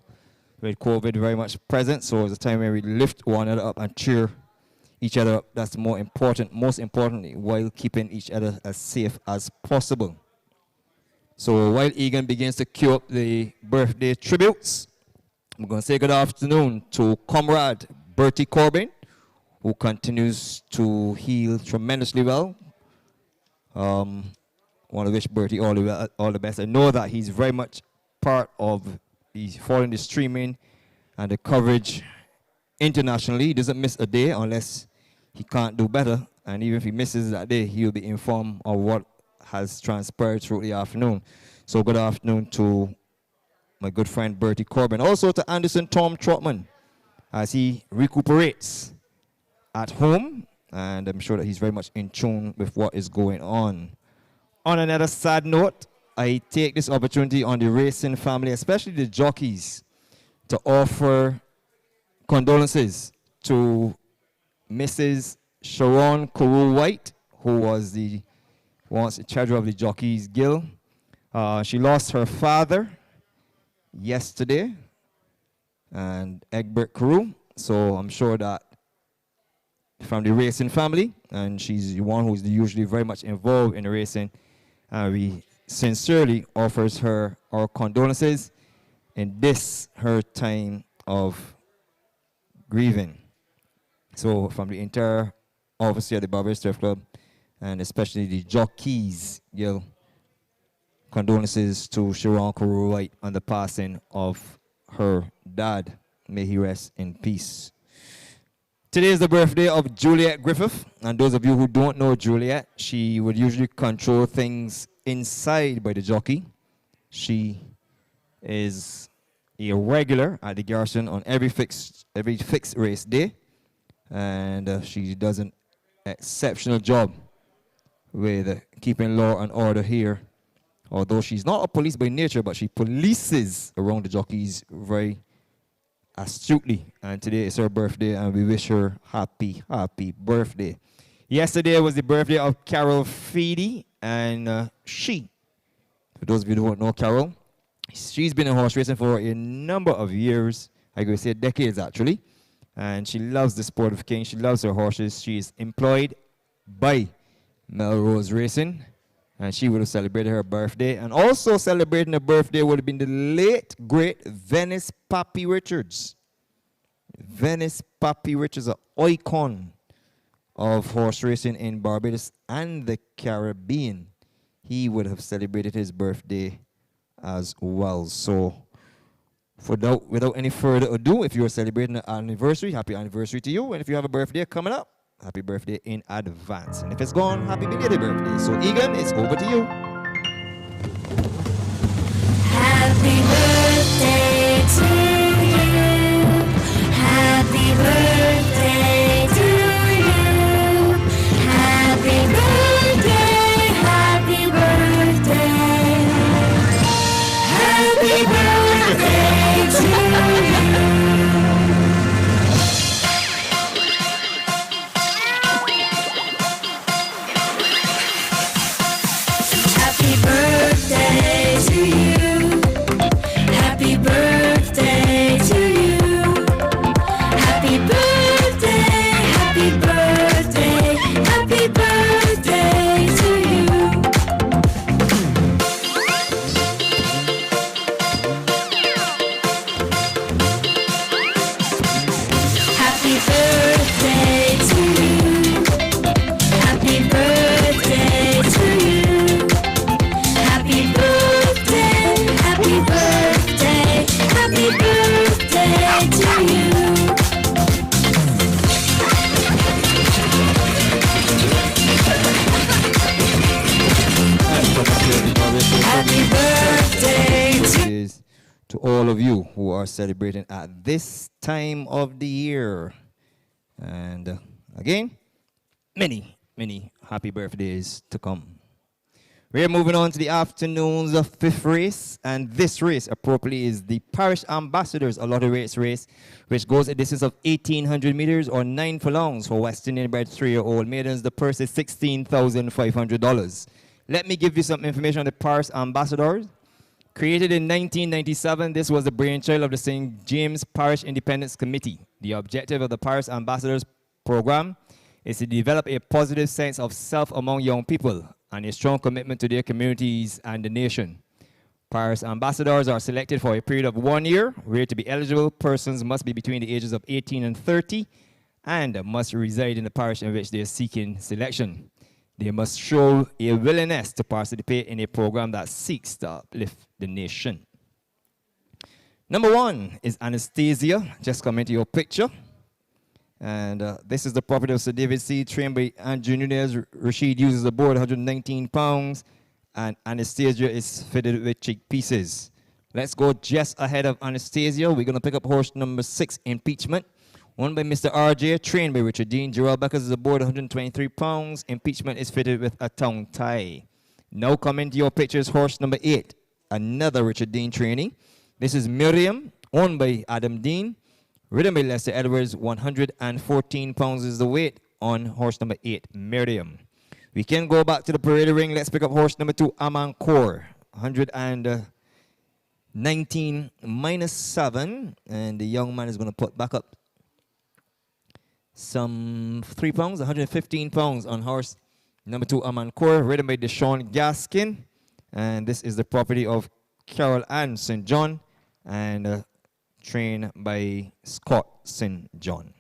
with COVID very much present. So it's a time where we lift one another up and cheer each other up. That's more important, most importantly, while keeping each other as safe as possible. So while Egan begins to cue up the birthday tributes, I'm going to say good afternoon to Comrade Bertie Corbin, who continues to heal tremendously well. Want to wish Bertie all the best. I know that he's very much part of, he's following the streaming and the coverage internationally. He doesn't miss a day unless he can't do better. And even if he misses that day, he'll be informed of what has transpired throughout the afternoon. So good afternoon to my good friend Bertie Corbin. Also to Anderson Tom Trotman as he recuperates at home, and I'm sure that he's very much in tune with what is going on. On another sad note, I take this opportunity on the racing family, especially the jockeys, to offer condolences to Mrs. Sharon Kuru White, who was the once in charge of the Jockeys Guild. She lost her father yesterday, and Egbert Kuru, so I'm sure that from the racing family, and she's the one who's usually very much involved in the racing. We sincerely offers her our condolences in this, her time of grieving. So from the entire office of the Barbados Turf Club, and especially the Jockeys Guild, condolences to Sharon Kuru White on the passing of her dad. May he rest in peace. Today is the birthday of Juliet Griffith, and those of you who don't know Juliet, she would usually control things inside by the jockey. She is a regular at the Garrison on every fixed race day, and she does an exceptional job with keeping law and order here. Although she's not a police by nature, but she polices around the jockeys very astutely. And today is her birthday, and we wish her happy, happy birthday. Yesterday was the birthday of Carol Feedy, and for those of you who don't know Carol, she's been in horse racing for a number of years, I could say decades actually, and she loves the sport of king. She loves her horses. She is employed by Melrose Racing, and she would have celebrated her birthday. And also celebrating her birthday would have been the late, great Venice Pappy Richards. Venice Pappy Richards, an icon of horse racing in Barbados and the Caribbean. He would have celebrated his birthday as well. So without any further ado, if you're celebrating an anniversary, happy anniversary to you. And if you have a birthday coming up, happy birthday in advance. And if it's gone, happy belated birthday. So Egan, it's over to you. Happy birthday to you. Happy birthday to you. Happy birthday, happy birthday. Happy birthday to you. Happy birthday to you. Happy birthday to you. Happy birthday, happy birthday, happy birthday to you. Happy birthday to you. Happy birthday to you. Happy birthday, happy birthday, happy birthday to you. Happy birthday to Is to all of you who are celebrating at this time of the year. And again, many, many happy birthdays to come. We're moving on to the afternoon's fifth race, and this race appropriately is the Parish Ambassadors Allotted Race, which goes a distance of 1,800 meters or 9 furlongs for West Indian bred 3-year-old maidens. The purse is $16,500. Let me give you some information on the Parish Ambassadors. Created in 1997, this was the brainchild of the St. James Parish Independence Committee. The objective of the Parish Ambassadors program is to develop a positive sense of self among young people and a strong commitment to their communities and the nation. Parish ambassadors are selected for a period of 1 year, where to be eligible, persons must be between the ages of 18 and 30 and must reside in the parish in which they are seeking selection. They must show a willingness to participate in a program that seeks to uplift the nation. Number 1 is Anastasia, just come into your picture. And this is the property of Sir David C., trained by Andrew Nunez. Rashid uses the board, 119 pounds, and Anastasia is fitted with cheek pieces. Let's go just ahead of Anastasia. We're going to pick up horse number 6, Impeachment, won by Mr. RJ, trained by Richard Dean. Gerald Beckers is aboard, 123 pounds. Impeachment is fitted with a tongue tie. Now coming to your pictures, horse number 8, another Richard Dean trainee. This is Miriam, owned by Adam Dean. Ridden by Lester Edwards, 114 pounds is the weight on horse number 8, Miriam. We can go back to the parade ring. Let's pick up horse number 2, Amancourt, 119 minus 7. And the young man is going to put back up some 3 pounds, 115 pounds on horse number 2, Amancourt, ridden by Deshaun Gaskin. And this is the property of Carol Ann St. John and trained by Scott St. John.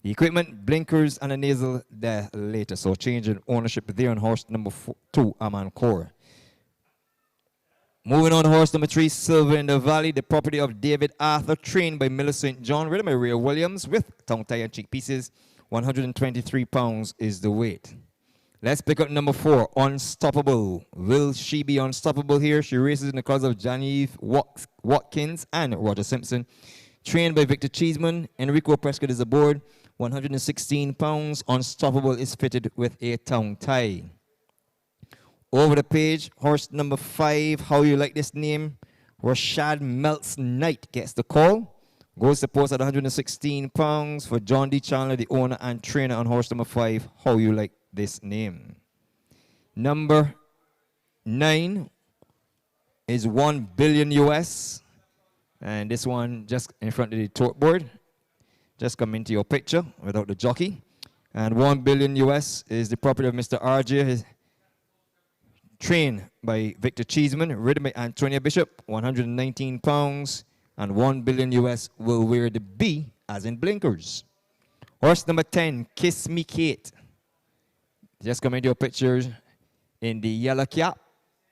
The equipment, blinkers, and a nasal there later. So change in ownership there on horse number 2, Amancourt. Moving on to horse number 3, Silver in the Valley, the property of David Arthur, trained by Miller St. John, ridden by Ray Williams with tongue tie and cheek pieces. 123 pounds is the weight. Let's pick up number 4, Unstoppable. Will she be unstoppable here? She races in the cause of Genevieve Watkins and Roger Simpson. Trained by Victor Cheeseman. Enrico Prescott is aboard. 116 pounds. Unstoppable is fitted with a tongue tie. Over the page, horse number 5. How you like this name? Rashad Melts Knight gets the call. Goes to post at 116 pounds for John D. Chandler, the owner and trainer on horse number 5. How you like this name? Number 9 is 1 billion US, and this one just in front of the tote board. Just come into your picture without the jockey. And 1 billion US is the property of Mr. RJ, trained by Victor Cheeseman, ridden by Antonia Bishop, 119 pounds, and 1 billion US will wear the B as in blinkers. Horse number 10, Kiss Me Kate. Just come into your pictures in the yellow cap,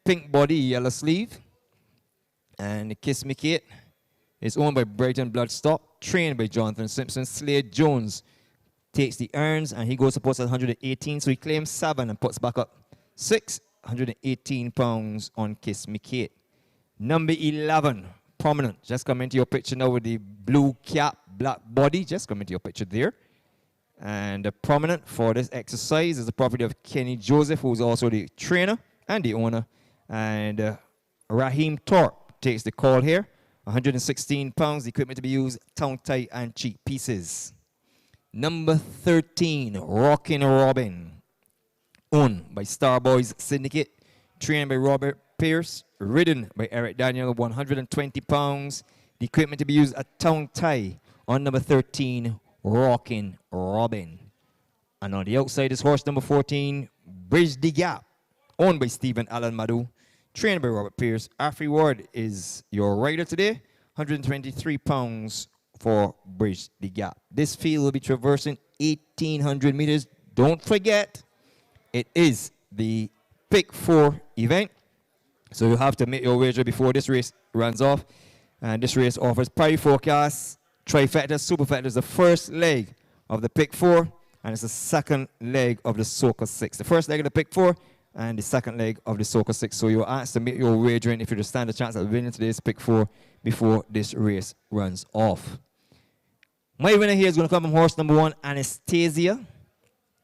pink body, yellow sleeve. And the Kiss Me Kate is owned by Brighton Bloodstock, trained by Jonathan Simpson. Slade Jones takes the irons, and he goes to post at 118, so he claims 7 and puts back up 6, 118 pounds on Kiss Me Kate. Number 11, Prominent. Just come into your picture now with the blue cap, black body. Just come into your picture there. And the Prominent for this exercise is the property of Kenny Joseph, who's also the trainer and the owner. And Raheem Thorpe takes the call here. 116 pounds, the equipment to be used, tongue tie and cheek pieces. Number 13, Rockin' Robin, owned by Starboys Syndicate, trained by Robert Pierce, ridden by Eric Daniel, 120 pounds. The equipment to be used, a tongue tie on number 13, Rockin' Robin. And on the outside is horse number 14, Bridge the Gap, owned by Stephen Allen Madu, trained by Robert Pierce. Afri Ward is your rider today, 123 pounds for Bridge the Gap. This field will be traversing 1,800 meters. Don't forget, it is the Pick 4 event, so you have to make your wager before this race runs off. And this race offers priority forecasts, trifecta, superfecta is the first leg of the Pick 4, and it's the second leg of the Soca 6. The first leg of the Pick 4 and the second leg of the Soca 6. So you're asked to make your wagering if you stand a chance of winning today's Pick 4 before this race runs off. My winner here is going to come from horse number 1, Anastasia.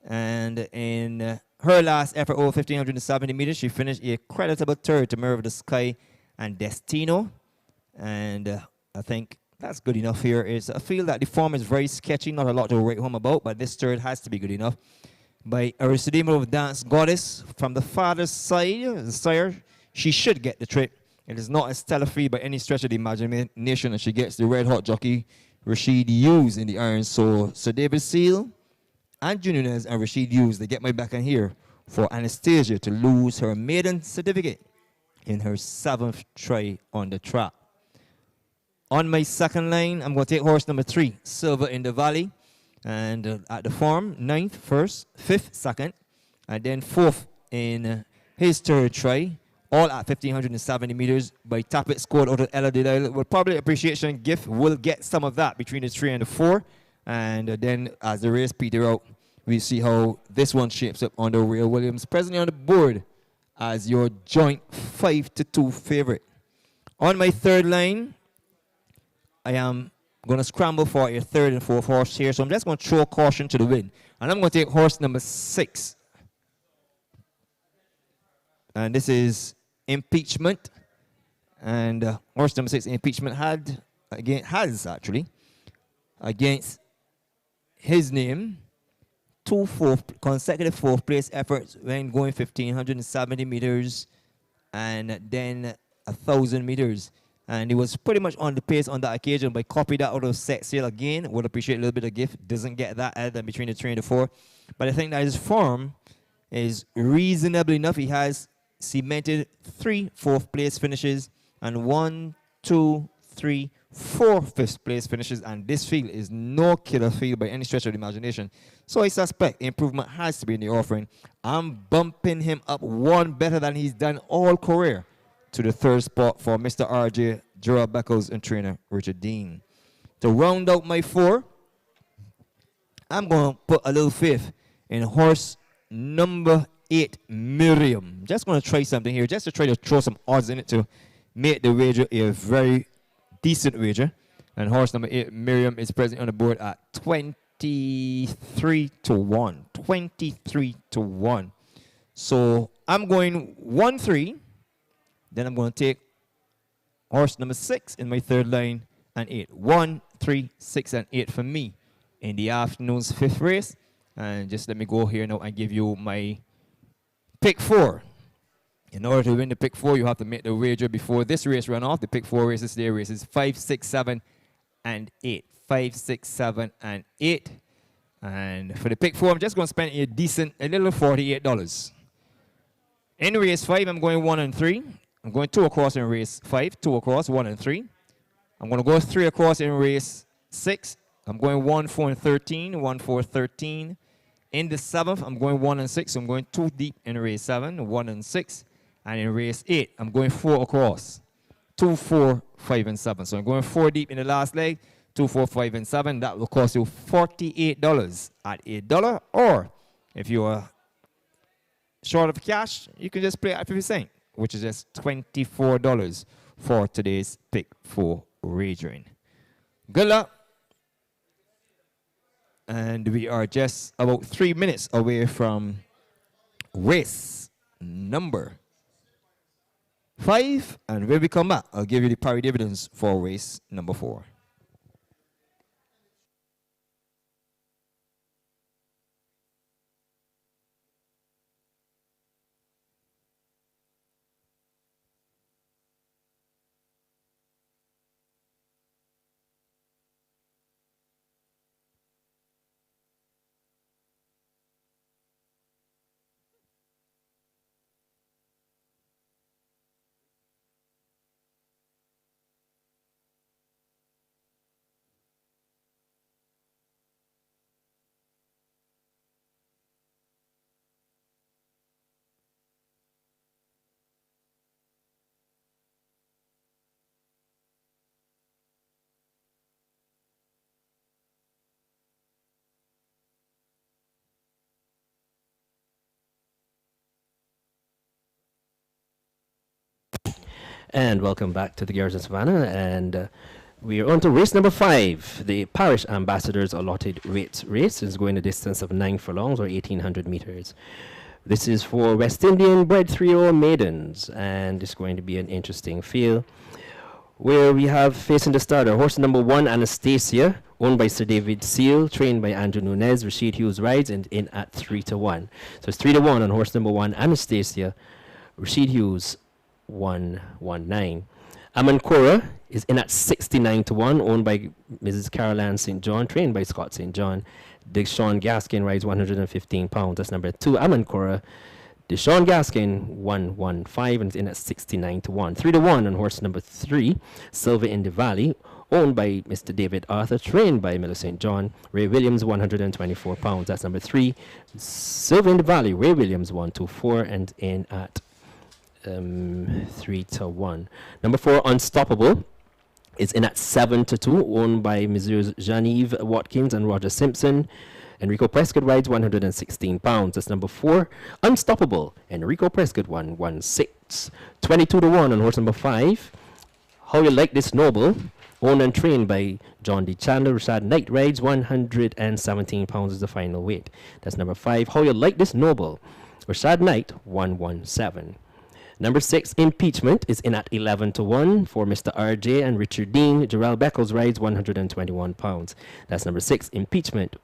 And in her last effort over 1,570 meters, she finished a creditable third to Mirror of the Sky and Destino. And I think that's good enough here. I feel that the form is very sketchy, not a lot to write home about, but this third has to be good enough. By Arisadema of Dance Goddess, from the father's side, the sire, she should get the trip. It is not a stellar feat by any stretch of the imagination, and she gets the red hot jockey Rashid Hughes in the iron. So Sir David Seal, Andrew Nunes, and Rashid Hughes, they get my back in here for Anastasia to lose her maiden certificate in her 7th try on the track. On my second line, I'm going to take horse number 3, Silver in the Valley. And at the farm, 9th, 1st, 5th, 2nd, and then 4th in his third try, all at 1,570 meters by Tappet scored out of Ella Delilah. Well, probably appreciation gift will get some of that between the 3 and the 4. And then as the race peter out, we see how this one shapes up under Ray Williams, presently on the board as your joint 5-2 favorite. On my third line, I am going to scramble for your 3rd and 4th horse here. So I'm just going to throw caution to the wind. And I'm going to take horse number 6. And this is Impeachment. And horse number 6, Impeachment, has against his name 2 consecutive 4th place efforts when going 1,570 meters and then 1,000 meters. And he was pretty much on the pace on that occasion, but copied that out of Set Sail again. Would appreciate a little bit of gift. Doesn't get that other than between the 3 and the 4. But I think that his form is reasonable enough. He has cemented 3 4th place finishes and 1, 2, 3, 4 5th place finishes. And this field is no killer field by any stretch of the imagination. So I suspect improvement has to be in the offering. I'm bumping him up 1 better than he's done all career to the 3rd spot for Mr. RJ, Gerald Beckles, and trainer Richard Dean. To round out my 4, I'm going to put a little faith in horse number 8, Miriam. Just going to try something here, just to try to throw some odds in it to make the wager a very decent wager. And horse number 8, Miriam, is present on the board at 23 to 1. 23 to 1. So I'm going 1-3. Then I'm going to take horse number 6 in my third line and 8. 1, 3, 6, and 8 for me in the afternoon's 5th race. And just let me go here now and give you my pick 4. In order to win the pick 4, you have to make the wager before this race run off. The pick 4 races today races 5, 6, 7, and 8. 5, 6, 7, and 8. And for the pick 4, I'm just going to spend a little $48. In race 5, I'm going 1 and 3. I'm going 2 across in race 5, 2 across, 1 and 3. I'm going to go 3 across in race 6. I'm going 1, 4, and 13, 1, 4, 13. In the 7th, I'm going 1 and 6. I'm going 2 deep in race 7, 1 and 6. And in race 8, I'm going 4 across, 2, 4, 5, and 7. So I'm going 4 deep in the last leg, 2, 4, 5, and 7. That will cost you $48 at $8. Or if you are short of cash, you can just play at 50 cents, which is just $24 for today's pick 4 wagering. Good luck. And we are just about 3 minutes away from race number 5. And when we come back, I'll give you the pari dividends for race number 4. And welcome back to the Garrison Savannah, and we are on to race number 5, the Parish Ambassadors Allotted Rates race. Is going a distance of 9 furlongs or 1,800 meters. This is for West Indian bred 3-year maidens, and it's going to be an interesting field where we have facing the starter horse number 1, Anastasia, owned by Sir David Seal, trained by Andrew Nunez. Rashid Hughes rides and in at 3-1. So it's 3-1 on horse number 1, Anastasia. Rashid Hughes 119. Amankora is in at 69-1, owned by Mrs. Caroline St. John, trained by Scott St. John. Deshaun Gaskin rides 115 pounds. That's number 2, Amankora. Deshaun Gaskin 115 and is in at 69-1. 3-1 on horse number 3, Silver in the Valley, owned by Mr. David Arthur, trained by Miller St. John. Ray Williams 124 pounds. That's number 3, Silver in the Valley. Ray Williams 124 and in at 3-1. Number 4, Unstoppable, is in at 7-2, owned by Messrs. Genevieve Watkins and Roger Simpson. Enrico Prescott rides 116 pounds. That's number 4, Unstoppable. Enrico Prescott 116. 22-1 on horse number 5, How You Like This Noble, owned and trained by John D. Chandler. Rashad Knight rides 117 pounds is the final weight. That's number 5, How You Like This Noble. Rashad Knight 117. Number 6, Impeachment, is in at 11-1 for Mr. RJ and Richard Dean. Gerald Beckles rides 121 pounds. That's number 6, Impeachment.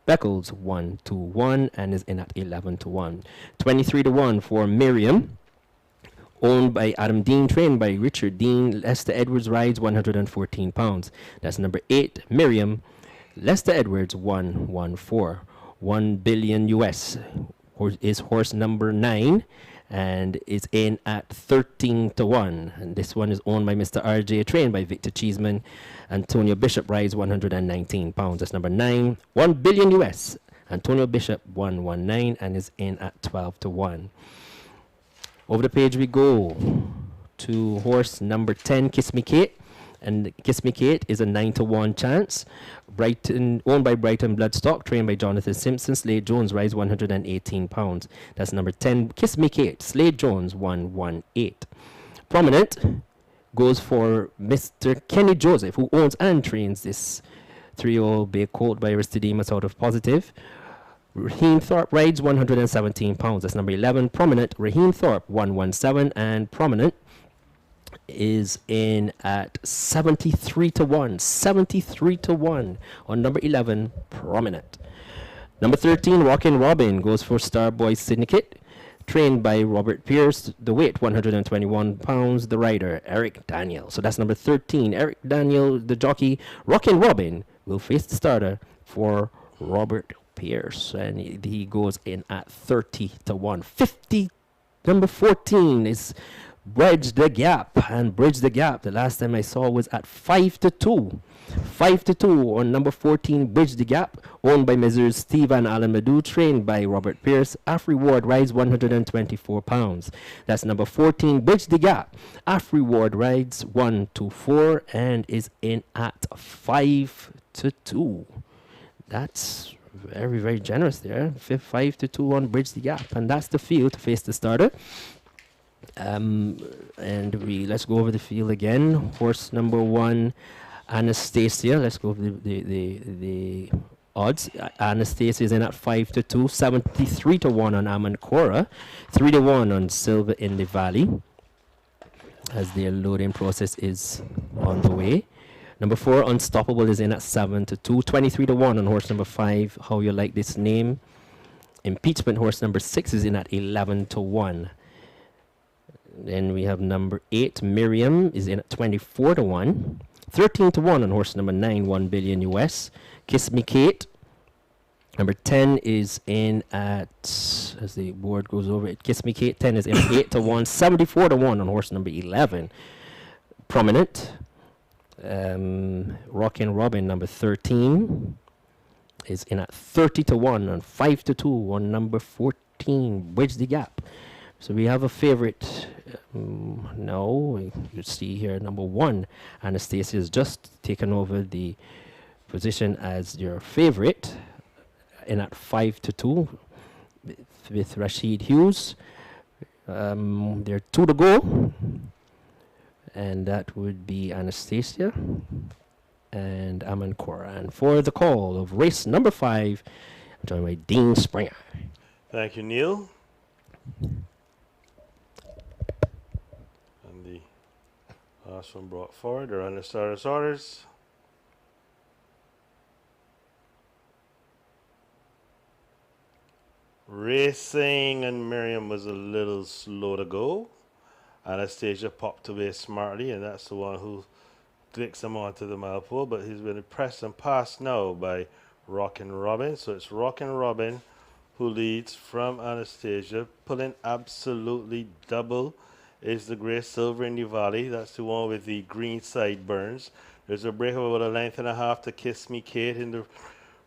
Beckles 1-1 and is in at 11-1. 23-1 for Miriam, owned by Adam Dean, trained by Richard Dean. Lester Edwards rides 114 pounds. That's number 8, Miriam. Lester Edwards 114. 1 billion US is horse number 9. And it's in at 13-1. And this one is owned by Mr. RJ, trained by Victor Cheeseman. Antonio Bishop rides 119 pounds. That's number 9, 1 billion US. Antonio Bishop 119 and is in at 12-1. Over the page we go to horse number 10, Kiss Me Kate. And Kiss Me Kate is a 9-1 chance. Brighton, owned by Brighton Bloodstock, trained by Jonathan Simpson. Slade Jones rides 118 pounds. That's number 10, Kiss Me Kate. Slade Jones 118. Prominent goes for Mr. Kenny Joseph, who owns and trains this 3-year-old bay colt by Aristodemus out of Positive. Raheem Thorpe rides 117 pounds. That's number 11, Prominent. Raheem Thorpe 117, and Prominent is in at 73-1. 73-1 on number 11, Prominent. Number 13, Rockin' Robin, goes for Starboy Syndicate, trained by Robert Pierce. The weight 121 pounds. The rider Eric Daniel. So that's number 13, Eric Daniel, the jockey. Rockin' Robin will face the starter for Robert Pierce, and he goes in at 30-1. 50. Number 14 is Bridge the Gap, and Bridge the Gap, the last time I saw, was at 5-2. 5-2 on number 14, Bridge the Gap, owned by Messrs. Steve and Alan Madu, trained by Robert Pierce. Af Reward rides 124 pounds. That's number 14, Bridge the Gap. Af Reward rides 1-4 and is in at 5-2. That's very, very generous there. 5-2 on Bridge the Gap, and that's the field to face the starter. And let's go over the field again. Horse number 1, Anastasia. Let's go over the odds. Anastasia is in at 5-2, 73-1 on Amankora, 3-1 on Silver in the Valley, as their loading process is on the way. Number 4, Unstoppable, is in at 7-2, 23-1 on horse number 5. How You Like This Name. Impeachment, horse number 6, is in at 11-1. Then we have number 8, Miriam, is in at 24-1. 13-1 on horse number 9, 1 billion US. Kiss Me Kate. Number 10 is in at, as the board goes over it, Kiss Me Kate 10 is in at 8-1. 74-1 on horse number 11. Prominent. Rockin' Robin, number 13, is in at 30-1 and 5-2 on number 14, Bridge the Gap. So we have a favorite. Now you see here number 1, Anastasia has just taken over the position as your favorite, in at 5-2 with Rashid Hughes. There are 2 to go, and that would be Anastasia and Amankora. And for the call of race number 5, I'm joined by Dean Springer. Thank you, Neil. And the last one brought forward. They're on the starter's orders. Racing, and Miriam was a little slow to go. Anastasia popped away smartly, and that's the one who flicks him onto the mile pole, but he's been pressed and passed now by Rockin' Robin. So it's Rockin' Robin who leads from Anastasia, pulling absolutely double is the Grey Silver in the Valley. That's the one with the green sideburns. There's a break of about a length and a half to Kiss Me Kate in the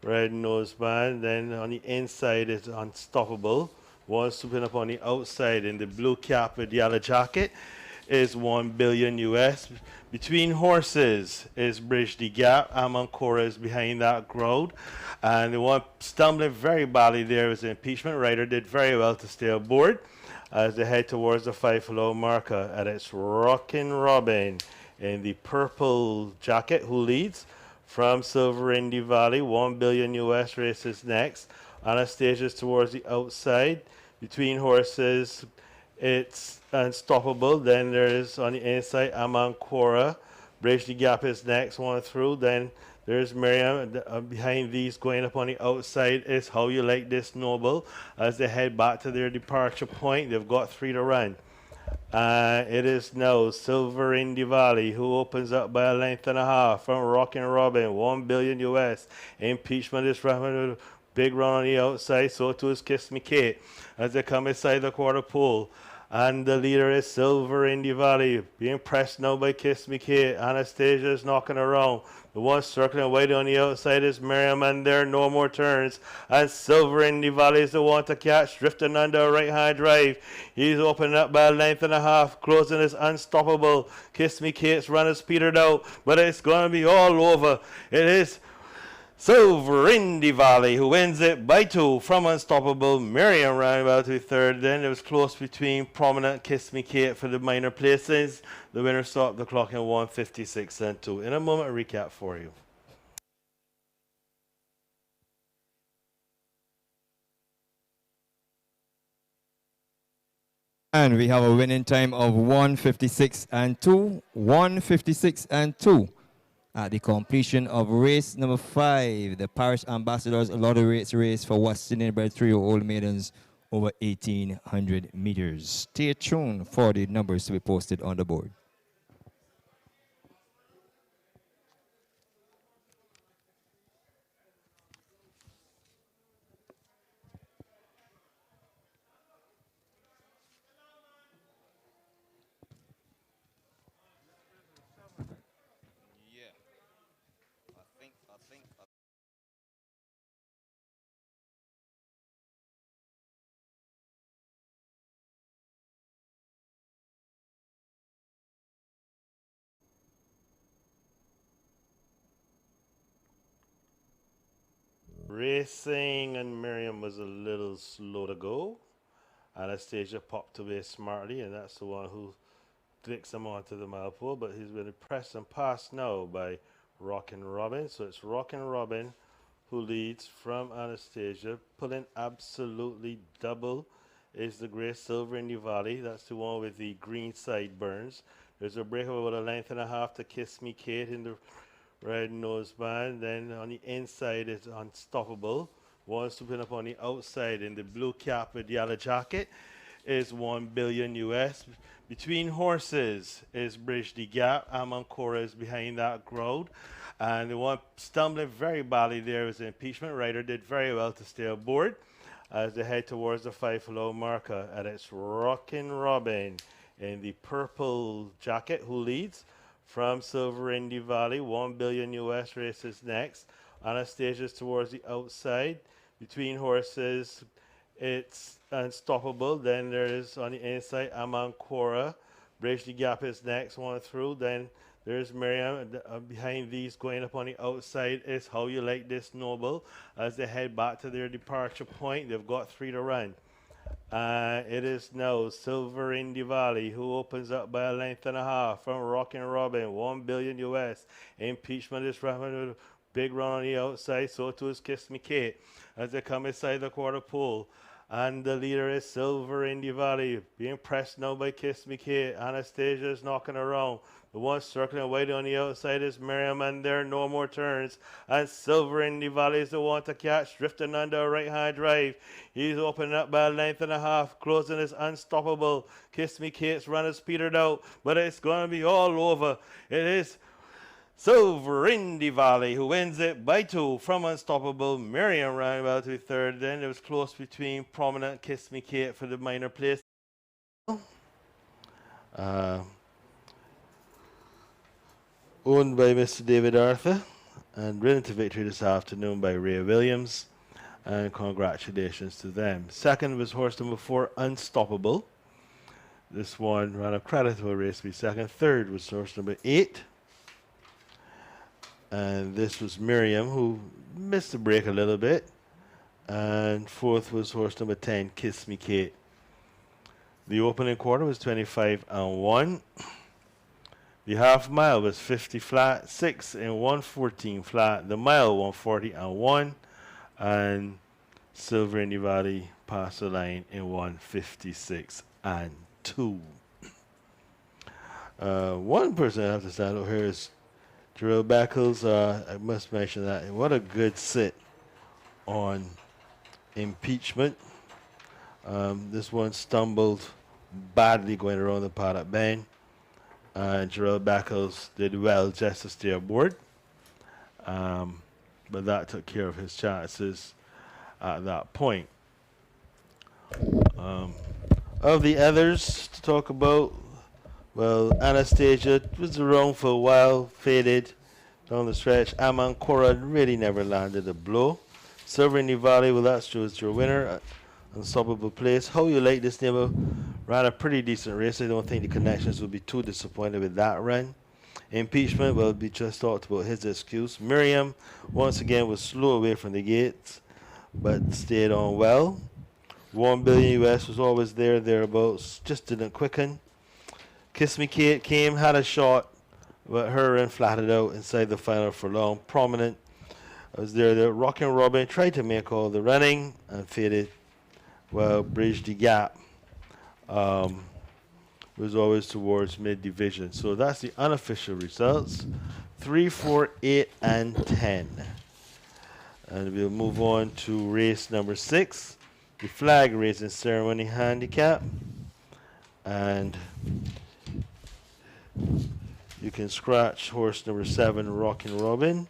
red noseband. Then on the inside is Unstoppable. One swooping up on the outside in the blue cap with the yellow jacket is 1 billion US. Between horses is Bridge the Gap. Amancora is behind that crowd. And the one stumbling very badly there is the impeachment rider. Did very well to stay aboard as they head towards the 5 marker. And it's Rockin' Robin in the purple jacket who leads from Silver Indy Valley. 1 billion US races next. Anastasia's towards the outside. Between horses, it's Unstoppable. Then there's on the inside Amancora. Bridge the Gap is next one through. Then there's Miriam. Behind these going up on the outside is How You Like This Noble. As they head back to their departure point, they've got 3 to run. It is now Silver Indy Valley who opens up by a length and a half from Rockin' Robin. 1 billion US. Impeachment is running a big run on the outside. So too is Kiss Me Kate as they come inside the quarter pole. And the leader is Silver Indy Valley, being pressed now by Kiss Me Kate. Anastasia is knocking around. The one circling wide on the outside is Miriam, and there are no more turns. And Silver Indy Valley is the one to catch, drifting under a right-hand drive. He's opening up by a length and a half, closing is Unstoppable. Kiss Me Kate's run is petered out, but it's going to be all over. It is Silver Indy Valley who wins it by 2 from Unstoppable. Miriam ran about to third. Then it was close between Prominent Kiss Me Kate for the minor places. The winner stopped the clock in 1:56 and 2. In a moment, a recap for you. And we have a winning time of 1:56 and 2. 1:56 and 2. At the completion of race number 5, the Parish Ambassadors Lottery race for Western bred 3-year-old maidens over 1,800 meters. Stay tuned for the numbers to be posted on the board. Racing, and Miriam was a little slow to go. Anastasia popped away smartly, and that's the one who flicks him onto the mile pole, but he's been pressed and passed now by Rockin' Robin. So it's Rockin' Robin who leads from Anastasia, pulling absolutely double is the Grey Silver in the Valley. That's the one with the green sideburns. There's a break of about a length and a half to Kiss Me Kate in the red noseband. Then on the inside is Unstoppable. One swooping up on the outside in the blue cap with the yellow jacket is 1 billion US. Between horses is Bridge the Gap. Amancora is behind that crowd. And the one stumbling very badly there is the impeachment rider. Did very well to stay aboard as they head towards the 5 marker. And it's Rockin' Robin in the purple jacket who leads from Silver Indy Valley. 1 billion US races next. Anastasia's towards the outside. Between horses, it's Unstoppable. Then there's on the inside Amancora. Bridge the Gap is next one through. Then there's Miriam. Behind these going up on the outside is How You Like This Noble. As they head back to their departure point, they've got 3 to run. It is now Silver Indy Valley who opens up by a length and a half from Rockin' Robin. 1 billion US. Impeachment is running a big run on the outside. So too is Kiss Me Kate as they come inside the quarter pole. And the leader is Silver in the Valley, being pressed now by Kiss Me Kate. Anastasia is knocking around. The one circling wide on the outside is Miriam, and there are no more turns. And Silver in the Valley is the one to catch, drifting under a right-hand drive. He's opening up by a length and a half. Closing is unstoppable. Kiss Me Kate's run is petered out, but it's going to be all over. It is Silver in the Valley, who wins it by 2 from Unstoppable. Miriam ran about to third. Then it was close between Prominent Kiss Me Kate for the minor place. Owned by Mr. David Arthur and ridden to victory this afternoon by Ray Williams. And congratulations to them. Second was horse number 4, Unstoppable. This one ran a creditable race to be second. Third was horse number 8. And this was Miriam, who missed the break a little bit. And fourth was horse number 10, Kiss Me Kate. The opening quarter was 25 and 1. The half mile was 50 flat, 6 and 114 flat. The mile 140 and 1. And Silver in the Valley passed the line in 156 and 2. One person I have to stand over here is Jarrell Beckles. I must mention that. What a good sit on impeachment. This one stumbled badly going around the paddock bend. And Jarrell Beckles did well just to stay aboard. But that took care of his chances at that point. Of the others to talk about, well, Anastasia was around for a while, faded down the stretch. Amancora really never landed a blow. Silver in the Valley, well, that's your winner. Unstoppable Place. How you like this neighbor? Ran a pretty decent race. I don't think the connections will be too disappointed with that run. Impeachment, well, we just talked about his excuse. Miriam, once again, was slow away from the gates, but stayed on well. 1 billion US was always thereabouts, just didn't quicken. Kiss Me Kate came, had a shot, but her run flatted out inside the final furlong. Prominent was there. Rockin' Robin tried to make all the running and faded. Well, Bridge the Gap was always towards mid-division. So that's the unofficial results. 3, 4, 8, and 10. And we'll move on to race number 6, the flag raising ceremony handicap. And you can scratch horse number 7, Rockin' Robin,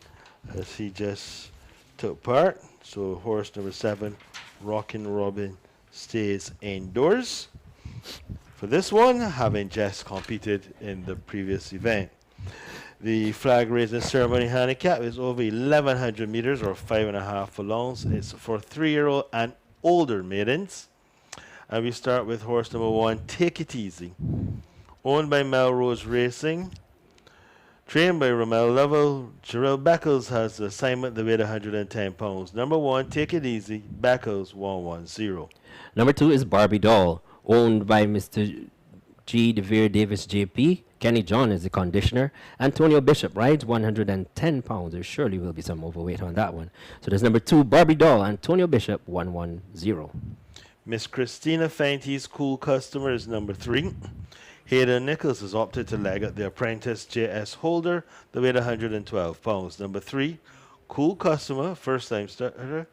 as he just took part. So horse number 7, Rockin' Robin, stays indoors for this one, having just competed in the previous event. The flag raising ceremony handicap is over 1,100 meters or 5.5 furlongs. It's for 3-year-old and older maidens. And we start with horse number 1, Take It Easy. Owned by Melrose Racing. Trained by Ramel Lovell. Jarrell Beckles has the assignment, the weight 110 pounds. Number 1, Take It Easy, Beckles 110. Number 2 is Barbie Doll, owned by Mr. G. DeVere Davis JP. Kenny John is the conditioner. Antonio Bishop rides 110 pounds. There surely will be some overweight on that one. So there's number 2, Barbie Doll, Antonio Bishop 110. Miss Christina Fenty's Cool Customer is number 3. Hayden Nichols has opted to leg at the apprentice J.S. Holder, the weight 112 pounds. Number 3, Cool Customer, first time starter.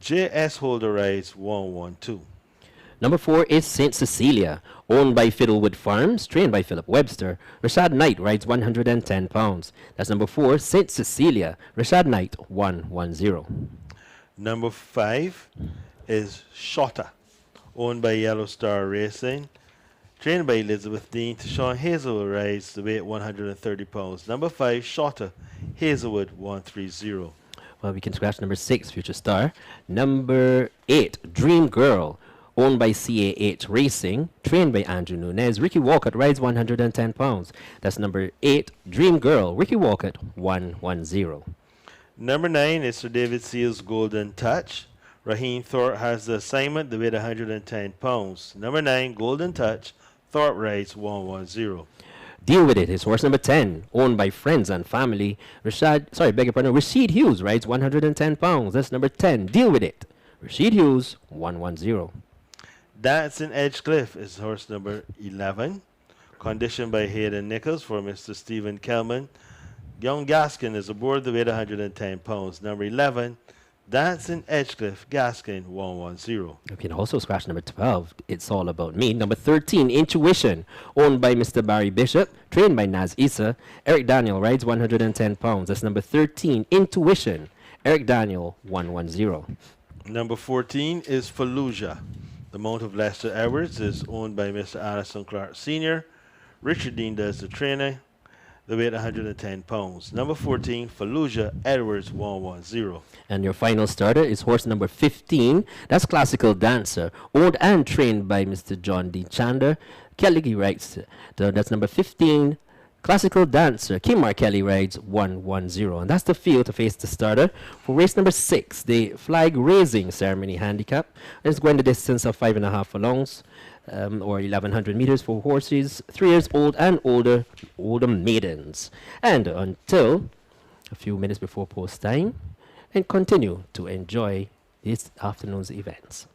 J.S. Holder rides 112. Number 4 is St. Cecilia, owned by Fiddlewood Farms, trained by Philip Webster. Rashad Knight rides 110 pounds. That's number 4, St. Cecilia, Rashad Knight 110. Number 5 is Shotta, owned by Yellow Star Racing. Trained by Elizabeth Dean, Tashawn Hazelwood rides the weight 130 pounds. Number 5, Shotta, Hazelwood 130. Well, we can scratch number 6, Future Star. Number 8, Dream Girl, owned by CAH Racing, trained by Andrew Nunez. Ricky Walcott rides 110 pounds. That's number 8, Dream Girl, Ricky Walcott 110. Number 9 is Sir David Seals Golden Touch. Raheem Thorpe has the assignment, the weight 110 pounds. Number 9, Golden Touch, Thorpe rides 110. Deal With It is horse number 10, owned by Friends and Family. Rashid Hughes rides 110 pounds. That's number 10, Deal With It. Rashid Hughes, 110. Dancing Edgecliff is horse number 11. Conditioned by Hayden Nichols for Mr. Stephen Kelman. Young Gaskin is aboard the weight 110 pounds. Number 11, Dancing Edgecliff, Gaskin, 110. You can also scratch number 12. It's all about me. Number 13, Intuition, owned by Mr. Barry Bishop, trained by Naz Issa. Eric Daniel rides 110 pounds. That's number 13, Intuition. Eric Daniel, 110. Number 14 is Fallujah. The mount of Lester Edwards is owned by Mr. Addison Clark Sr. Richard Dean does the training. The weight 110 pounds. Number 14, Fallujah Edwards, 110. And your final starter is horse number 15. That's Classical Dancer, owned and trained by Mr. John D. Chander. Kelly writes, that's number 15. Classical Dancer, Kim Kelly rides 110. And that's the field to face the starter for race number 6, the flag raising ceremony handicap. It's going the distance of 5.5 furlongs, or 1,100 meters for horses 3 years old and older maidens. And until a few minutes before post time, and continue to enjoy this afternoon's events.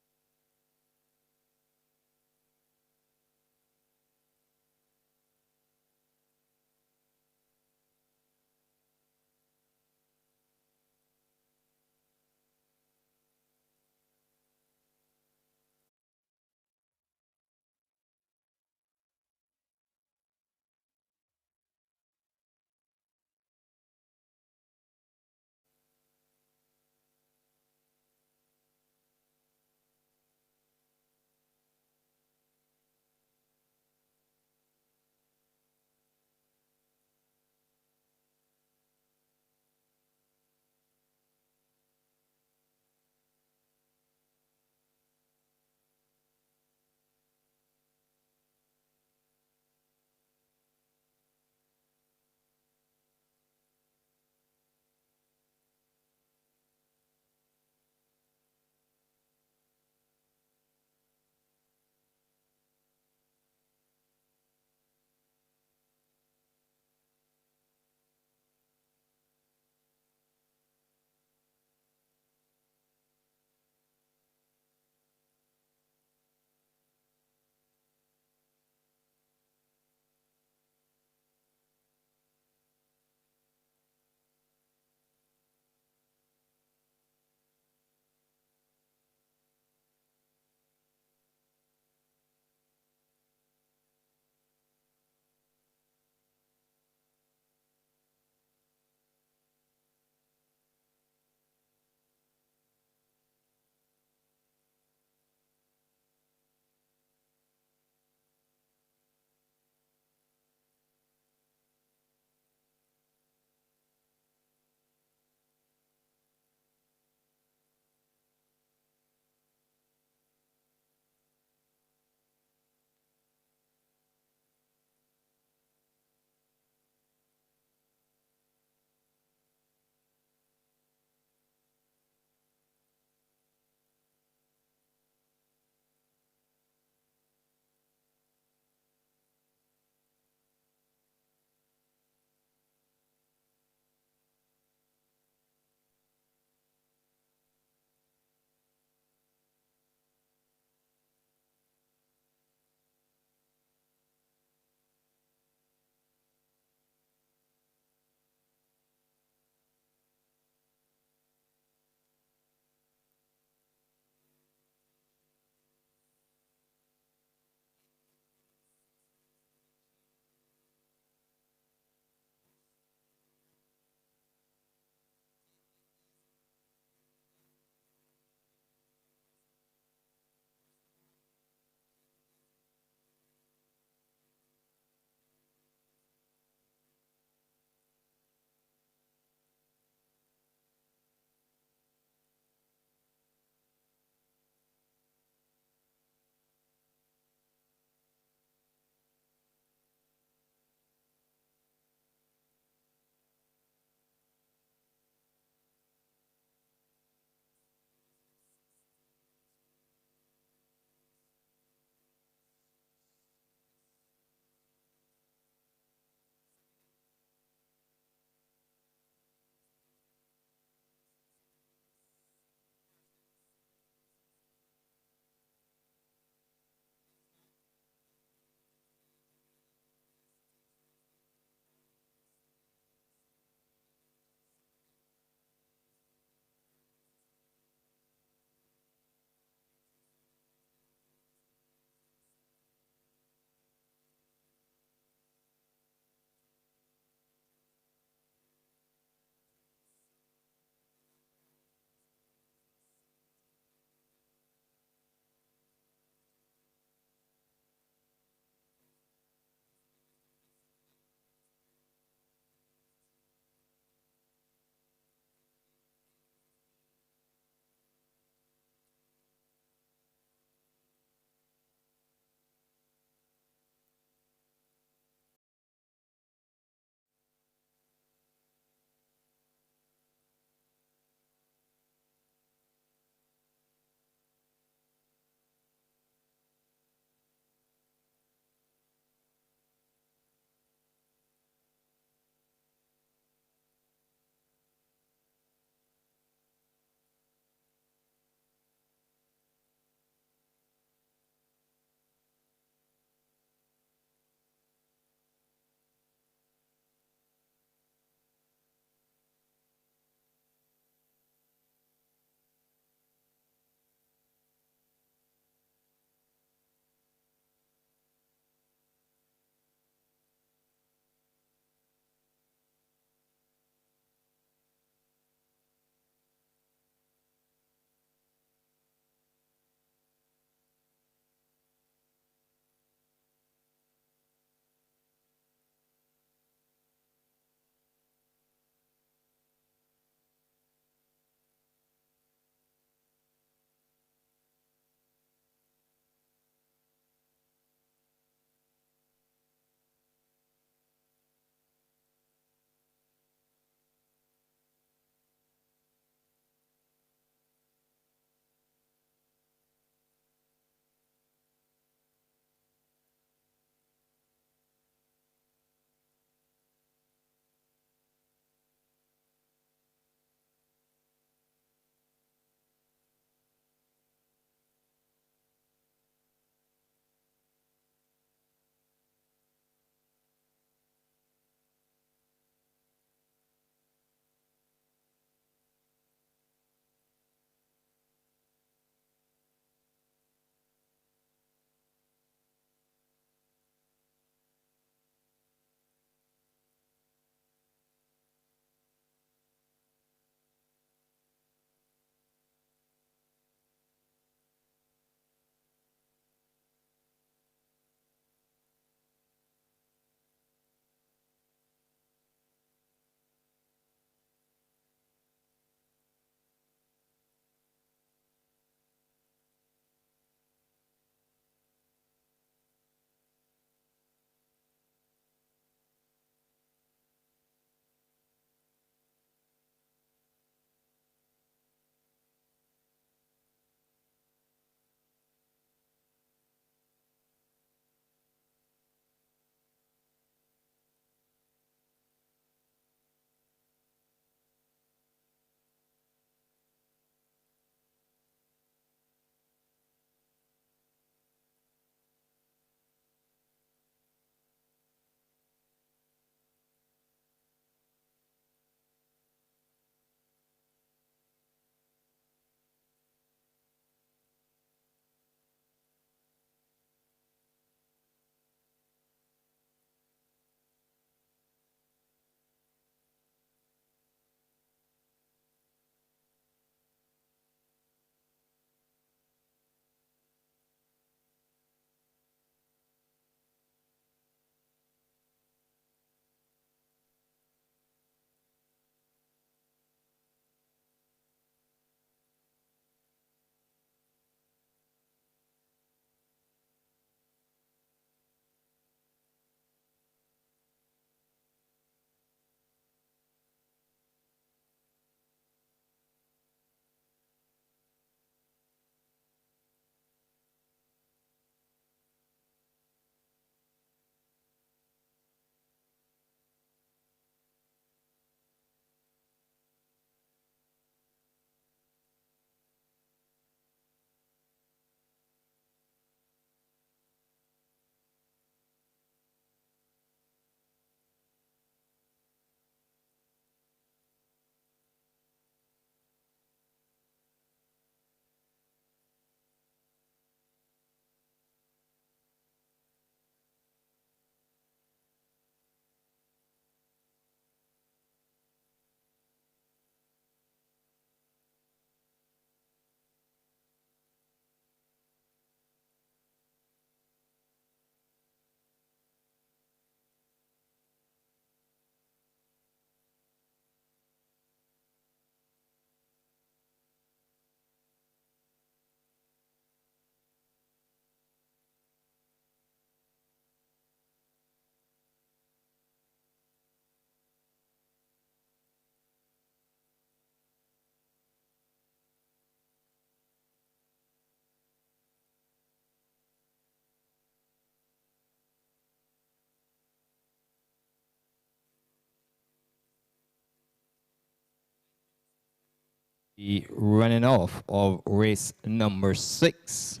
the running off of race number 6.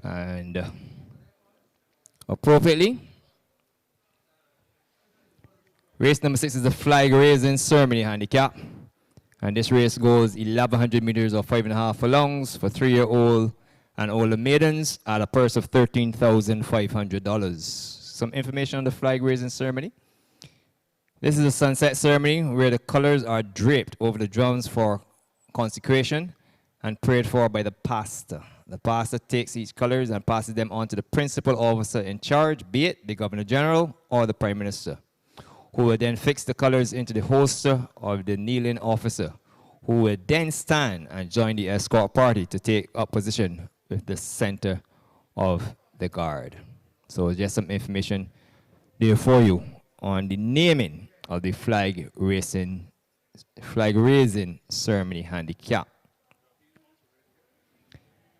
And appropriately, race number 6 is the flag raising ceremony handicap. And this race goes 1,100 meters or 5.5 furlongs for 3-year-old and older maidens at a purse of $13,500. Some information on the flag raising ceremony. This is a sunset ceremony where the colors are draped over the drums for consecration and prayed for by the pastor. The pastor takes each colors and passes them on to the principal officer in charge, be it the Governor General or the Prime Minister, who will then fix the colors into the holster of the kneeling officer, who will then stand and join the escort party to take up position with the center of the guard. So just some information there for you on the naming of the flag raising ceremony handicap.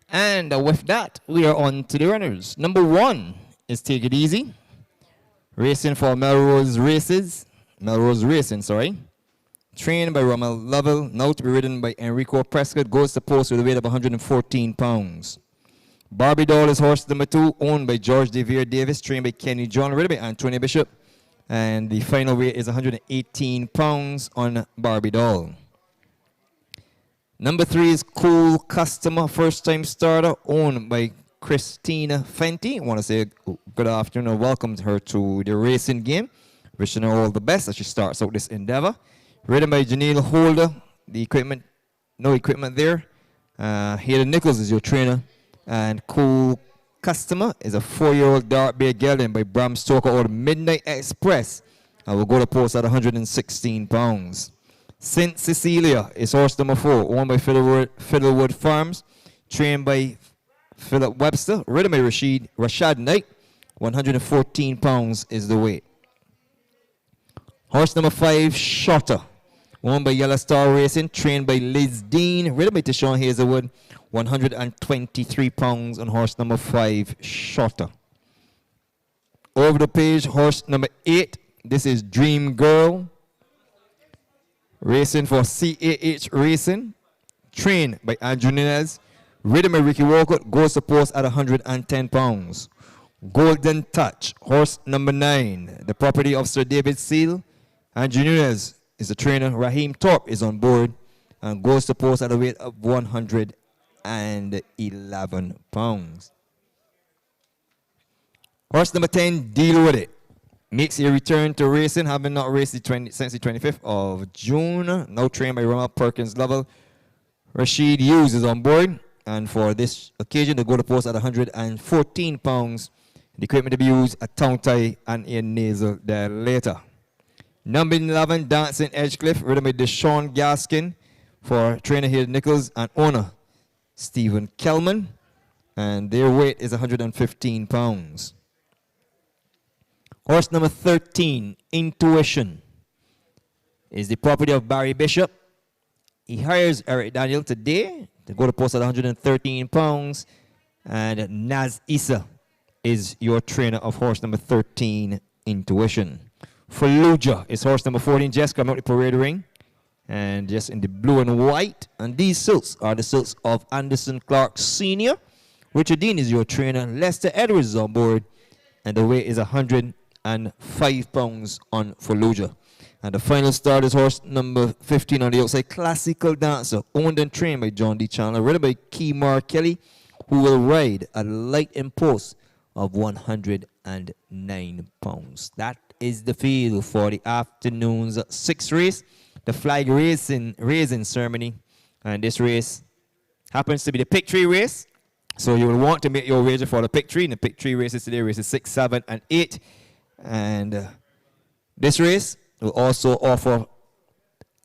And with that, we are on to the runners. Number 1 is Take It Easy, racing for Melrose Racing, trained by Rommel Lovell, now to be ridden by Enrico Prescott, goes to post with a weight of 114 pounds. Barbados is horse number 2, owned by George DeVere Davis, trained by Kenny John, ridden by Anthony Bishop. And the final weight is 118 pounds on Barbados. Number 3 is Cool Customer, first-time starter, owned by Christina Fenty. I want to say good afternoon and welcome her to the racing game. Wishing her all the best as she starts out this endeavor. Ridden by Janelle Holder. The equipment, no equipment there. Hayden Nichols is your trainer. And Cool Customer is a 4-year-old dark bay gelding by Bram Stoker or the Midnight Express. I will go to post at 116 pounds. St. Cecilia is horse number 4, owned by Fiddlewood Farms, trained by Philip Webster, ridden by Rashad Knight. 114 pounds is the weight. Horse number 5, Shotter, owned by Yellow Star Racing, trained by Liz Dean, ridden by Tishon Hazelwood. 123 pounds on horse number 5, Shotter. Over the page, horse number 8. This is Dream Girl, racing for CAH Racing, trained by Andrew Nunez, ridden by Ricky Walcott, goes to post at 110 pounds. Golden Touch, horse number 9, the property of Sir David Seal. Andrew Nunez is the trainer. Raheem Thorpe is on board and goes to post at a weight of 111 pounds. Horse number 10, Deal With It, makes a return to racing, having not raced since the 25th of June. Now trained by Ronald Perkins Lovell. Rashid Hughes is on board, and for this occasion, they go to post at 114 pounds. The equipment to be used, a tongue tie and a nasal dilator. Number 11, Dancing Edgecliff, ridden by Deshaun Gaskin for trainer Hayden Nichols and owner Stephen Kelman, and their weight is 115 pounds. Horse number 13, Intuition, is the property of Barry Bishop. He hires Eric Daniel today to go to post at 113 pounds, and Naz Issa is your trainer of horse number 13, Intuition. Fallujah is horse number 14, just coming out the parade ring, and just in the blue and white. And these silks are the silks of Anderson Clark Sr. Richard Dean is your trainer. Lester Edwards is on board, and the weight is 105 pounds on Fallujah. And the final start is horse number 15 on the outside, Classical Dancer, owned and trained by John D. Chandler, ridden by Keymar Kelly, who will ride a light impulse of 109 pounds. That is the field for the afternoon's 6th race, the flag raising ceremony. And this race happens to be the pick tree race. So you will want to make your wager for the pick tree. And the pick tree races today, races 6, 7, and 8. And this race will also offer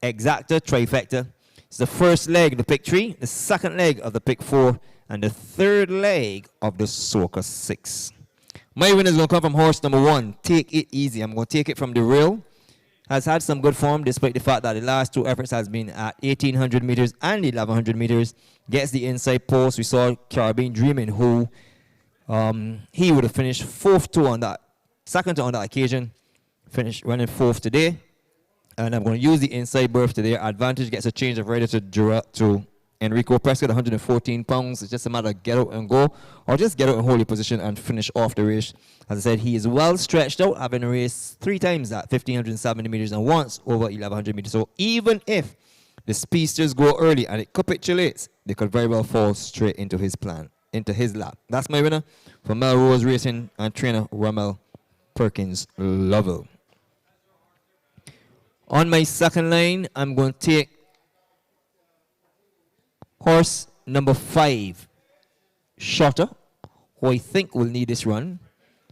exacta, trifecta. It's the first leg of the pick tree, the second leg of the pick 4, and the third leg of the Soca 6. My winner is going to come from horse number 1, Take It Easy. I'm going to take it from the rail. Has had some good form despite the fact that the last 2 efforts has been at 1,800 meters and 1,100 meters. Gets the inside post. We saw Caribbean Dreaming, who he would have finished second on that occasion. Finished running 4th today. And I'm going to use the inside berth to their advantage. Gets a change of rider to Enrico Prescott, 114 pounds. It's just a matter of get out and go, or just get out and hold your position and finish off the race. As I said, he is well stretched out, having raced 3 times at 1,570 meters and once over 1,100 meters. So even if the speedsters go early and it capitulates, they could very well fall straight into his plan, into his lap. That's my winner for Melrose Racing and trainer Rommel Perkins Lovell. On my second line, I'm going to take horse number 5, Shutter, who I think will need this run,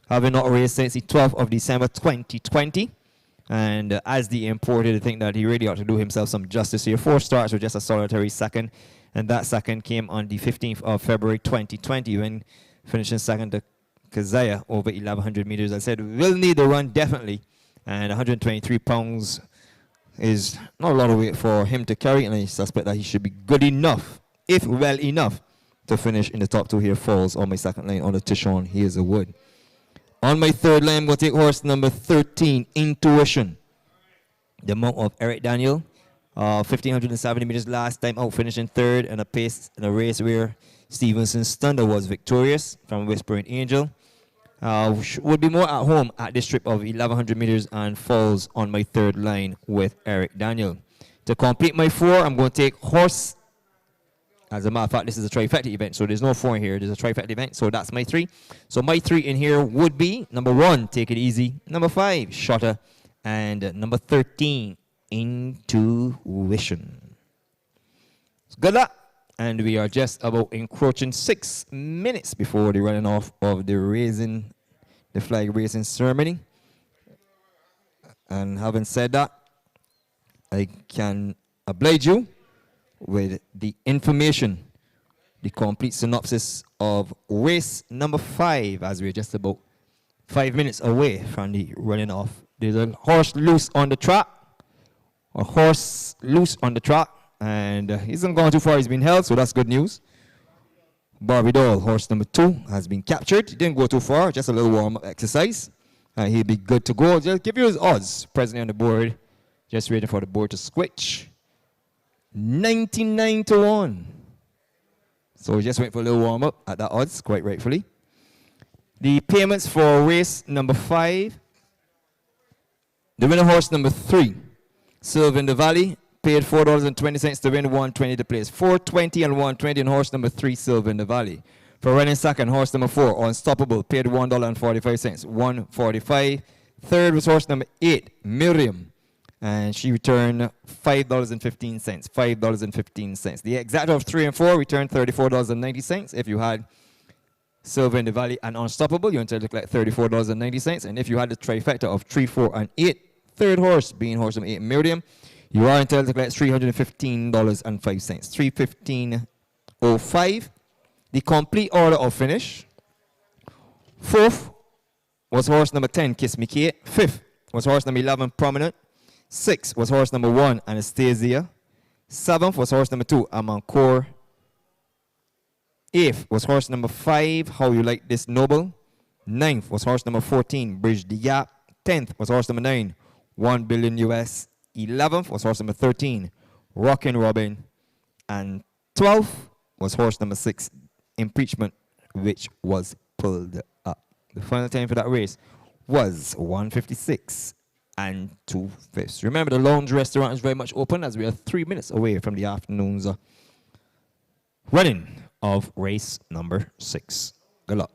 having not raced since the 12th of December 2020. And as the imported, I think that he really ought to do himself some justice here. 4 starts with just a solitary second, and that second came on the 15th of February 2020 when finishing second to Kazaya over 1,100 meters. I said, we'll need the run definitely, and 123 pounds is not a lot of weight for him to carry, and I suspect that he should be good enough, if well enough, to finish in the top 2 here. Falls on my second line on the Tishon Hazelwood. On my third line, I'm going to take horse number 13, Intuition. The mount of Eric Daniel. 1,570 meters last time out, finishing third in a pace in a race where Stevenson's Thunder was victorious from Whispering Angel. Would be more at home at this trip of 1,100 meters and falls on my third line with Eric Daniel. To complete my 4, I'm going to take horse. As a matter of fact, this is a trifecta event, so there's no 4 in here. There's a trifecta event, so that's my 3. So my 3 in here would be number 1, Take It Easy, number 5, Shutter, and number 13, Intuition. So good luck. And we are just about encroaching 6 minutes before the running off of the flag racing ceremony. And having said that, I can oblige you with the information, the complete synopsis of race number 5, as we're just about 5 minutes away from the running off. There's a horse loose on the track, and he hasn't gone too far. He's been held, so that's good news. Barbados, horse number 2, has been captured. He didn't go too far, just a little warm-up exercise. He'll be good to go. Just give you his odds presently on the board. Just waiting for the board to switch. 99 to 1. So just wait for a little warm-up at that odds, quite rightfully. The payments for race number 5. The winner horse number 3, Silver in the Valley, paid $4.20 to win, 120 to place. 420 and 120 on horse number 3, Silver in the Valley. For running second, horse number 4, Unstoppable, paid $1.45, 145. Third was horse number 8, Miriam, and she returned $5.15, $5.15. The exact of 3 and 4 returned $34.90. If you had Silver in the Valley and Unstoppable, you're entitled to collect $34.90. And if you had the trifecta of 3, 4, and 8, third horse being horse number 8, Miriam, you are entitled to collect $315.05, $315.05. The complete order of finish. 4th was horse number 10, Kiss Me Kate. 5th was horse number 11, Prominent. 6th was horse number 1, Anastasia. 7th was horse number 2, Amancourt. 8th was horse number 5, How You Like This Noble. 9th was horse number 14, Bridge the Gap. 10th was horse number 9, 1 billion US. 11th was horse number 13, Rockin' Robin. And 12th was horse number 6, Impeachment, which was pulled up. The final time for that race was 1:56 and 2/5. Remember, the lounge restaurant is very much open as we are 3 minutes away from the afternoon's running of race number 6. Good luck.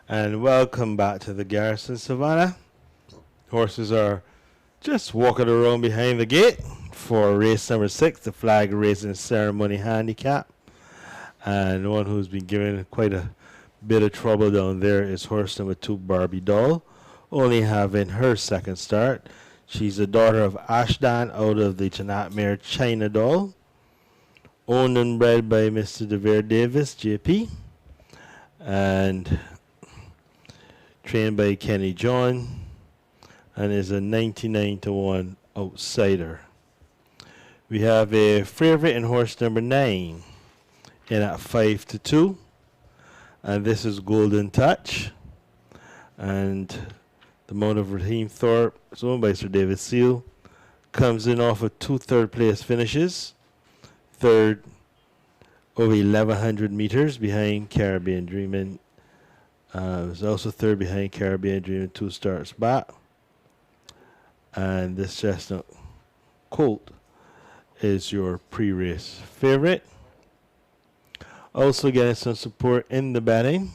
And welcome back to the Garrison Savannah. Horses are just walking around behind the gate for race number 6, the flag raising ceremony handicap. And the one who's been given quite a bit of trouble down there is horse number 2, Barbie Doll, only having her second start. She's the daughter of Ashdan out of the Janat mare China Doll, owned and bred by Mr. DeVere Davis, JP, and trained by Kenny John, and is a 99-1 outsider. We have a favorite in horse number 9 in at 5-2, and this is Golden Touch, and the mount of Raheem Thorpe is owned by Sir David Seal, comes in off of 2 third-place finishes, third over 1,100 meters behind Caribbean Dreamin'. Was also third behind Caribbean Dreamin' 2 starts back. And this chestnut colt is your pre-race favorite. Also getting some support in the betting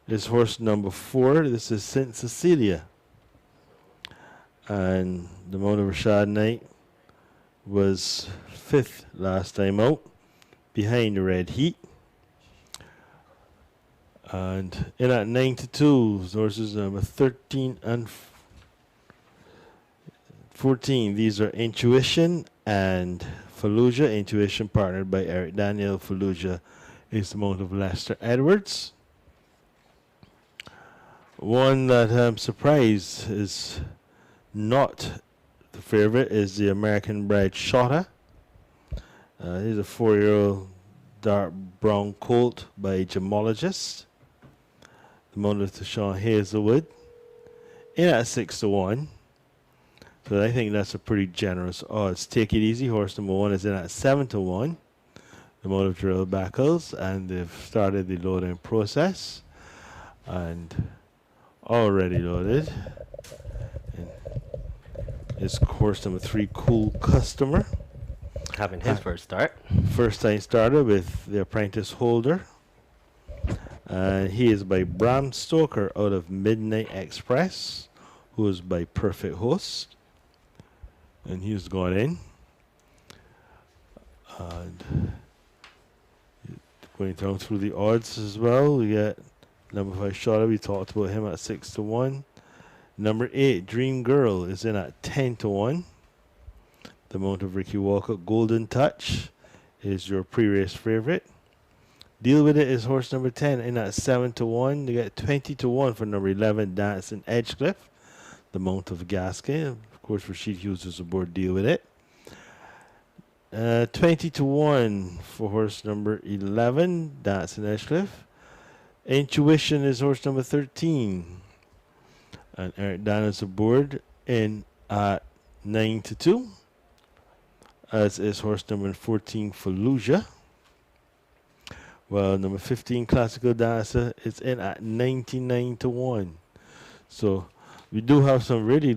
is horse number 4. This is St. Cecilia. And the mount of Rashad Knight was 5th last time out, behind the Red Heat. And in at 9-2, horses number 13 and 14. These are Intuition and Fallujah. Intuition partnered by Eric Daniel. Fallujah is the mount of Lester Edwards. One that I'm surprised is not the favorite is the American bred Shota. He's a 4-year-old dark brown colt by a gemologist. The mount of Tashawn Hazelwood in at 6-1. So I think that's a pretty generous odds. Take It Easy, horse number 1 is in at 7-1. The mount of Drill Backles, and they've started the loading process. And already loaded. And it's horse number 3, Cool Customer. Having his first start. First time starter with the apprentice holder. He is by Bram Stoker out of Midnight Express, who is by Perfect Host. And he's gone in. And going down through the odds as well. We get number 5 Shota. We talked about him at 6-1. Number 8 Dream Girl is in at 10-1. The mount of Ricky Walker, Golden Touch, is your pre-race favorite. Deal With It is horse number 10 in at 7-1. You get 20-1 for number 11, Dancing Edgecliff, the mount of Gaskin. Of course, Rashid Hughes is aboard Deal With It. 20-1 for horse number 11, Dancing Edgecliff. Intuition is horse number 13. And Eric Dan is aboard in at 9-2. As is horse number 14, Fallujah. Well, number 15, Classical Dancer, is in at 99-1. So we do have some really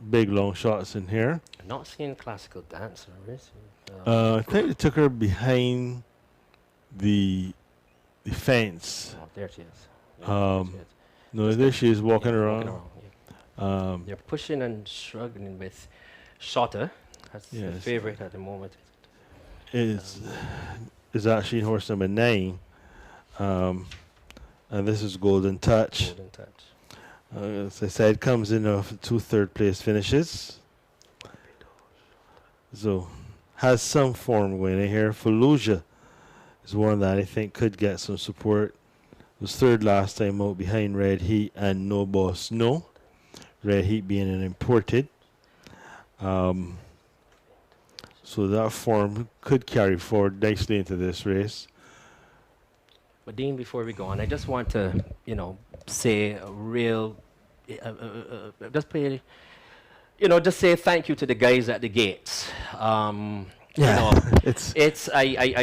big long shots in here. I'm not seeing Classical Dancer, is I think they took her behind the fence. Oh, there she is. No, there she is walking around. They're pushing and struggling with Shota. That's the Yes. favorite at the moment. Is actually horse number 9. And this is Golden Touch. Golden Touch. As I said, comes in off 2 third-place finishes. So, has some form going in here. Fallujah is one that I think could get some support. Was 3rd last time out behind Red Heat and No Boss No. Red Heat being an imported. So that form could carry forward nicely into this race. But Dean, before we go on, I just want to, say a real, just say thank you to the guys at the gates. I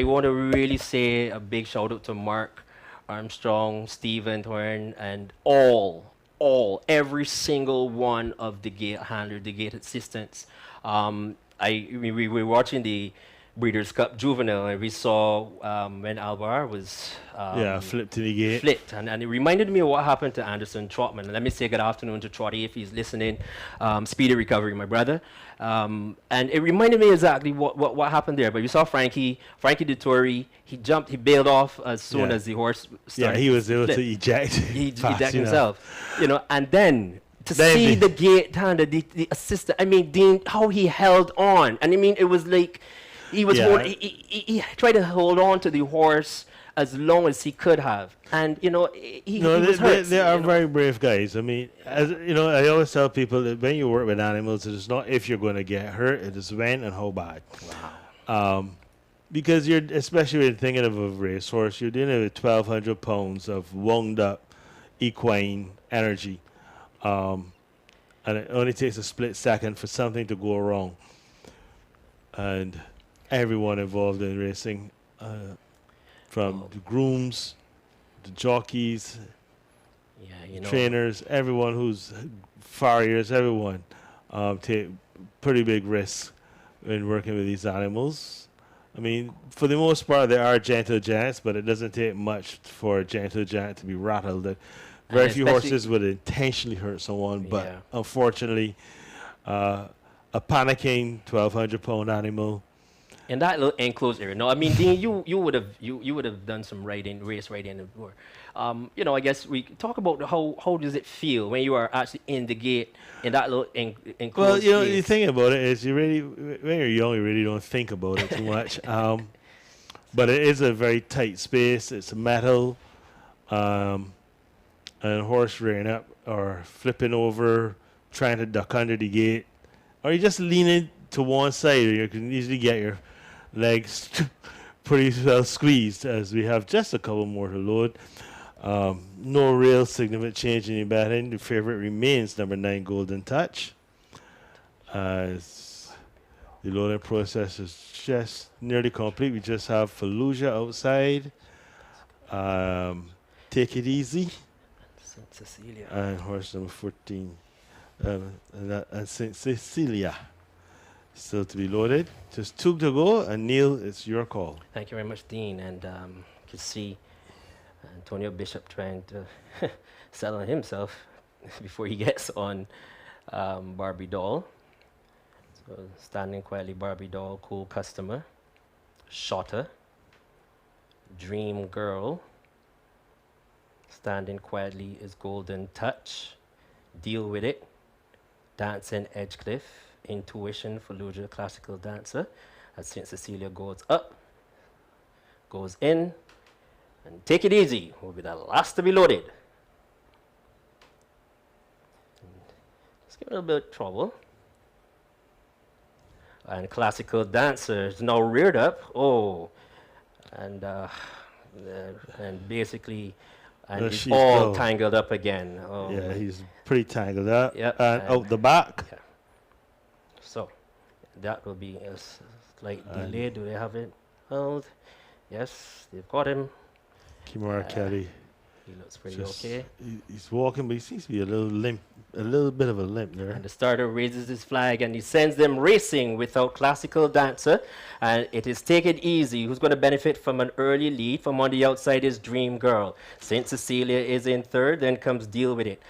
want to really say a big shout out to Mark Armstrong, Stephen Thorne, and every single one of the gate handler, the gate assistants. We were watching the Breeders' Cup Juvenile, and we saw when Alvar was flipped to the gate. flipped, and it reminded me of what happened to Anderson Trotman. Let me say good afternoon to Trotty if he's listening. Speedy recovery, my brother. And it reminded me exactly what happened there. But you saw Frankie Dettori. He jumped, he bailed off as soon Yeah. as the horse started. Yeah, he was able flip. to eject. He fast ejected enough. himself, and then to Then see the- the gate hand, the assistant. I mean, Dean, how he held on, and I mean, it was like he was Yeah. he tried to hold on to the horse as long as he could have, and he No, was hurt. they are you know. very brave guys. I mean, as you know, I always tell people that when you work with animals, it is not if you're going to get hurt; it is when and how bad. Wow. Because you're, especially when thinking of a racehorse, you're dealing with 1,200 pounds of wound up equine energy, and it only takes a split second for something to go wrong. And everyone involved in racing, from the grooms, the jockeys, Yeah, trainers, everyone who's farriers, everyone take pretty big risks in working with these animals. I mean, for the most part, they are gentle giants, but it doesn't take much for a gentle giant to be rattled. Very And few especially- horses would intentionally hurt someone, but Yeah. unfortunately, a panicking 1,200-pound animal. in that little enclosed area. No, I mean, Dean, you would have done some race riding before. I guess we talk about how does it feel when you are actually in the gate in that little enclosed Well, the space. thing about it is, when you're young, you really don't think about it too much. But it is a very tight space. It's metal, and a horse rearing up or flipping over, trying to duck under the gate, or you just leaning to one side. You can easily get your legs pretty well squeezed, as we have just a couple more to load. No real significant change in the batting. The favorite remains number 9, Golden Touch. As the loading process is just nearly complete. We just have Fallujah outside. Take It Easy. St. Cecilia. And horse number 14. And St. Cecilia. Still to be loaded. Just 2 to go. And Neil, it's your call. Thank you very much, Dean. And you can see Antonio Bishop trying to settle himself before he gets on Barbie Doll. So standing quietly, Barbie Doll, Cool Customer, Shotter, Dream Girl. Standing quietly is Golden Touch, Deal With It, Dancing Edgecliff, Intuition, Fallujah, Classical Dancer. As St. Cecilia goes up, goes in, and Take It Easy will be the last to be loaded. Let's give it a little bit of trouble. And Classical Dancer is now reared up. Oh, and basically, and it's she's all go. tangled up again. Oh, Yeah, he's pretty tangled up. Yep, And and- out the back. yeah. So that will be a slight And- delay. Do they have it held? Yes, they've got him. Kimura Kelly. He looks pretty Just- okay. He's walking, but he seems to be a little bit of a limp there. And the starter raises his flag and he sends them racing without Classical Dancer. And it is Take It Easy, who's going to benefit from an early lead. From on the outside is Dream Girl. St. Cecilia is in third, then comes Deal With It.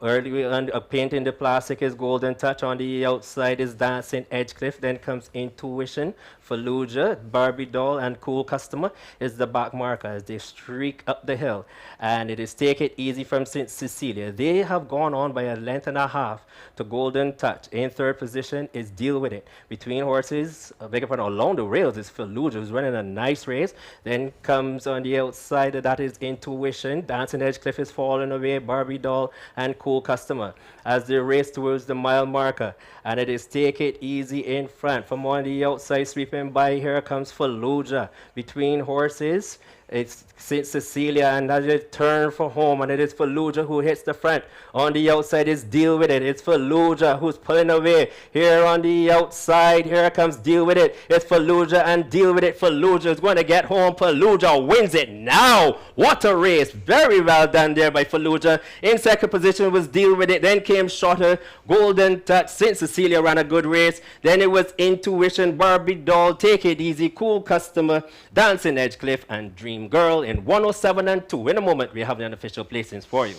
Early on, painting the plastic is Golden Touch. On the outside is Dancing Edgecliff. Then comes Intuition, Fallujah, Barbie Doll, and Cool Customer is the back marker as they streak up the hill. And it is Take It Easy from St. Cecilia. They have gone on by a length and a half to Golden Touch. In third position is Deal With It. Between horses, along the rails is Fallujah, who's running a nice race. Then comes on the outside, that is Intuition. Dancing Edgecliff is falling away, Barbie Doll, and Cool Customer as they race towards the mile marker. And it is Take It Easy in front. From on the outside, sweeping by, here comes Fallujah. Between horses, it's St. Cecilia, and as they turn for home, and it is Fallujah who hits the front. On the outside is Deal With It. It's Fallujah who's pulling away. Here on the outside, here comes Deal With It. It's Fallujah and Deal With It. Fallujah is going to get home. Fallujah wins it now. What a race. Very well done there by Fallujah. In second position position was Deal With It. Then came Shorter, Golden Touch, St. Cecilia ran a good race. Then it was Intuition, Barbie Doll, Take It Easy, Cool Customer, Dancing Edgecliff, and Dream Girl in 107 and 2. In a moment, we have the unofficial placings for you.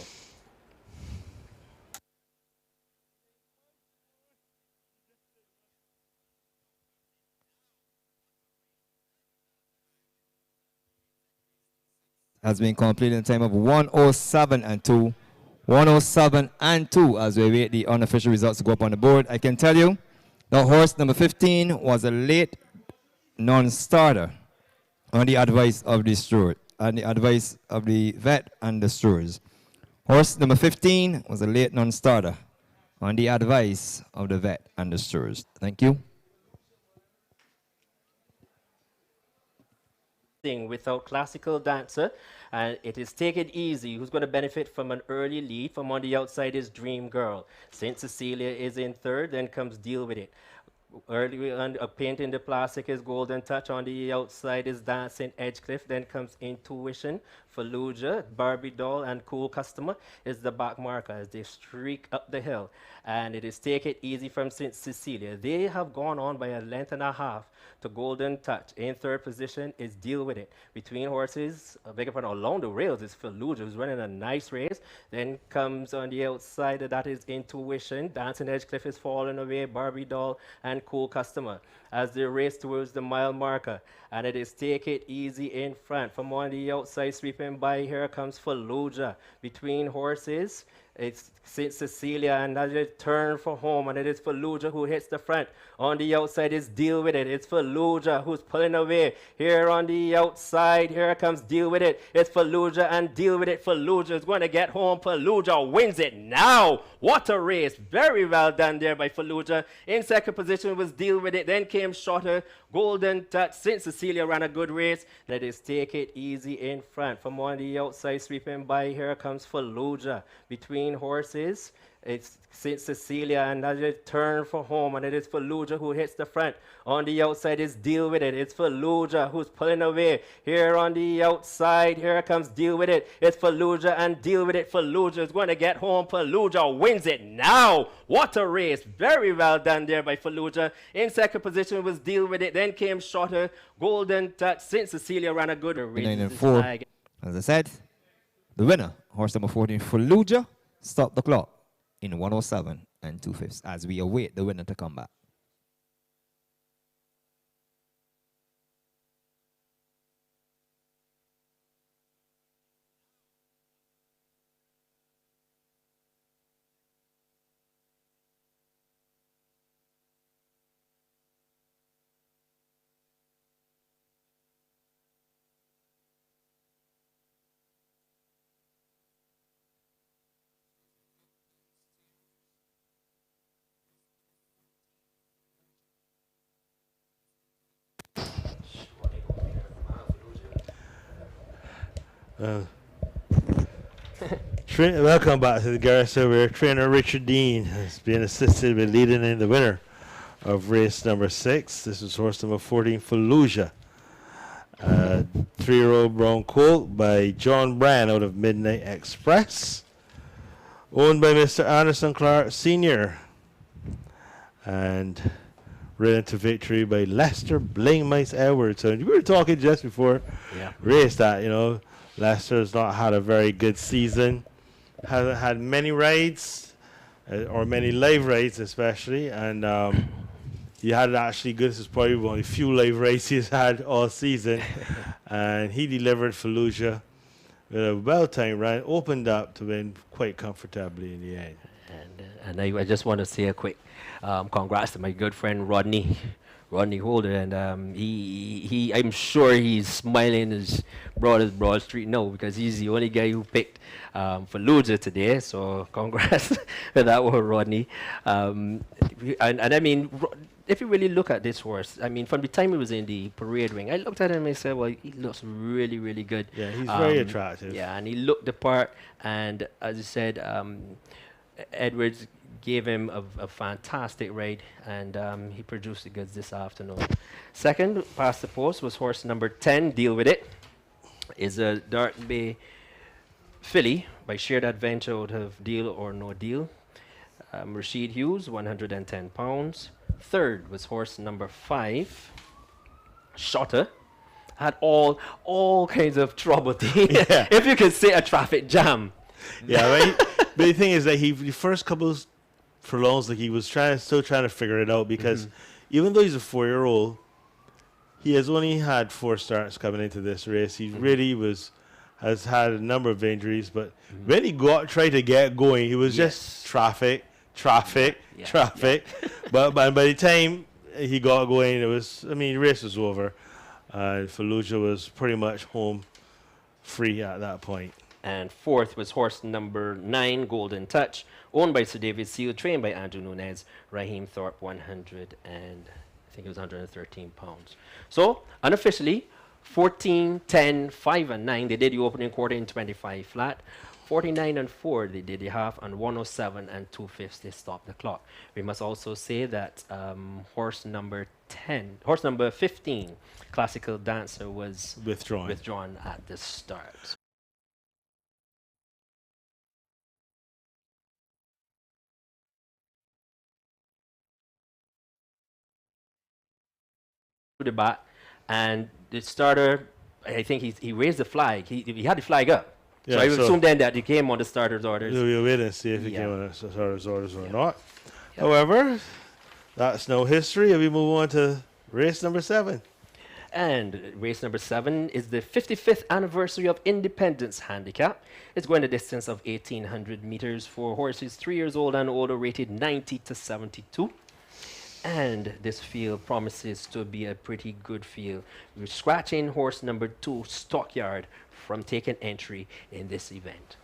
Has been completed in time of 107 and 2. 107 and 2 as we wait the unofficial results to go up on the board. I can tell you the horse number 15 was a late non-starter on the advice of the steward, and the advice of the vet and the stewards. Horse number 15 was a late non-starter on the advice of the vet and the stewards. Thank you. Without classical dancer, and it is Take It Easy, who's going to benefit from an early lead. From on the outside is Dream Girl. St. Cecilia is in third, then comes Deal With It. Early on, painting the plastic is Golden Touch. On the outside is Dancing Edgecliff. Then comes Intuition, Fallujah, Barbie Doll, and Cool Customer is the back marker as they streak up the hill. And it is Take It Easy from St. Cecilia. They have gone on by a length and a half to Golden Touch. In third position is Deal With It. Between horses, along the rails is Fallujah, who's running a nice race. Then comes on the outside, that is Intuition. Dancing Edgecliff is falling away, Barbie Doll, and Cool Customer as they race towards the mile marker. And it is Take It Easy in front. From on the outside, sweeping by, here comes Fallujah. Between horses, it's St. Cecilia, and as they turn for home, and it is Fallujah who hits the front. On the outside is Deal With It. It's Fallujah who's pulling away. Here on the outside, here comes Deal With It. It's Fallujah and Deal With It. Fallujah is going to get home. Fallujah wins it now. What a race. Very well done there by Fallujah. In second position was Deal With It. Then came Shorter, Golden Touch. St. Cecilia ran a good race. Let us Take It Easy in front. From on the outside, sweeping by, here comes Fallujah. Between horses, it's St. Cecilia, and as they turn for home, and it is Fallujah who hits the front. On the outside is Deal With It. It's Fallujah who's pulling away. Here on the outside, here comes Deal With It. It's Fallujah and Deal With It. Fallujah is going to get home. Fallujah wins it now. What a race. Very well done there by Fallujah. In second position was Deal With It. Then came Shorter, Golden Touch. St. Cecilia ran a good race. 9 and 4. As I said, the winner, horse number 14, Fallujah, stopped the clock in 107 and 2/5 as we await the winner to come back. Welcome back to the Garrison, where trainer Richard Dean has been assisted with leading in the winner of race number 6. This is horse number 14, Fallujah. 3-year-old brown colt by John Bryan out of Midnight Express, owned by Mr. Anderson Clark Sr. and ridden to victory by Lester Bling Mice Edwards. And we were talking just before race that, you know, Lester's not had a very good season. Hasn't had many rides, or many live rides especially, and he had actually good. This is probably one of the few live rides he's had all season, and he delivered Fallujah with a well-timed run, opened up to win quite comfortably in the end. And I just want to say a quick congrats to my good friend Rodney Holder, and I'm sure he's smiling his Broad Street now, because he's the only guy who picked Fallujah today. So congrats for that one, Rodney. And I mean, if you really look at this horse, I mean, from the time he was in the parade ring, I looked at him and I said, well, he looks really, really good. Yeah, he's very attractive. Yeah, and he looked the part, and as I said, Edwards gave him a fantastic ride, and he produced the goods this afternoon. Second, past the post, was horse number 10, Deal With It. Is a Dark Bay Philly by Shared Adventure out of Deal or No Deal. Rashid Hughes, 110 pounds. Third was horse number 5, Shotter. Had all kinds of trouble. Yeah. If you could say a traffic jam. Yeah, but the thing is that the first couple of furlongs, like he was still trying to figure it out because even though he's a 4-year-old, he has only had 4 starts coming into this race. He really has had a number of injuries, but when he tried to get going, he was just traffic. But by the time he got going, the race was over. Fallujah was pretty much home free at that point. And fourth was horse number 9, Golden Touch, owned by Sir David Seal, trained by Andrew Nunez, Raheem Thorpe, 113 pounds. So, unofficially, 14, 10, 5, and 9, they did the opening quarter in 25 flat. 49 and 4, they did the half, and 107 and 2/5, they stopped the clock. We must also say that horse number 15, Classical Dancer, was withdrawn at the start. The bat, and the starter, I think he raised the flag. He had the flag up. Yeah, so I would assume then that he came on the starter's orders. We'll wait and see if he came on the starter's orders or not. However, that's no history, and we move on to race number 7. And race number 7 is the 55th anniversary of Independence Handicap. It's going a distance of 1,800 meters for horses 3 years old and older, rated 90 to 72. And this field promises to be a pretty good field. We're scratching horse number 2, Stockyard, from taking entry in this event.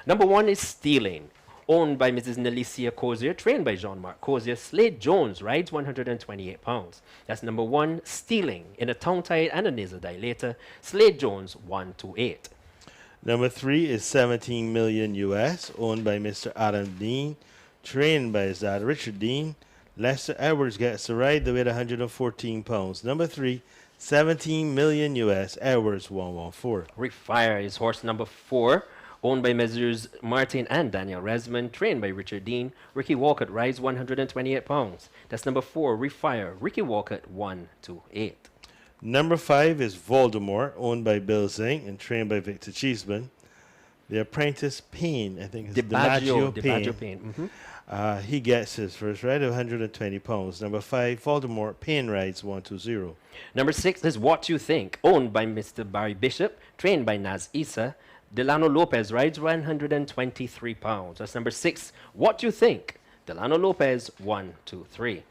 Number 1 is Stealing, owned by Mrs. Nelicia Cozier, trained by Jean-Marc Cozier. Slade Jones rides 128 pounds. That's number 1, Stealing, in a tongue-tied and a nasal dilator. Slade Jones, 128. Number 3 is 17 million US, owned by Mr. Adam Dean, trained by his dad, Richard Dean. Lester Edwards gets the ride, the weight 114 pounds. Number 3, 17 million US, Edwards 114. Rick Fire is horse number 4, owned by Messrs. Martin and Daniel Resman, trained by Richard Dean. Ricky Walcott rides 128 pounds. That's number 4, Rick Fire, Ricky Walcott 128. Number 5 is Voldemort, owned by Bill Zink and trained by Victor Cheeseman. The Apprentice Payne, I think it's DiMaggio Payne. He gets his first ride of 120 pounds. Number 5, Voldemort Payne rides 120. Number 6 is What You Think, owned by Mr. Barry Bishop, trained by Naz Issa. Delano Lopez rides 123 pounds. That's number 6, What You Think. Delano Lopez, 123.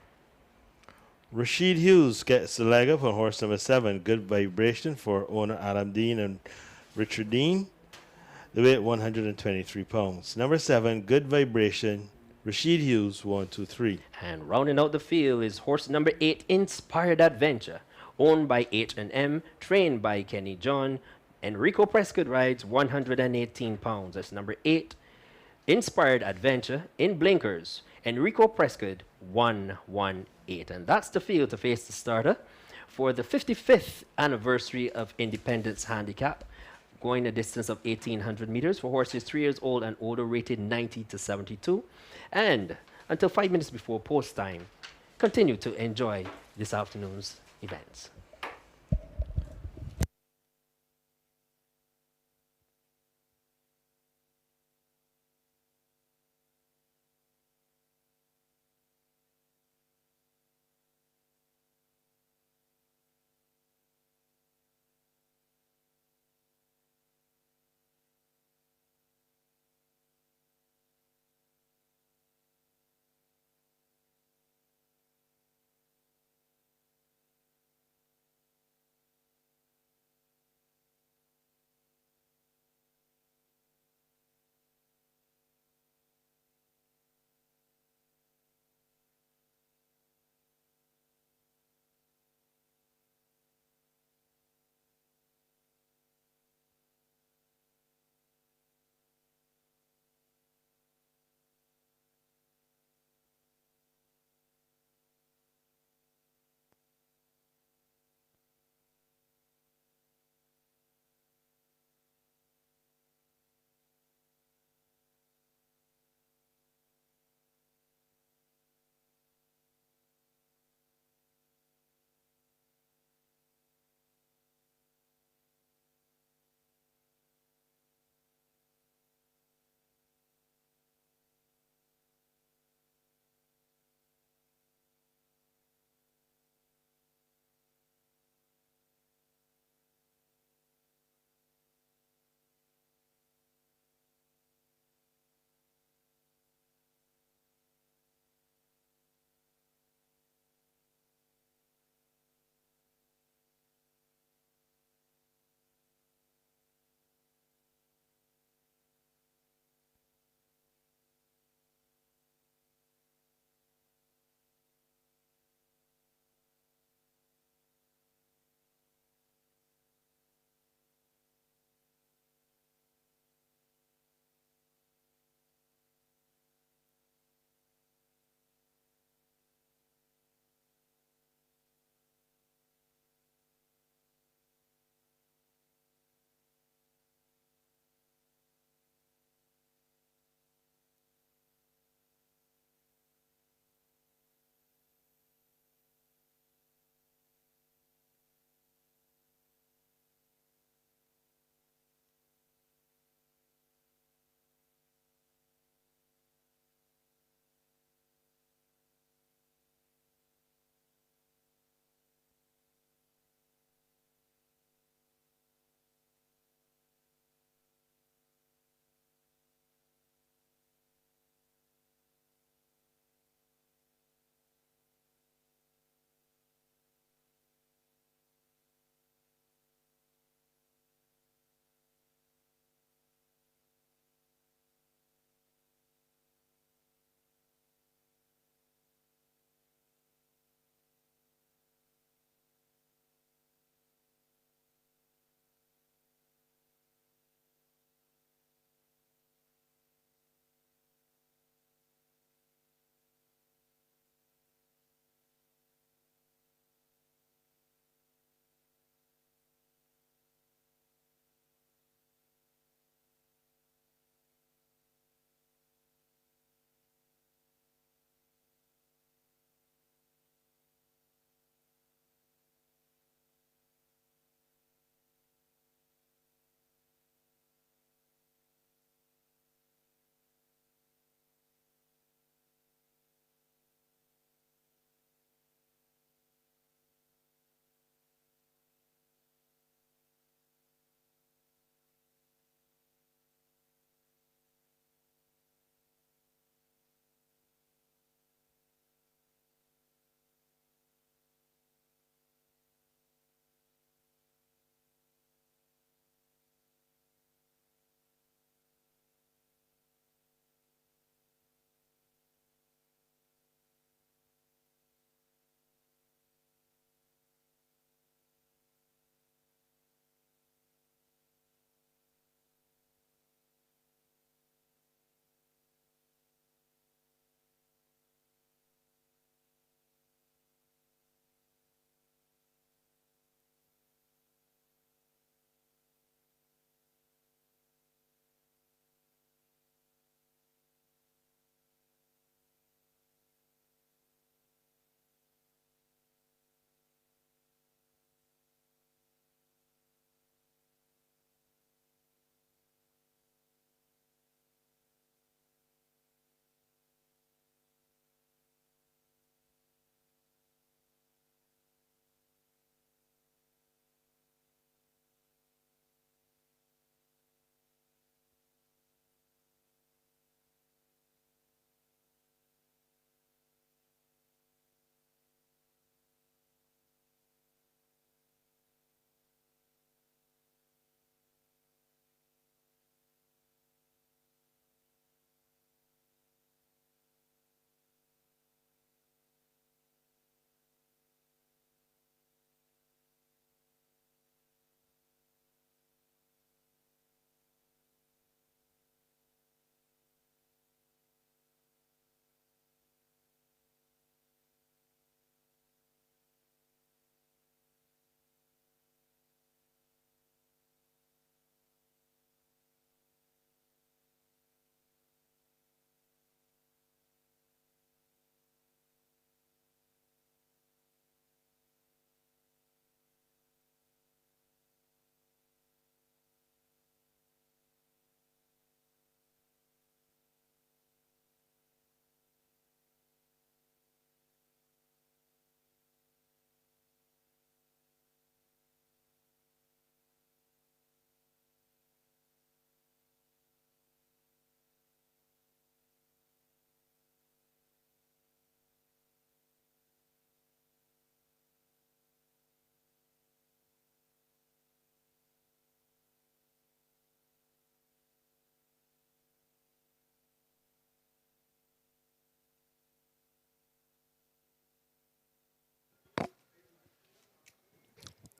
Rashid Hughes gets the leg up on horse number 7, Good Vibration, for owner Adam Dean and Richard Dean. The weight 123 pounds. Number 7, Good Vibration, Rashid Hughes, 123. And rounding out the field is horse number 8, Inspired Adventure, owned by H&M, trained by Kenny John. Enrico Prescott rides 118 pounds. That's number 8, Inspired Adventure, in blinkers. Enrico Prescott, 118. And that's the field to face the starter for the 55th anniversary of Independence Handicap, going a distance of 1,800 meters for horses 3 years old and older, rated 90 to 72. And until 5 minutes before post time, continue to enjoy this afternoon's events.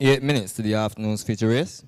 8 minutes to the afternoon's feature race.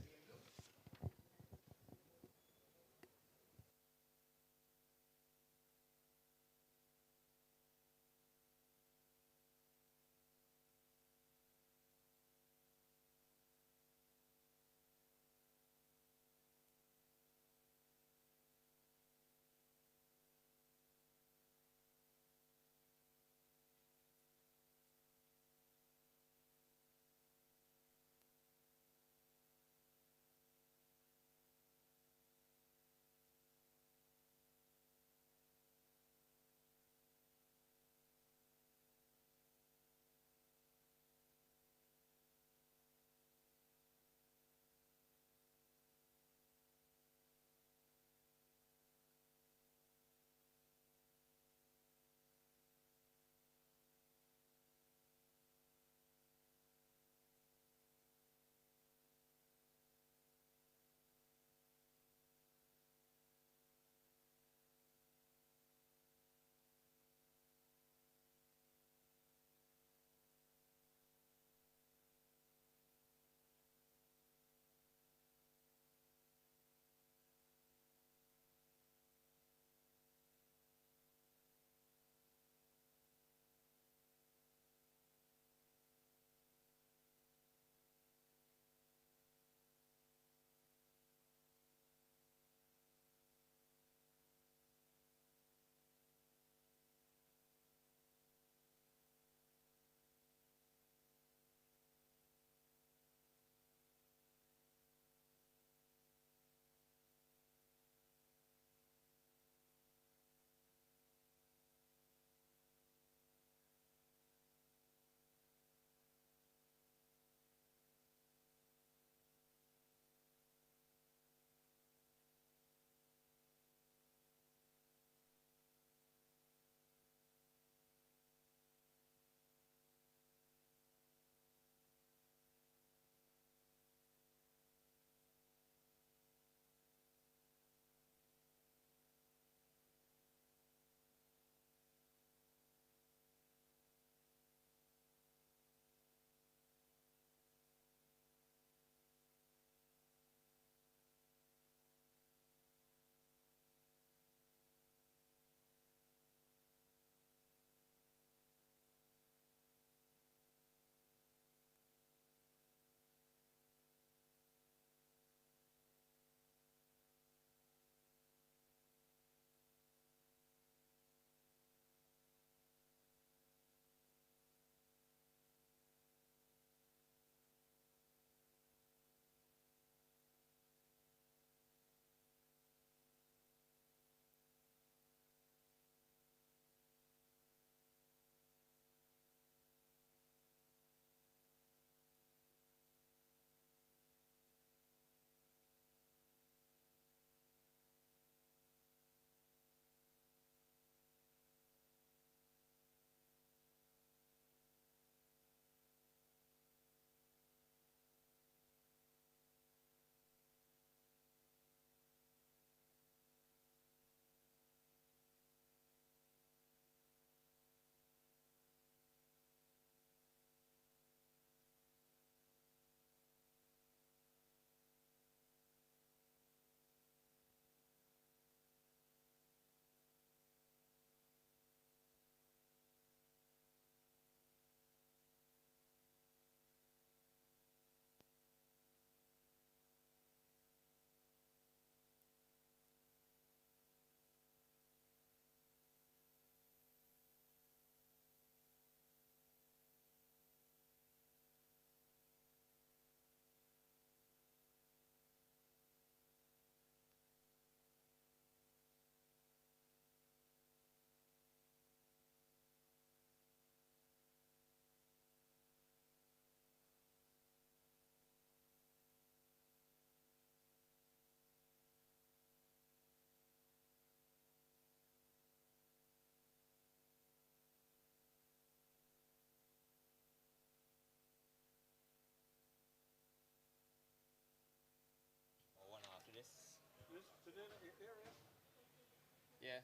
Yeah.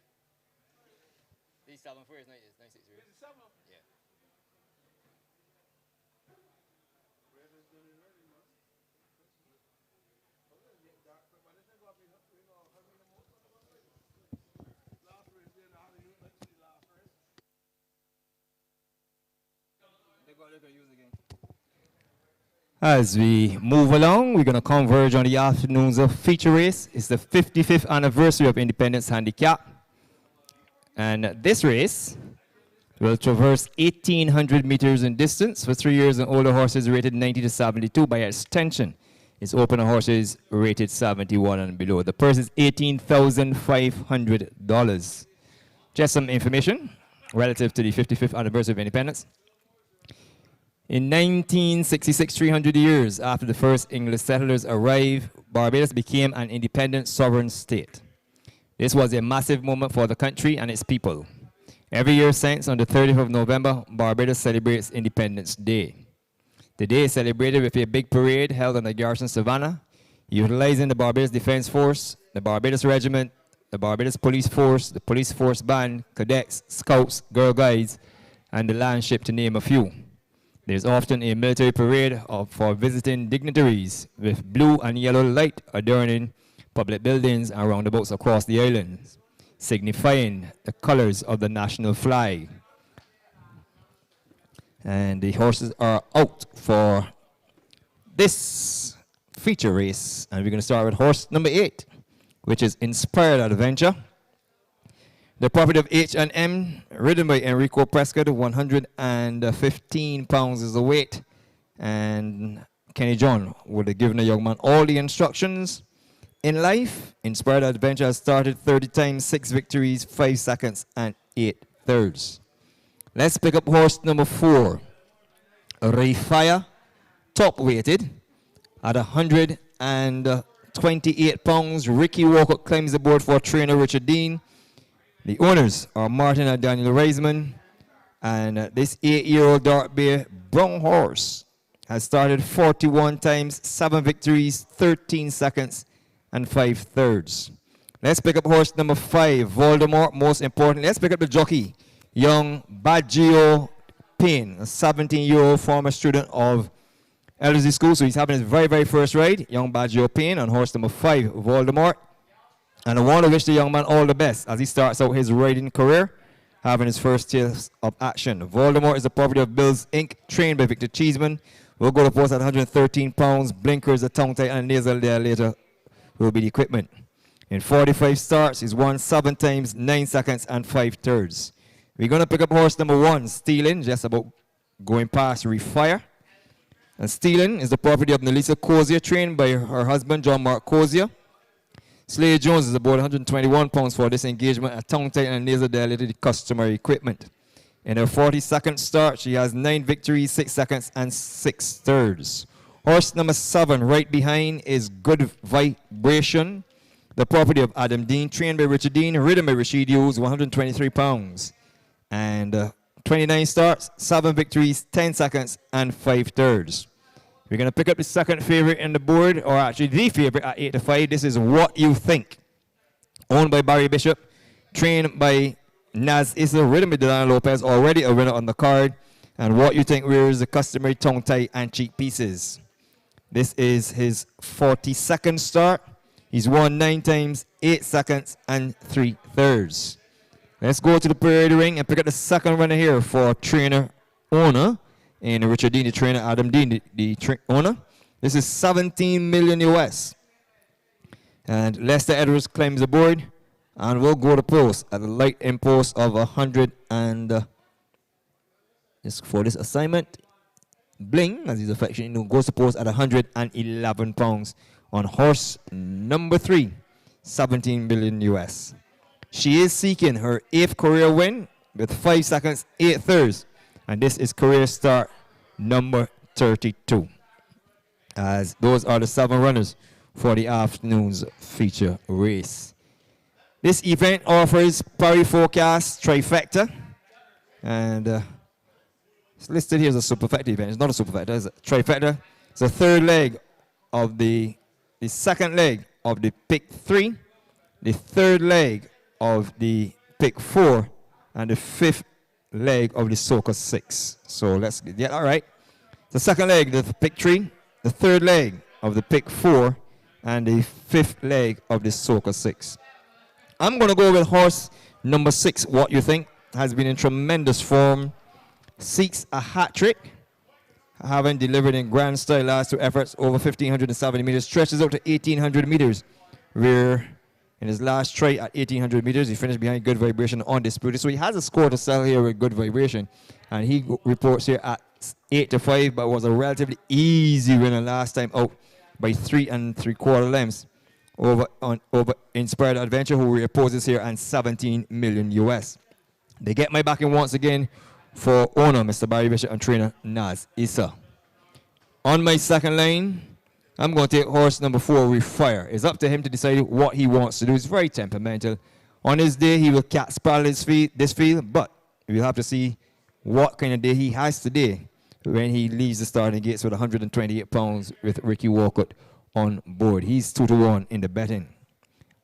These 7 for is 96 years. Yeah. As we move along, we're going to converge on the afternoon's feature race. It's the 55th anniversary of Independence Handicap. And this race will traverse 1,800 meters in distance for 3 years and older horses rated 90 to 72. By extension, it's open to horses rated 71 and below. The purse is $18,500. Just some information relative to the 55th anniversary of independence. In 1966, 300 years after the first English settlers arrived, Barbados became an independent sovereign state. This was a massive moment for the country and its people. Every year since, on the 30th of November, Barbados celebrates Independence Day. The day is celebrated with a big parade held on the Garrison Savannah, utilizing the Barbados Defense Force, the Barbados Regiment, the Barbados Police Force, the Police Force Band, cadets, scouts, Girl Guides, and the Landship, to name a few. There's often a military parade for visiting dignitaries with blue and yellow light adorning public buildings and roundabouts across the islands, signifying the colors of the national flag. And the horses are out for this feature race. And we're going to start with horse number 8, which is Inspired Adventure. The property of H&M, ridden by Enrico Prescott, 115 pounds is the weight. And Kenny John would have given the young man all the instructions. In life, Inspired Adventure has started 30 times, 6 victories, 5 seconds, and 8 thirds. Let's pick up horse number 4, Rayfire, top weighted at 128 pounds. Ricky Walker climbs the board for trainer Richard Dean. The owners are Martin and Daniel Reisman, and this 8-year-old dark bay brown horse has started 41 times, 7 victories, 13 seconds, and 5 thirds. Let's pick up horse number 5, Voldemort. Most important, let's pick up the jockey, young Baggio Payne, a 17-year-old former student of LSD School. So he's having his very, very first ride, young Baggio Payne, on horse number 5, Voldemort. And I want to wish the young man all the best as he starts out his riding career, having his first taste of action. Voldemort is the property of Bills Inc., trained by Victor Cheeseman. We'll go to post at 113 pounds. Blinkers, a tongue tight, and nasal there later will be the equipment. In 45 starts, he's won 7 times, 9 seconds, and 5 thirds. We're going to pick up horse number 1, Stealing, just about going past Refire. And Stealing is the property of Nelisa Cozier, trained by her husband, John Mark Cozier. Slade Jones is about 121 pounds for this engagement, a tongue tight and nasal dilated customary equipment. In her 42nd start, she has 9 victories, 6 seconds, and 6 thirds. Horse number 7, right behind, is Good Vibration, the property of Adam Dean, trained by Richard Dean, ridden by Rashid Hughes, 123 pounds. And 29 starts, 7 victories, 10 seconds, and 5 thirds. We're going to pick up the second favorite in the board, or actually the favorite at 8 to 5. This is What You Think, owned by Barry Bishop, trained by Naz Issa, ridden by Delano Lopez, already a winner on the card. And What You Think wears the customary tongue tie and cheek pieces. This is his 42nd start. He's won 9 times, 8 seconds, and 3 thirds. Let's go to the parade ring and pick up the second runner here for trainer owner. And Richard Dean, the trainer, Adam Dean, the owner. This is 17 million US. And Lester Edwards claims the board. And we'll go to post at a light impost of 100 and just for this assignment. Bling, as he's affectionately known, goes to post at 111 pounds on horse number 3, 17 million US. She is seeking her 8th career win with 5 seconds, 8 thirds. And this is career start number 32. As those are the 7 runners for the afternoon's feature race. This event offers Parry Forecast Trifecta. And it's listed here as a superfecta event. It's not a superfecta, it's a trifecta. It's the third leg of the second leg of the pick 3, the third leg of the pick 4, and the 5th leg of the Soca 6. So let's get that right. The second leg of the pick 3, the third leg of the pick 4, and the 5th leg of the Soca 6. I'm going to go with horse number 6, What You Think. Has been in tremendous form. Seeks a hat trick. having delivered in grand style last two efforts over 1,570 meters, stretches out to 1,800 meters, where in his last try at 1,800 meters, he finished behind Good Vibration undisputed. So he has a score to sell here with Good Vibration, and he reports here at 8-5, but was a relatively easy winner last time out by 3 3/4 lengths over Inspired Adventure, who reposes here and 17 million US. They get my backing once again for owner, Mr. Barry Bishop, and trainer Naz Issa. On my second line, I'm going to take horse number 4, Refire. It's up to him to decide what he wants to do. He's very temperamental. On his day, he will cat spraddle this field, but we'll have to see what kind of day he has today when he leaves the starting gates with 128 pounds with Ricky Walcott on board. He's 2-1 in the betting.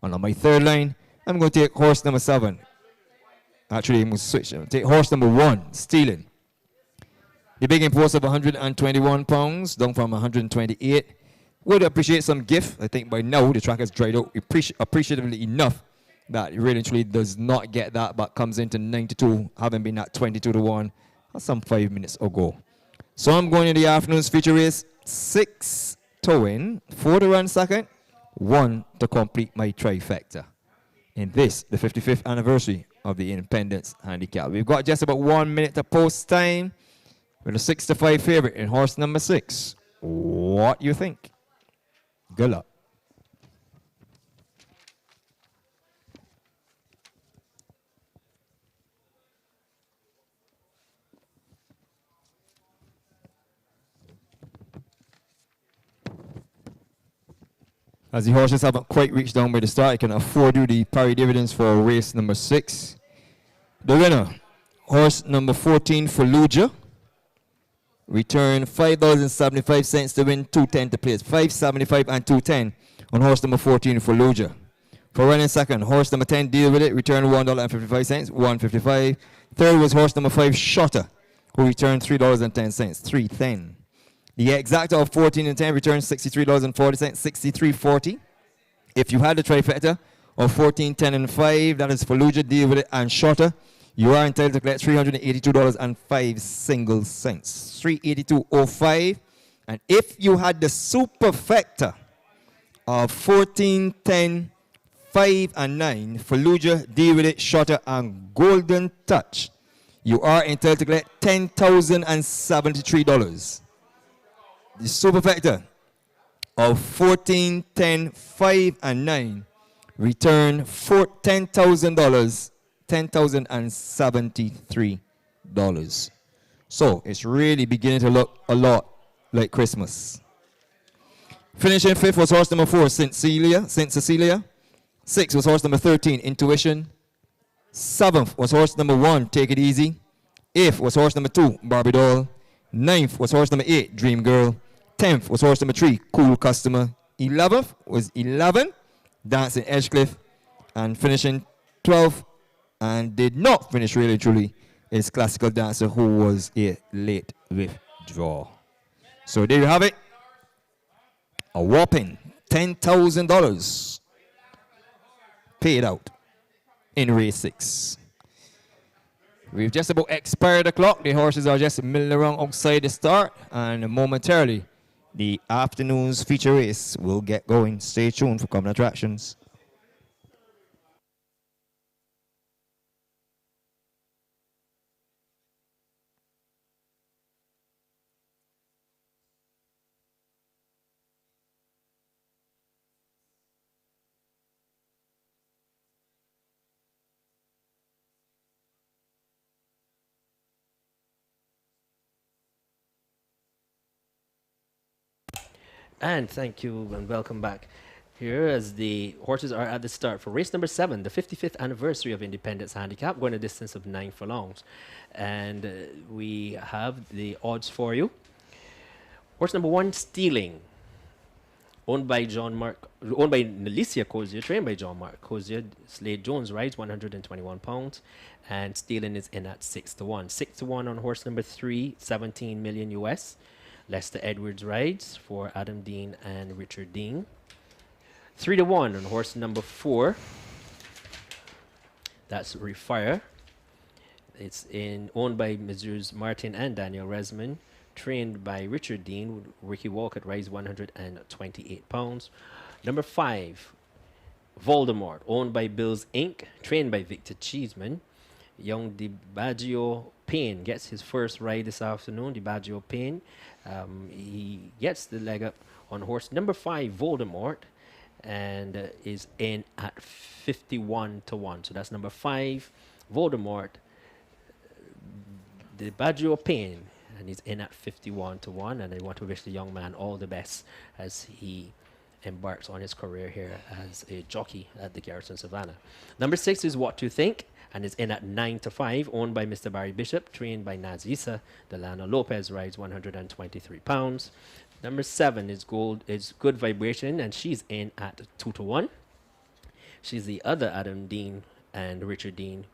And on my third line, I'm going to take horse number 7. Actually, I'm going to switch. Take horse number 1, Stealing. The big impulse of 121 pounds, down from 128. Would appreciate some gift. I think by now the track has dried out appreciatively enough that it really and truly does not get that, but comes into 92, having been at 22-1 some 5 minutes ago. So I'm going in the afternoon's feature race, 6 to win, 4 to run second, 1 to complete my trifecta. In this, the 55th anniversary of the Independence Handicap. We've got just about 1 minute to post time with a 6-5 favorite in horse number 6. What do you think? Good luck. As the horses haven't quite reached down by the start, I can afford you the parry dividends for race number 6. The winner, horse number 14, Fallujah. Return 5,075 cents to win, 210 to place. 575 and 210 on horse number 14, Fallujah. For running second, horse number 10, Deal With It, return $1.55, 155. Third was horse number 5, Shotter, who returned $3.10, 310. The exacta of 14 and 10 returns $63.40, 63.40. If you had the trifecta of 14, 10, and 5, that is Fallujah, Deal With It, and Shotter, you are entitled to collect $382.05 single cents. $382.05. And if you had the superfecta of 14, 10, 5, and 9, Fallujah, Deal With It, Shotter, and Golden Touch, you are entitled to collect $10,073. The superfecta of 14, 10, 5, and 9 return $10,000, $10,073. So it's really beginning to look a lot like Christmas. Finishing 5th was horse number 4, Saint Cecilia. 6th was horse number 13, Intuition. 7th was horse number 1, Take It Easy. 8th was horse number 2, Barbados. 9th was horse number 8, Dream Girl. 10th was horse number 3, Cool Customer. 11th was 11, Dancing Edgecliff. And finishing 12th, and did not finish really truly, is Classical Dancer, who was a late withdraw. So there you have it. A whopping $10,000 paid out in race 6. We've just about expired the clock. The horses are just milling around outside the start, and momentarily the afternoon's feature race will get going. Stay tuned for coming attractions. And thank you and welcome back. Here as the horses are at the start for race number 7, the 55th anniversary of Independence Handicap, going a distance of 9 furlongs. And we have the odds for you. Horse number 1, Stealing, owned by Nalicia Cozier, trained by John Mark Cozier. Slade Jones rides 121 pounds, and Stealing is in at 6-1. 6-1 on horse number 3, 17 million US. Lester Edwards rides for Adam Dean and Richard Dean. 3-1 on horse number 4. That's Refire. It's owned by Messrs. Martin and Daniel Resman. trained by Richard Dean. Ricky Walcott rides 128 pounds. Number 5, Voldemort, owned by Bills Inc., trained by Victor Cheeseman. Young DiBaggio Payne gets his first ride this afternoon. DiBaggio Payne, he gets the leg up on horse number 5, Voldemort, and is in at 51 to 1. So that's number 5, Voldemort, DiBaggio Payne, and he's in at 51 to 1. And I want to wish the young man all the best as he embarks on his career here as a jockey at the Garrison Savannah. Number 6 is What to Think, and is in at 9 to 5, owned by Mr. Barry Bishop, trained by Naz Issa. Delano Lopez rides 123 pounds. Number 7 is Good Vibration, and she's in at 2 to 1. She's the other Adam Dean and Richard Dean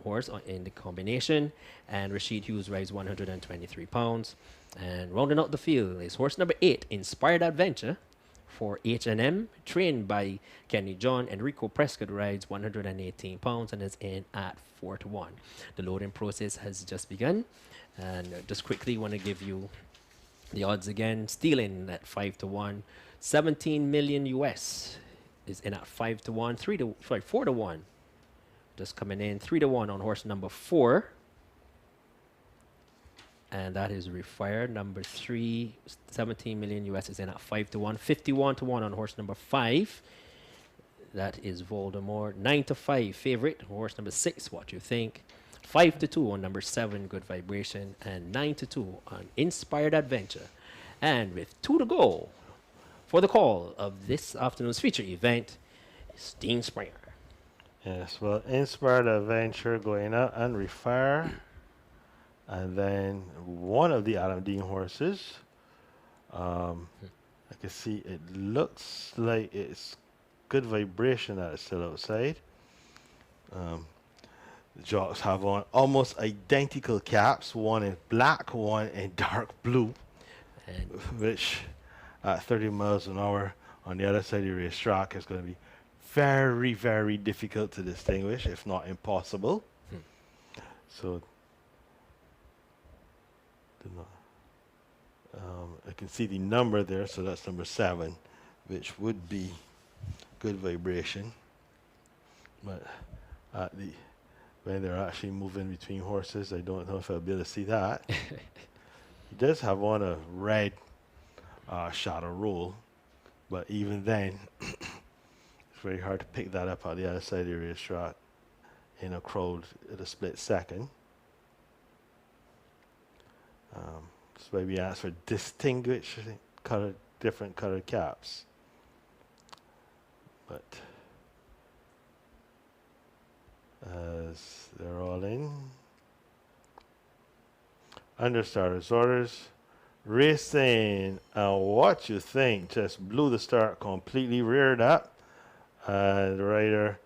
horse in the combination, and Rashid Hughes rides 123 pounds. And rounding out the field is horse number 8, Inspired Adventure, for H&M, trained by Kenny John. Enrico Prescott rides 118 pounds and is in at 4 to 1. The loading process has just begun, and just quickly want to give you the odds again. Stealing at 5 to 1, 17 million US is in at 5 to 1, 4 to 1. Just coming in 3 to 1 on horse number 4. And that is Refire. Number 3, 17 million US is in at 5 to 1. 51 to 1 on horse number 5. That is Voldemort. 9 to 5 favorite. Horse number 6, What You Think. 5 to 2 on number 7, Good Vibration. And 9 to 2 on Inspired Adventure. And with 2 to go for the call of this afternoon's feature event, is Dean Springer. Yes, well, Inspired Adventure going out and Refire. And then one of the Adam Dean horses, I can see it looks like it's Good Vibration that is still outside. The jocks have on almost identical caps, one in black, one in dark blue, And which at 30 miles an hour on the other side of the racetrack is going to be very, very difficult to distinguish, if not impossible. So I can see the number there, so that's number 7, which would be Good Vibration. But when they're actually moving between horses, I don't know if I'll be able to see that. He does have on a red shadow roll, but even then, it's very hard to pick that up on the other side of the racetrack in a crowd at a split second. That's why we ask for distinguished different colored caps. But as they're all in, understarters orders, racing, and What You Think just blew the start completely, reared up, and the rider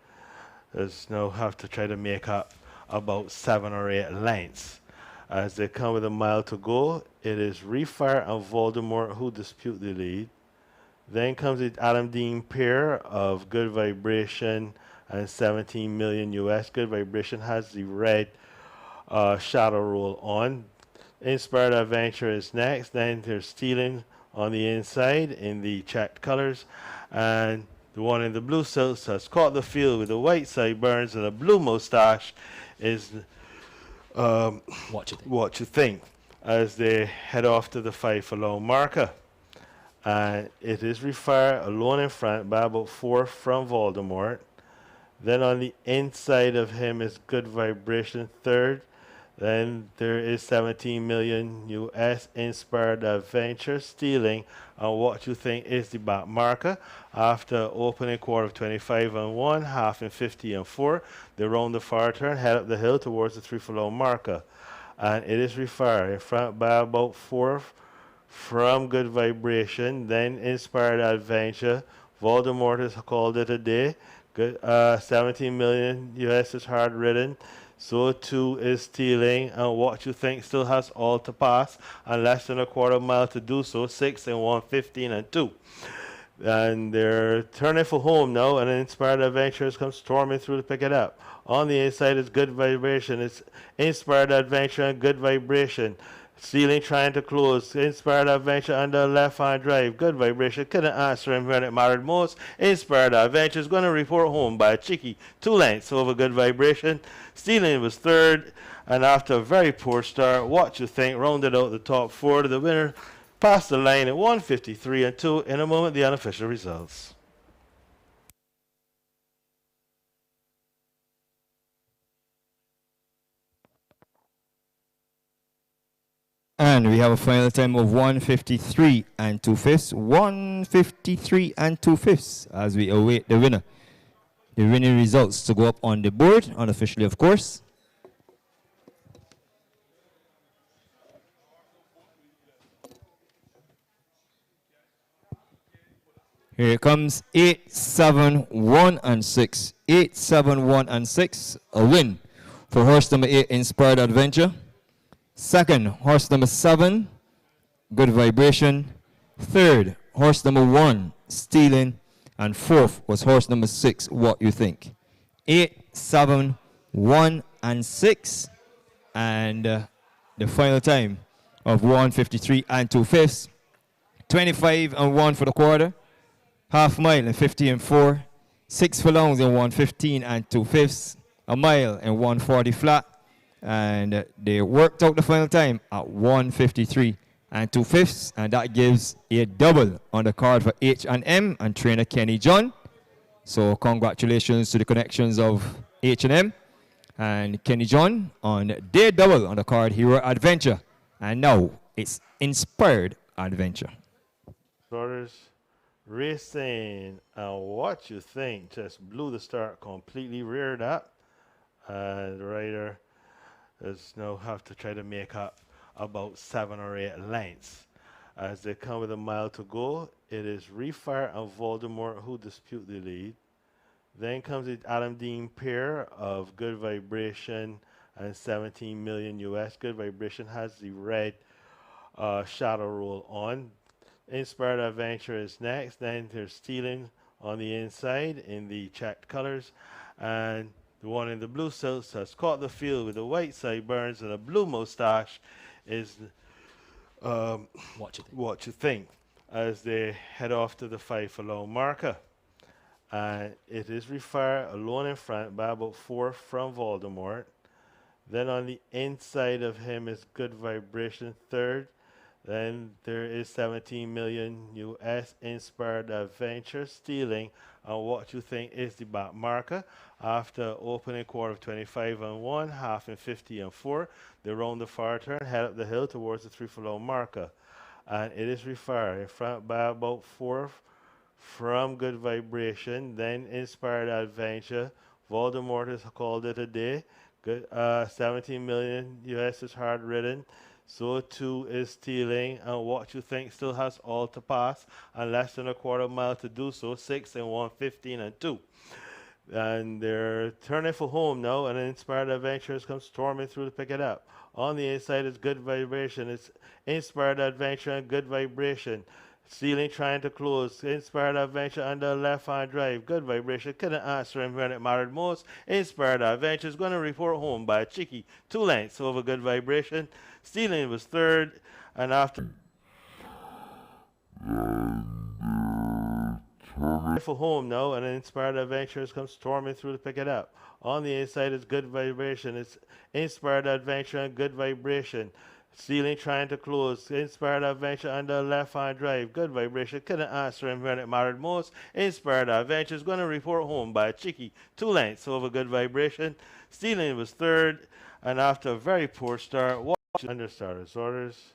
does now have to try to make up about 7 or 8 lengths. As they come with a mile to go, it is Refire and Voldemort who dispute the lead. Then comes the Adam Dean pair of Good Vibration and 17 million US. Good Vibration has the red shadow roll on. Inspired Adventure is next. Then there's Stealing on the inside in the checked colors. And the one in the blue silks has caught the field with the white sideburns and a blue mustache is What You Think, as they head off to the 5 furlong marker. And it is Refire alone in front by about 4 from Voldemort. Then on the inside of him is Good Vibration third. Then there is 17 million US Inspired Adventure. Stealing and What You Think is the back marker. After opening quarter of 25 and 1, half in 50 and 4, they round the far turn, head up the hill towards the 3 furlong marker. And it is Refire in front by about 4 from Good Vibration. Then Inspired Adventure. Voldemort has called it a day. Good, 17 million US is hard ridden. So too is Stealing, and What You Think still has all to pass, and less than a quarter mile to do so. 6 and 1, 15 and 2. And they're turning for home now, and Inspired Adventures come storming through to pick it up. On the inside is Good Vibration. It's Inspired Adventure and Good Vibration Stealing trying to close. Inspired Adventure under left-hand drive. Good vibration. Couldn't answer him when it mattered most. Inspired Adventure is going to report home by a cheeky 2 lengths over good vibration. Stealing was third. And after a very poor start, What You Think rounded out the top four to the winner. Passed the line at 153 and 2. In a moment, the unofficial results. And we have a final time of 153 and 2/5. 153 and 2/5 as we await the winner. The winning results to go up on the board, unofficially, of course. Here it comes 8, 7, 1, and 6. 8, 7, 1, and 6. A win for horse number 8, Inspired Adventure. Second, horse number 7, Good Vibration. Third, horse number 1, Stealing. And fourth was horse number 6, What You Think. 8, 7, 1, and 6. And the final time of 153 and 2/5. 25 and 1 for the quarter. Half mile and 50 and 4. 6 furlongs in 115 and 2/5. A mile and 140 flat. And they worked out the final time at 153 and 2/5. And that gives a double on the card for H&M and trainer Kenny John. So congratulations to the connections of H&M and Kenny John on their double on the card Hero Adventure. And now it's Inspired Adventure. Starters racing, and What You Think just blew the start completely, reared up, and the rider is now have to try to make up about 7 or 8 lengths as they come with a mile to go. It is Refire and Voldemort who dispute the lead. Then comes the Adam Dean pair of Good Vibration and 17 million US. Good Vibration has the red shadow roll on. Inspired Adventure is next. Then there's Stealing on the inside in the checked colors. And the one in the blue silks has caught the field with the white sideburns and a blue mustache is What You Think as they head off to the 5 furlong marker. And it is Refire alone in front by about 4 from Voldemort. Then on the inside of him is Good Vibration third. Then there is 17 million US Inspired Adventure Stealing, and What You Think is the back marker. After opening quarter of 25 and 1, half and 50 and 4, they round the far turn, head up the hill towards the 3 furlong marker. And it is Refire in front by about 4 from Good Vibration, then Inspired Adventure. Voldemort has called it a day. Good, 17 million US is hard ridden. So too is Stealing, and What You Think still has all to pass, and less than a quarter mile to do so. 6 and 115 and 2. And they're turning for home now, and Inspired Adventures come storming through to pick it up. On the inside is Good Vibration. It's Inspired Adventure and Good Vibration. Stealing trying to close. Inspired Adventure under left-hand drive. Good Vibration couldn't answer him when it mattered most. Inspired Adventure is going to report home by a cheeky 2 lengths over Good Vibration. Stealing was third, and after for home now, and Inspired Adventures come storming through to pick it up. On the inside is Good Vibration. It's Inspired Adventure and Good Vibration. Stealing trying to close. Inspired Adventure under left-hand drive. Good Vibration couldn't answer him when it mattered most. Inspired Adventure is going to report home by a cheeky 2 lengths over Good Vibration. Stealing was third, and after a very poor start, under starters orders.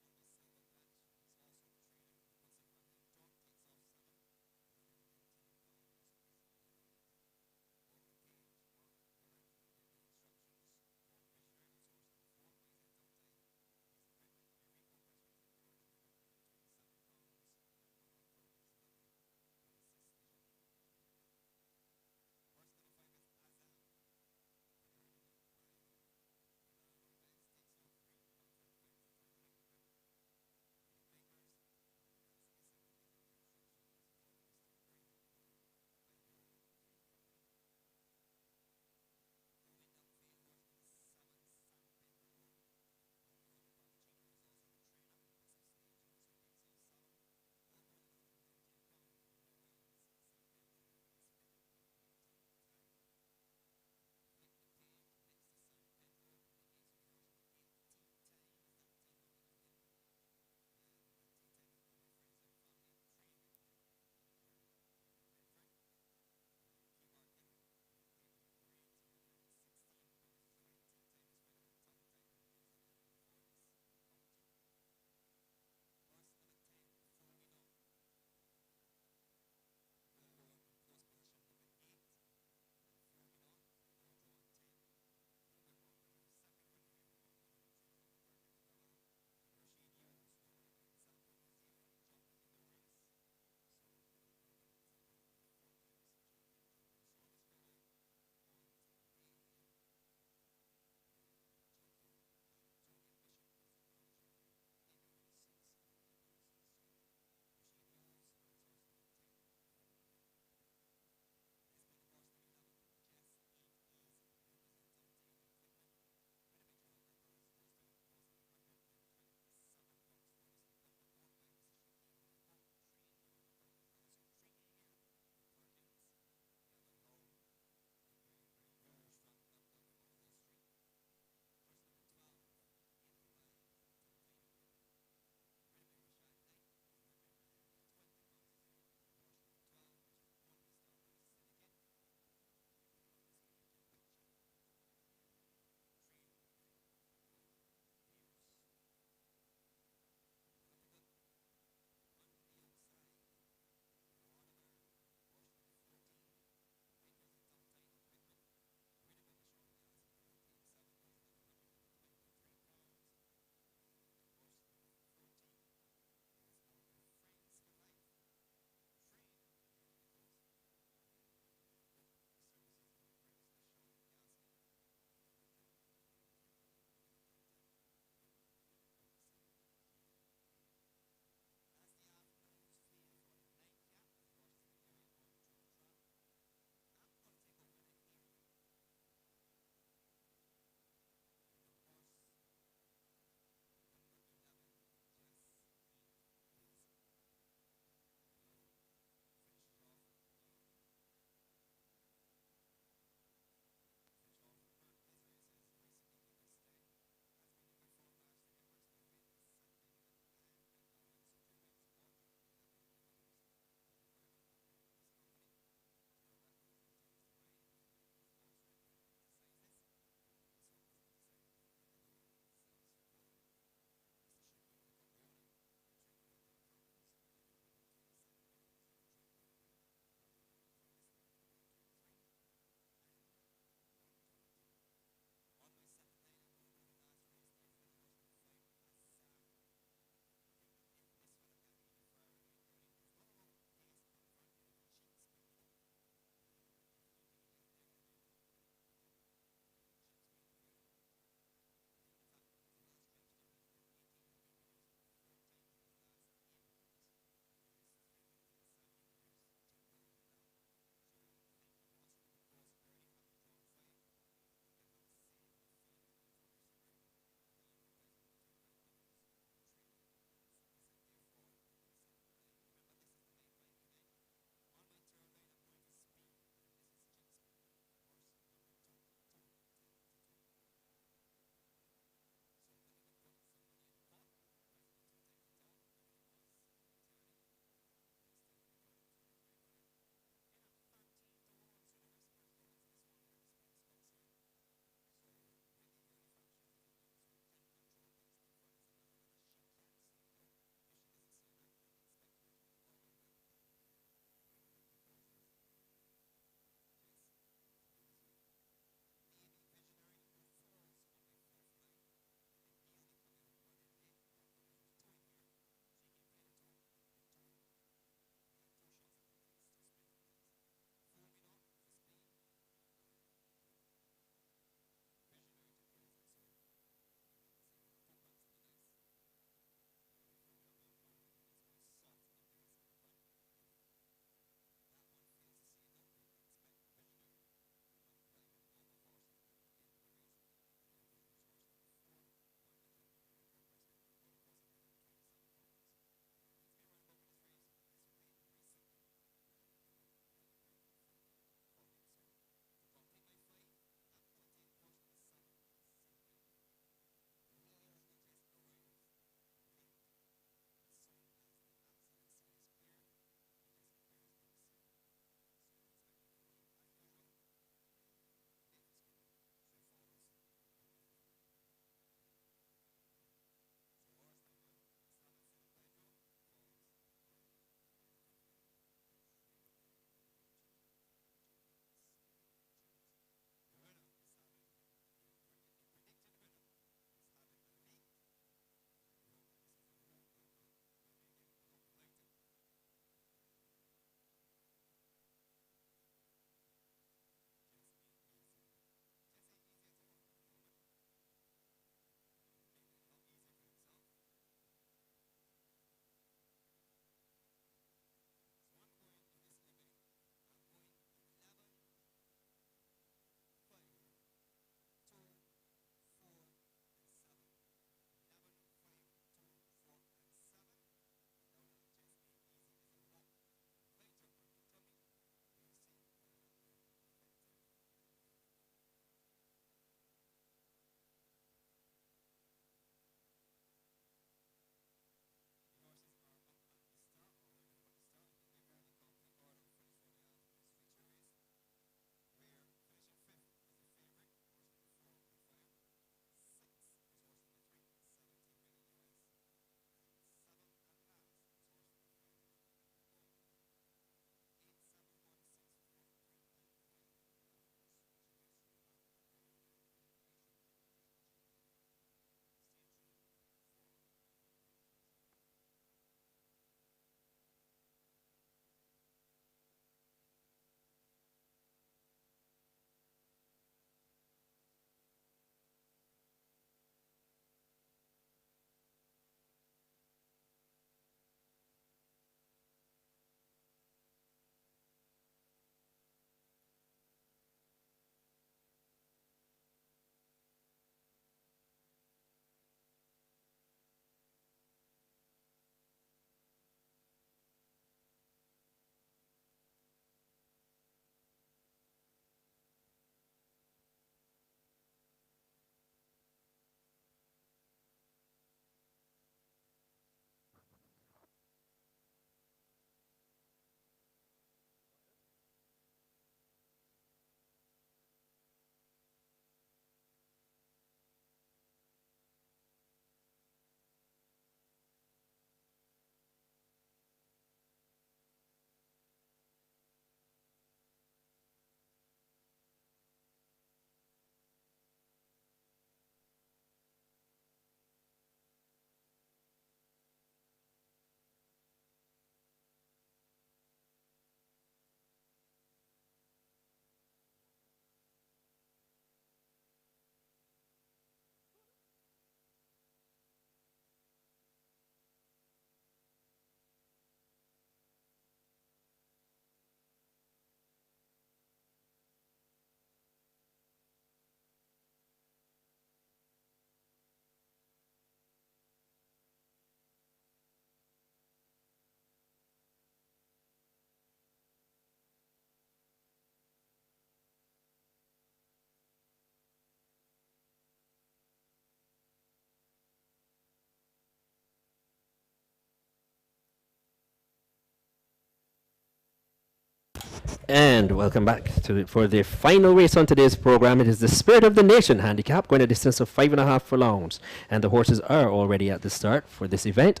And welcome back for the final race on today's program. It is the Spirit of the Nation handicap, going a distance of 5.5 furlongs. And the horses are already at the start for this event.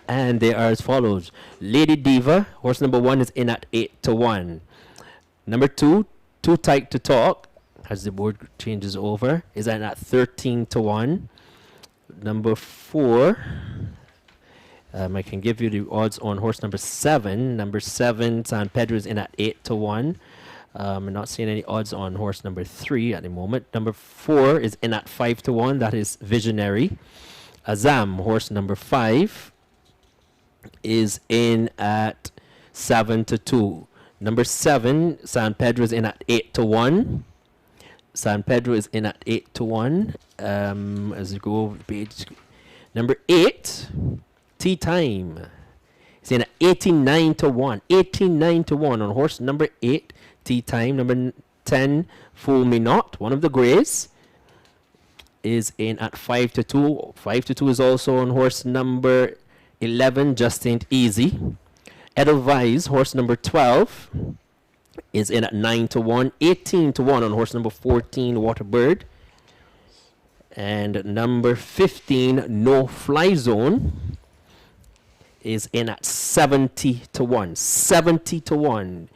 And they are as follows. Lady Diva, horse number 1 is in at 8-1. Number 2, Too Tight to Talk, as the board changes over, is at 13-1. Number 4, I can give you the odds on horse number 7. Number 7, San Pedro is in at 8-1. I'm not seeing any odds on horse number 3 at the moment. Number 4 is in at 5-1. That is Visionary. Azam, horse number 5, is in at 7-2. Number 7, San Pedro is in at 8-1. San Pedro is in at 8-1. As you go over the page. Number 8, Tea Time. It's in at 89-1. 89-1 on horse number 8, Tea Time. Number 10, Fool Me Not, one of the greys, is in at 5-2. 5-2 is also on horse number 11, Just Ain't Easy. Edelweiss, horse number 12, is in at 9-1. 18-1 on horse number 14, Waterbird. And number 15, No Fly Zone, is in at 70-1. 70-1.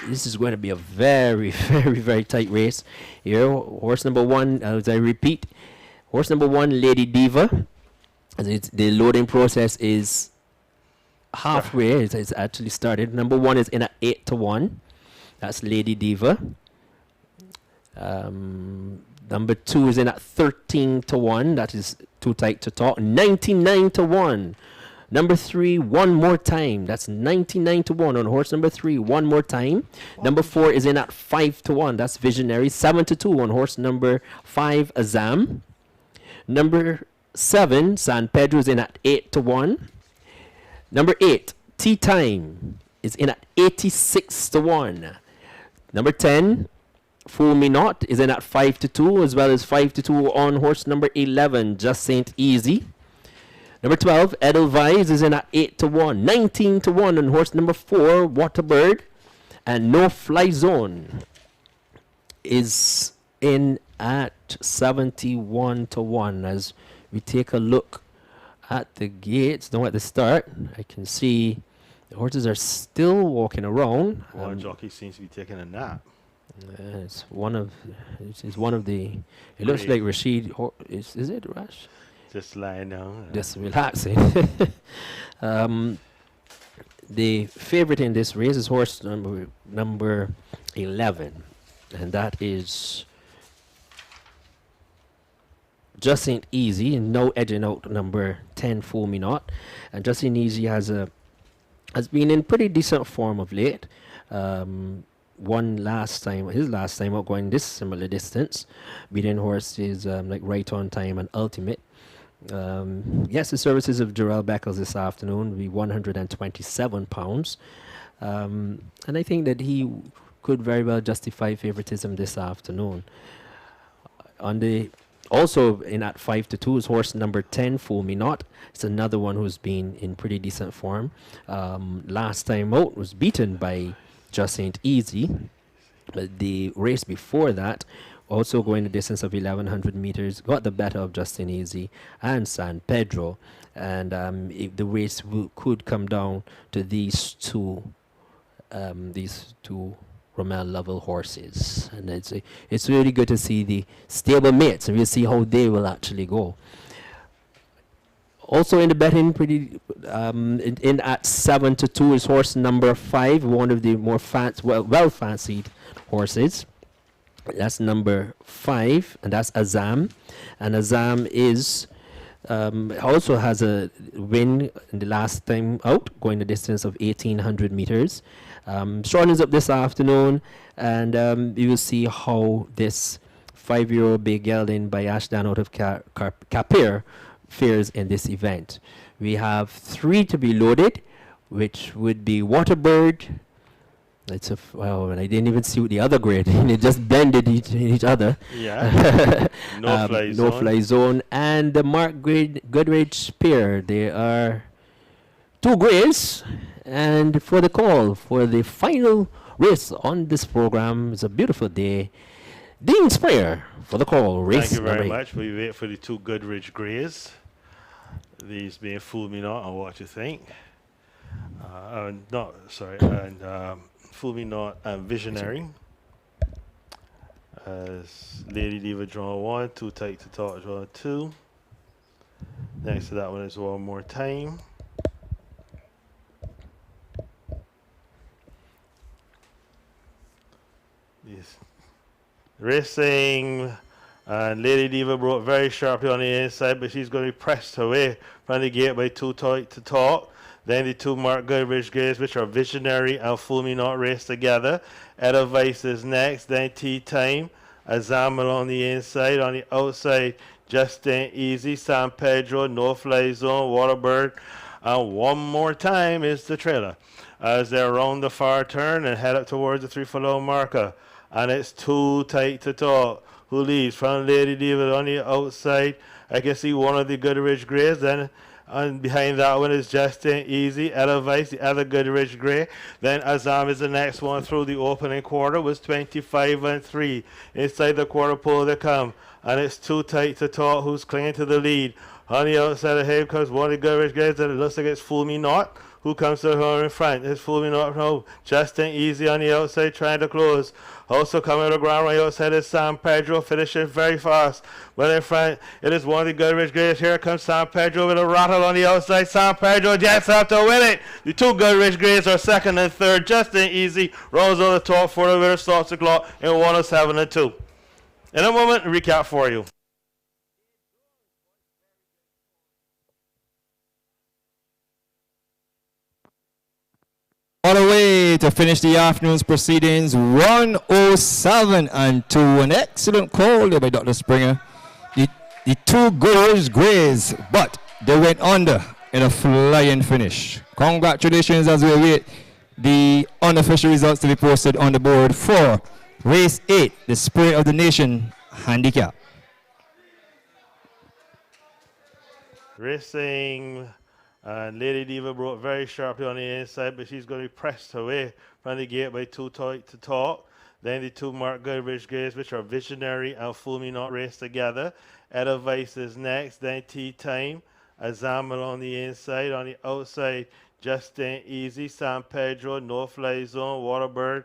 This is going to be a very, very, very tight race here. Horse number 1, as I repeat, horse number 1, Lady Diva. The loading process is halfway. It's actually started. Number 1 is in at 8-1. That's Lady Diva. Number 2 is in at 13-1. That is Too Tight to Talk. 99-1. Number 3, One More Time. That's 99-1 on horse number 3. One More Time. Number 4 is in at 5-1. That's Visionary. 7-2 on horse number 5, Azam. Number 7, San Pedro is in at 8-1. Number 8, Tea Time, is in at 86-1. Number 10, Fool Me Not, is in at 5-2, as well as 5-2 on horse number 11, Just Ain't Easy. Number 12, Edelweiss, is in at 8-1. 19-1 on horse number 4, Waterbird. And No Fly Zone is in at 71-1. As we take a look at the gates, at the start, I can see the horses are still walking around. One jockey seems to be taking a nap. It's one of the. It looks like Rashid. Is it Rash? Just lying down. Just relaxing. The favorite in this race is horse number 11, and that is Just Ain't Easy, and no edging out number 10, Fool Me Not. And Just Ain't Easy has been in pretty decent form of late. Won his last time out going this similar distance, beating horses like Right on Time and Ultimate. Yes, the services of Jarrell Beckles this afternoon will be £127. And I think that he could very well justify favoritism this afternoon. Also in at 5-2 is horse number 10, Fool Me Not. It's another one who's been in pretty decent form. Last time out was beaten by Just Ain't Easy. But the race before that, also going the distance of 1,100 meters, got the better of Just Ain't Easy and San Pedro. And if the race could come down to these two Rommel level horses, and it's really good to see the stable mates, and we'll see how they will actually go. Also in the betting, pretty in at 7-2 is horse number 5, one of the more well fancied horses. That's number 5, and that's Azam. And Azam is also has a win in the last time out, going the distance of 1,800 meters. Shortens up this afternoon, and you will see how this 5-year-old big gelding by Ashdown out of Capir fares in this event. We have 3 to be loaded, which would be Waterbird. And I didn't even see what the other grade. It just blended each other. Yeah. No Fly Zone, and the Mark Goodrich pair. They are 2 grays. And for the call for the final race on this program. It's a beautiful day. Dean Sprayer for the call. Race Thank you very number 8. much. We wait for the two Goodrich Greys. These being Fool Me Not and What You Think. Fool Me Not and Visionary. As Lady Diva draw 1, Too Tight to Talk draw 2. Next to that one is One More Time. Yes. Racing, and Lady Diva broke very sharply on the inside, but she's going to be pressed away from the gate by Too Tight to Talk. Then the two Mark Goodrich Greys, which are Visionary and Fool Me Not, race together. Edelweiss is next, then Tea Time. Azamal on the inside, on the outside, Justin Easy, San Pedro, No Fly Zone, Waterbird, and One More Time is the trailer. As they're around the far turn and head up towards the 3-4 marker. And it's Too Tight to Talk, who leads from Lady Diva on the outside. I can see one of the Goodrich Greys, then and behind that one is Justin Easy, Edelweiss, the other Goodrich Grey. Then Azam is the next one through the opening quarter, was 25-3. Inside the quarter pole they come, and it's Too Tight to Talk, who's clinging to the lead. On the outside of him comes one of the Goodrich Greys, and it looks like it's Fool Me Not, who comes to her in front. It's Fool Me Not now. Justin Easy on the outside trying to close. Also coming to the ground right outside is San Pedro, finishing very fast. But in front, it is one of the Goodrich Greys. Here comes San Pedro with a rattle on the outside. San Pedro gets up to win it. The two Goodrich Greys are second and third. Justin Easy rolls on the top for the winner, stops the clock in 107-2. In a moment, recap for you. All the way to finish the afternoon's proceedings, 107-2. An excellent call there by Dr. Springer. The two Goodrich Greys, but they went under in a flying finish. Congratulations as we await the unofficial results to be posted on the board for Race 8, the Spirit of the Nation Handicap. Racing, and Lady Diva broke very sharply on the inside, but she's going to be pressed away from the gate by Too Tight to Talk. Then the two Mark Goodrich Greys, which are Visionary and Fool Me Not, race together. Edelweiss is next, then Tea Time. Azamal on the inside, on the outside, Justin Easy, San Pedro, No Fly Zone, Waterbird,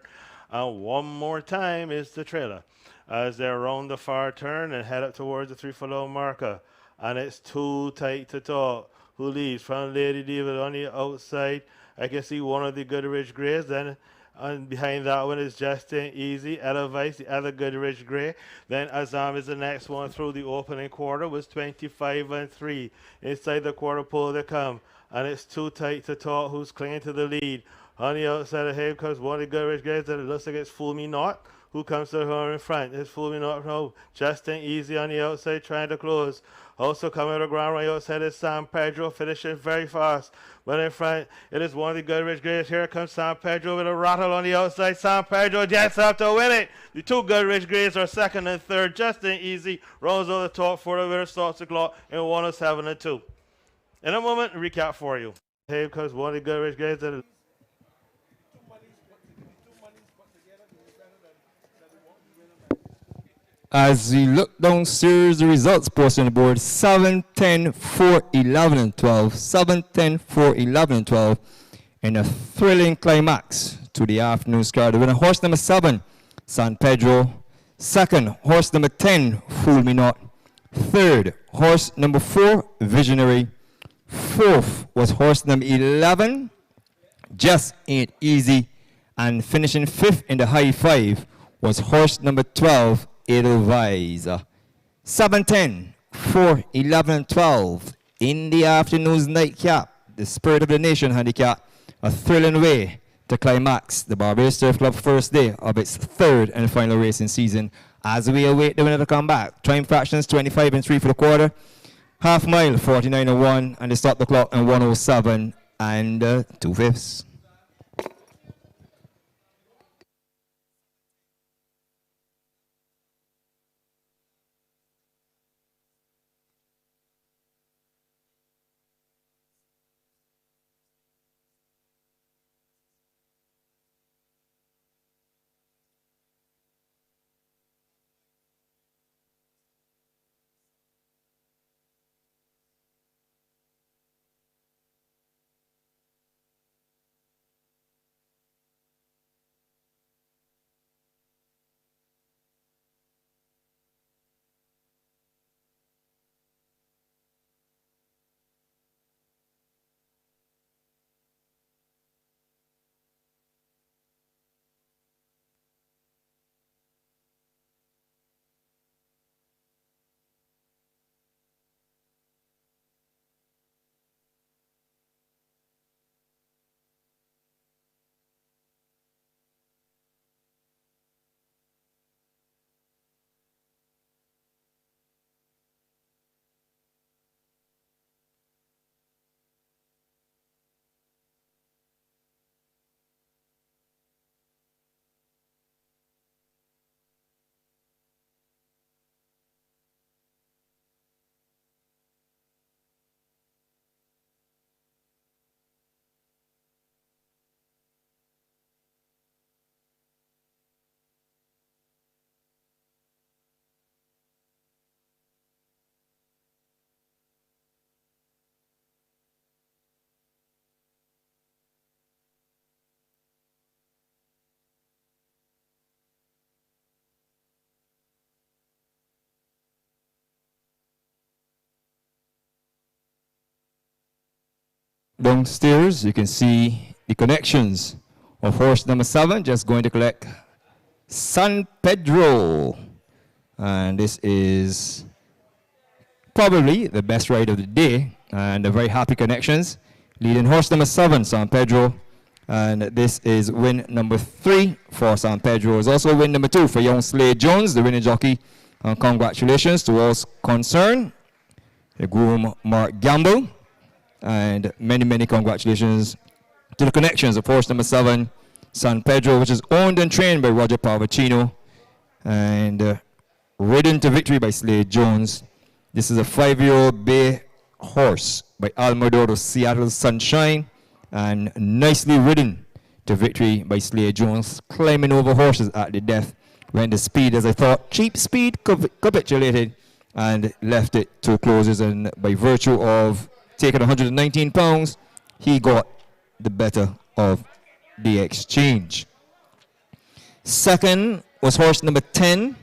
and One More Time is the trailer. As they're around the far turn and head up towards the 3-4 marker. And it's Too Tight to Talk, who leads from Lady Diva on the outside. I can see one of the Goodrich Greys, then and behind that one is Justin Easy, Edelweiss, the other Goodrich Grey. Then Azam is the next one through the opening quarter, was 25-3. Inside the quarter pole they come, and it's Too Tight to Talk, who's clinging to the lead. On the outside of him comes one of the Goodrich Greys, and it looks like it's Fool Me Not, who comes to her in front. It's Fool Me Not now. Justin Easy on the outside trying to close. Also coming to the ground right outside is San Pedro, finishing very fast. But in front, it is one of the Goodrich Greys. Here comes San Pedro with a rattle on the outside. San Pedro gets up to win it. The two Goodrich Greys are second and third. Justin Easy rolls on the top for the winner, stops the clock in 107-2. In a moment, recap for you. Here comes one of the Goodrich Greys. As we look downstairs, the results posted on the board, 7-10, 4-11, and 12. 7-10, 4-11, and 12. In a thrilling climax to the afternoon's card. The winner, horse number 7, San Pedro. Second, horse number 10, Fool Me Not. Third, horse number 4, Visionary. Fourth was horse number 11, Just Ain't Easy. And finishing fifth in the high five was horse number 12, Edelweiss. 7-10, 4-11, 12 in the afternoon's nightcap. The Spirit of the Nation Handicap, a thrilling way to climax the Barbados Turf Club first day of its third and final racing season. As we await the winner to come back, Triumph Fractions 25-3 for the quarter, half mile 49-1, and they stop the clock in 107 and 2/5. downstairs, you can see the connections of horse number 7 just going to collect San Pedro. And this is probably the best ride of the day, and a very happy connections. Leading horse number 7, San Pedro. And this is win number 3 for San Pedro. It's also win number 2 for young Slade Jones, the winning jockey. And congratulations to all concerned, the groom Mark Gamble. And many, many congratulations to the connections of horse number 7, San Pedro, which is owned and trained by Roger Parvacino and ridden to victory by Slade Jones. This is a 5-year-old bay horse by Almador of Seattle Sunshine, and nicely ridden to victory by Slade Jones, climbing over horses at the death when the speed, as I thought, cheap speed capitulated and left it to closers, and by virtue of taking 119 pounds, he got the better of the exchange. Second was horse number 10,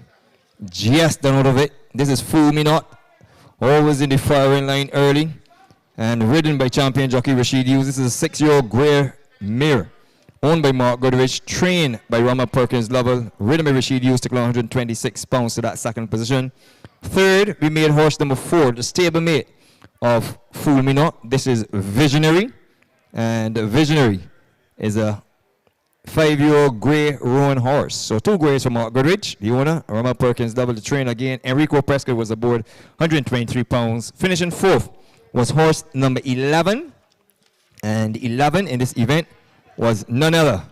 just done out of it. This is Fool Me Not, always in the firing line early, and ridden by champion jockey Rashid Hughes. This is a 6-year-old grey mare, owned by Mark Goodrich, trained by Rama Perkins Lovell, ridden by Rashid Hughes, took 126 pounds to that second position. Third, we made horse number 4, the stablemate of Fool Me Not. This is Visionary, and Visionary is a 5-year-old grey roan horse. So 2 greys from Mark Goodrich, the owner, Rama Perkins Lovell, the trainer again. Enrico Prescott was aboard, 123 pounds. Finishing 4th was horse number 11, and 11 in this event was none other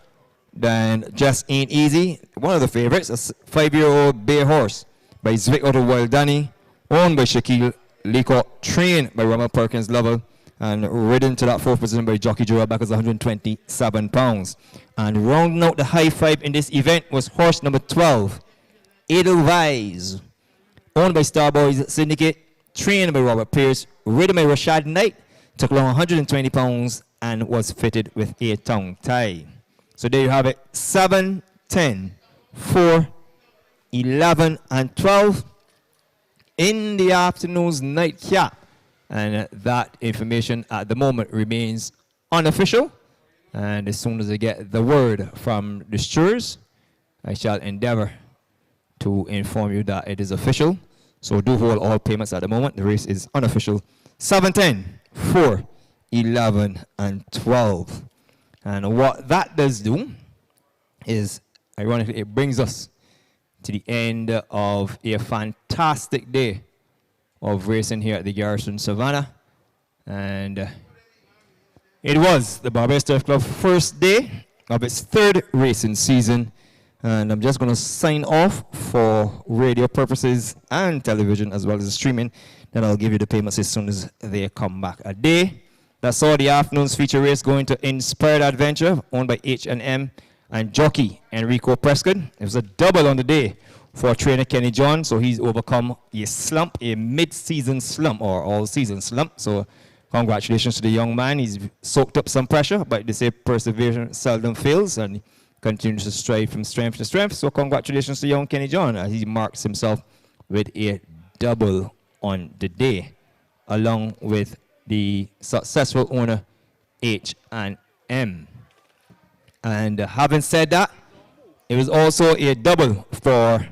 than Just Ain't Easy, one of the favorites, a 5-year-old bay horse by Zwick out of Wildani, owned by Shaquille Leacock, trained by Rama Perkins Lovell, and ridden to that 4th position by jockey Gerald Backers, 127 pounds. And rounding out the high 5 in this event was horse number 12, Edelweiss, owned by Starboys Syndicate, trained by Robert Pierce, ridden by Rashad Knight, took along 120 pounds and was fitted with a tongue tie. So there you have it, 7, 10, 4, 11, and 12 in the afternoon's nightcap. And that information at the moment remains unofficial. And as soon as I get the word from the stewards, I shall endeavor to inform you that it is official. So do hold all payments at the moment. The race is unofficial. 7, 10, 4, 11, and 12. And what that does do is, ironically, it brings us to the end of a fantastic day of racing here at the Garrison Savannah. And it was the Barbados Turf Club first day of its 3rd racing season. And I'm just going to sign off for radio purposes and television as well as streaming. Then I'll give you the payments as soon as they come back. A day that saw the afternoon's feature race going to Inspired Adventure, owned by H&M and jockey Enrico Prescott. It was a double on the day for trainer Kenny John, so he's overcome a slump, a mid-season slump or all-season slump. So congratulations to the young man. He's soaked up some pressure, but they say perseverance seldom fails, and continues to strive from strength to strength. So congratulations to young Kenny John as he marks himself with a double on the day, along with the successful owner H&M. And having said that, it was also a double for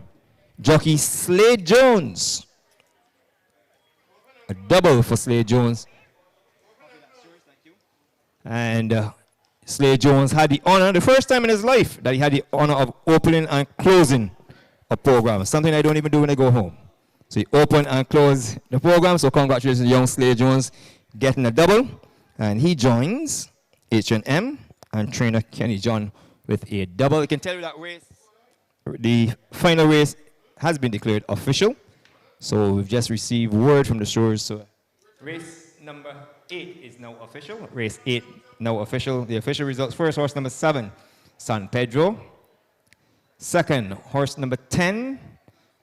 jockey Slade Jones. A double for Slade Jones. And Slade Jones had the honor, the first time in his life, that he had the honor of opening and closing a program. Something I don't even do when I go home. So he opened and closed the program. So congratulations to young Slade Jones getting a double. And he joins H&M and trainer Kenny John with a double. I can tell you that race, the final race has been declared official. So we've just received word from the stewards. So race number 8 is now official. Race 8 now official. The official results: first, horse number 7, San Pedro. Second, horse number 10.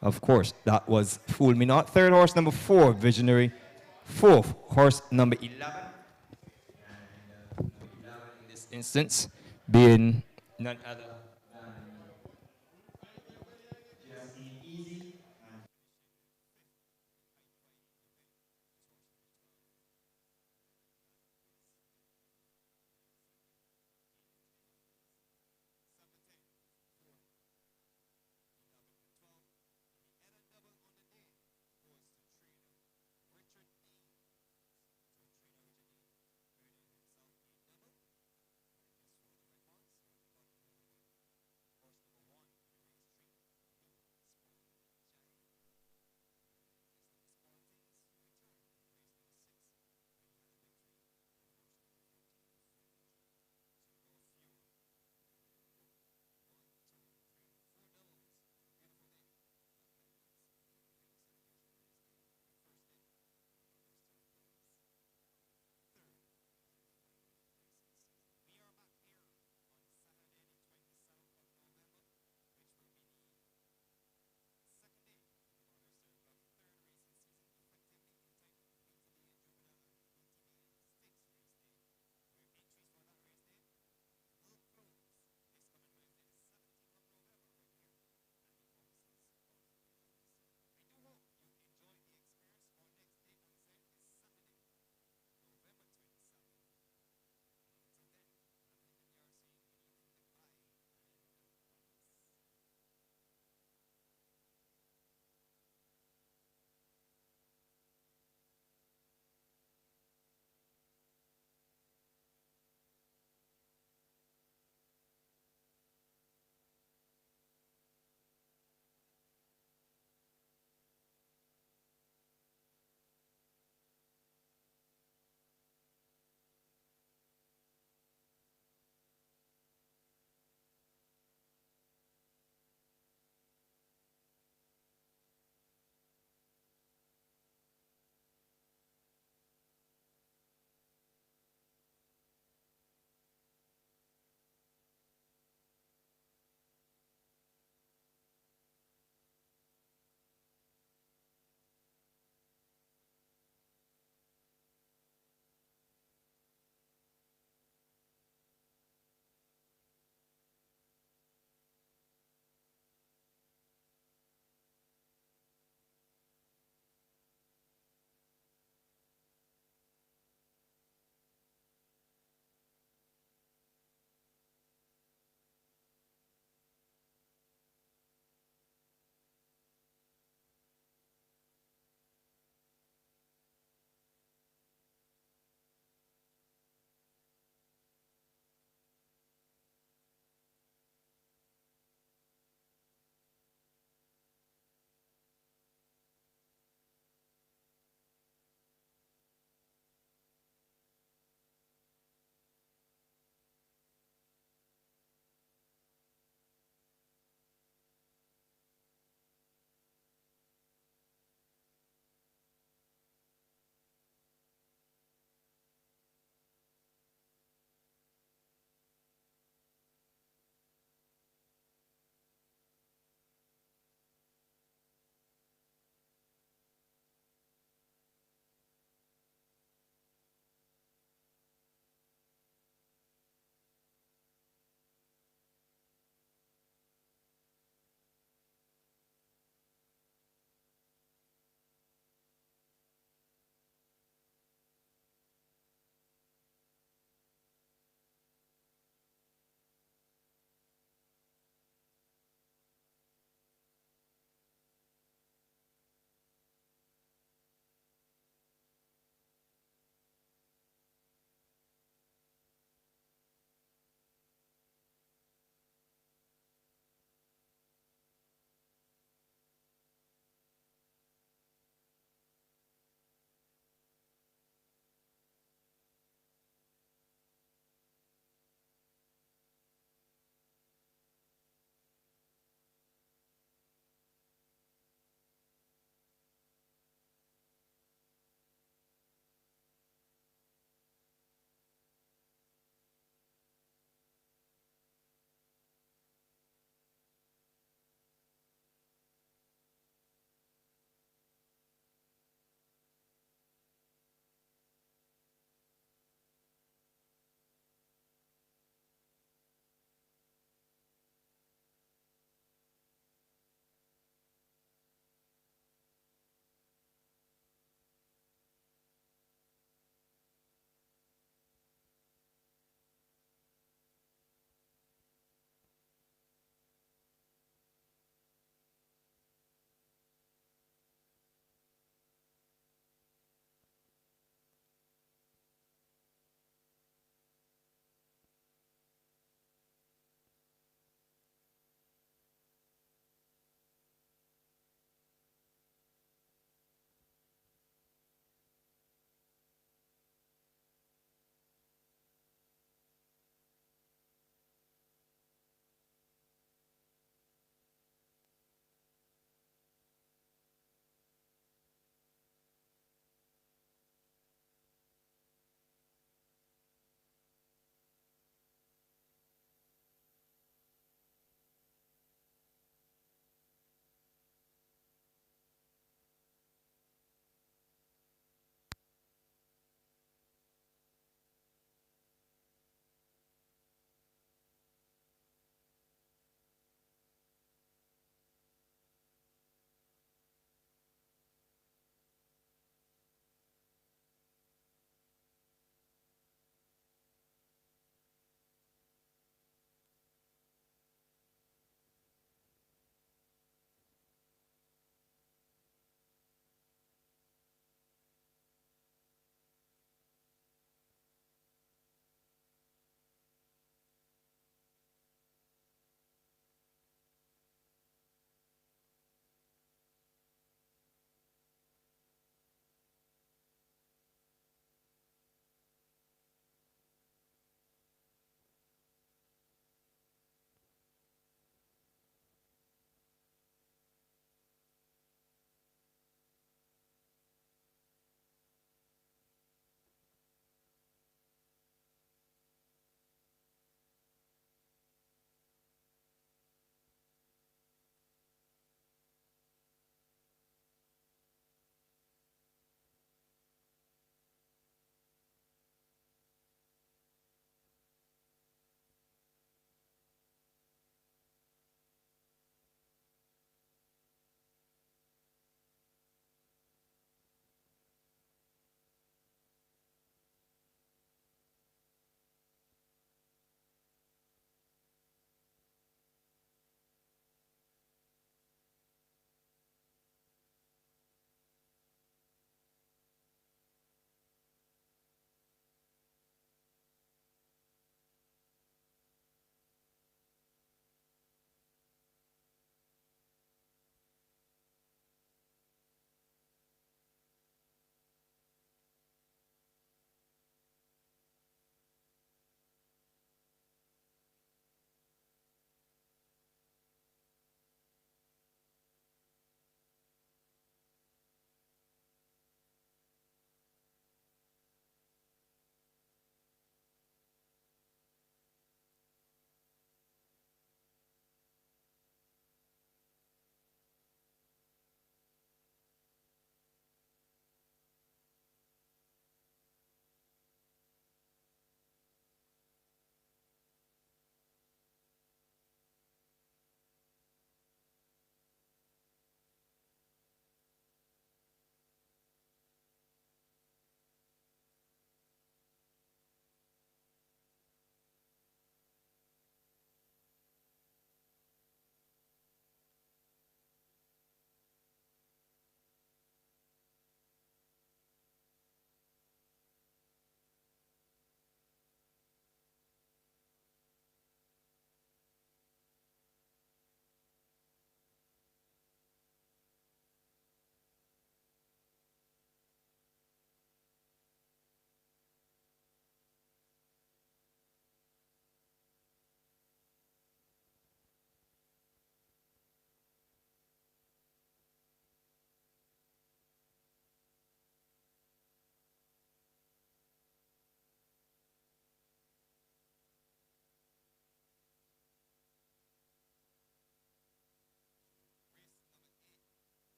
Of course, that was Fool Me Not. Third, horse number 4, Visionary. Fourth, horse number 11. And number 11 in this instance being none other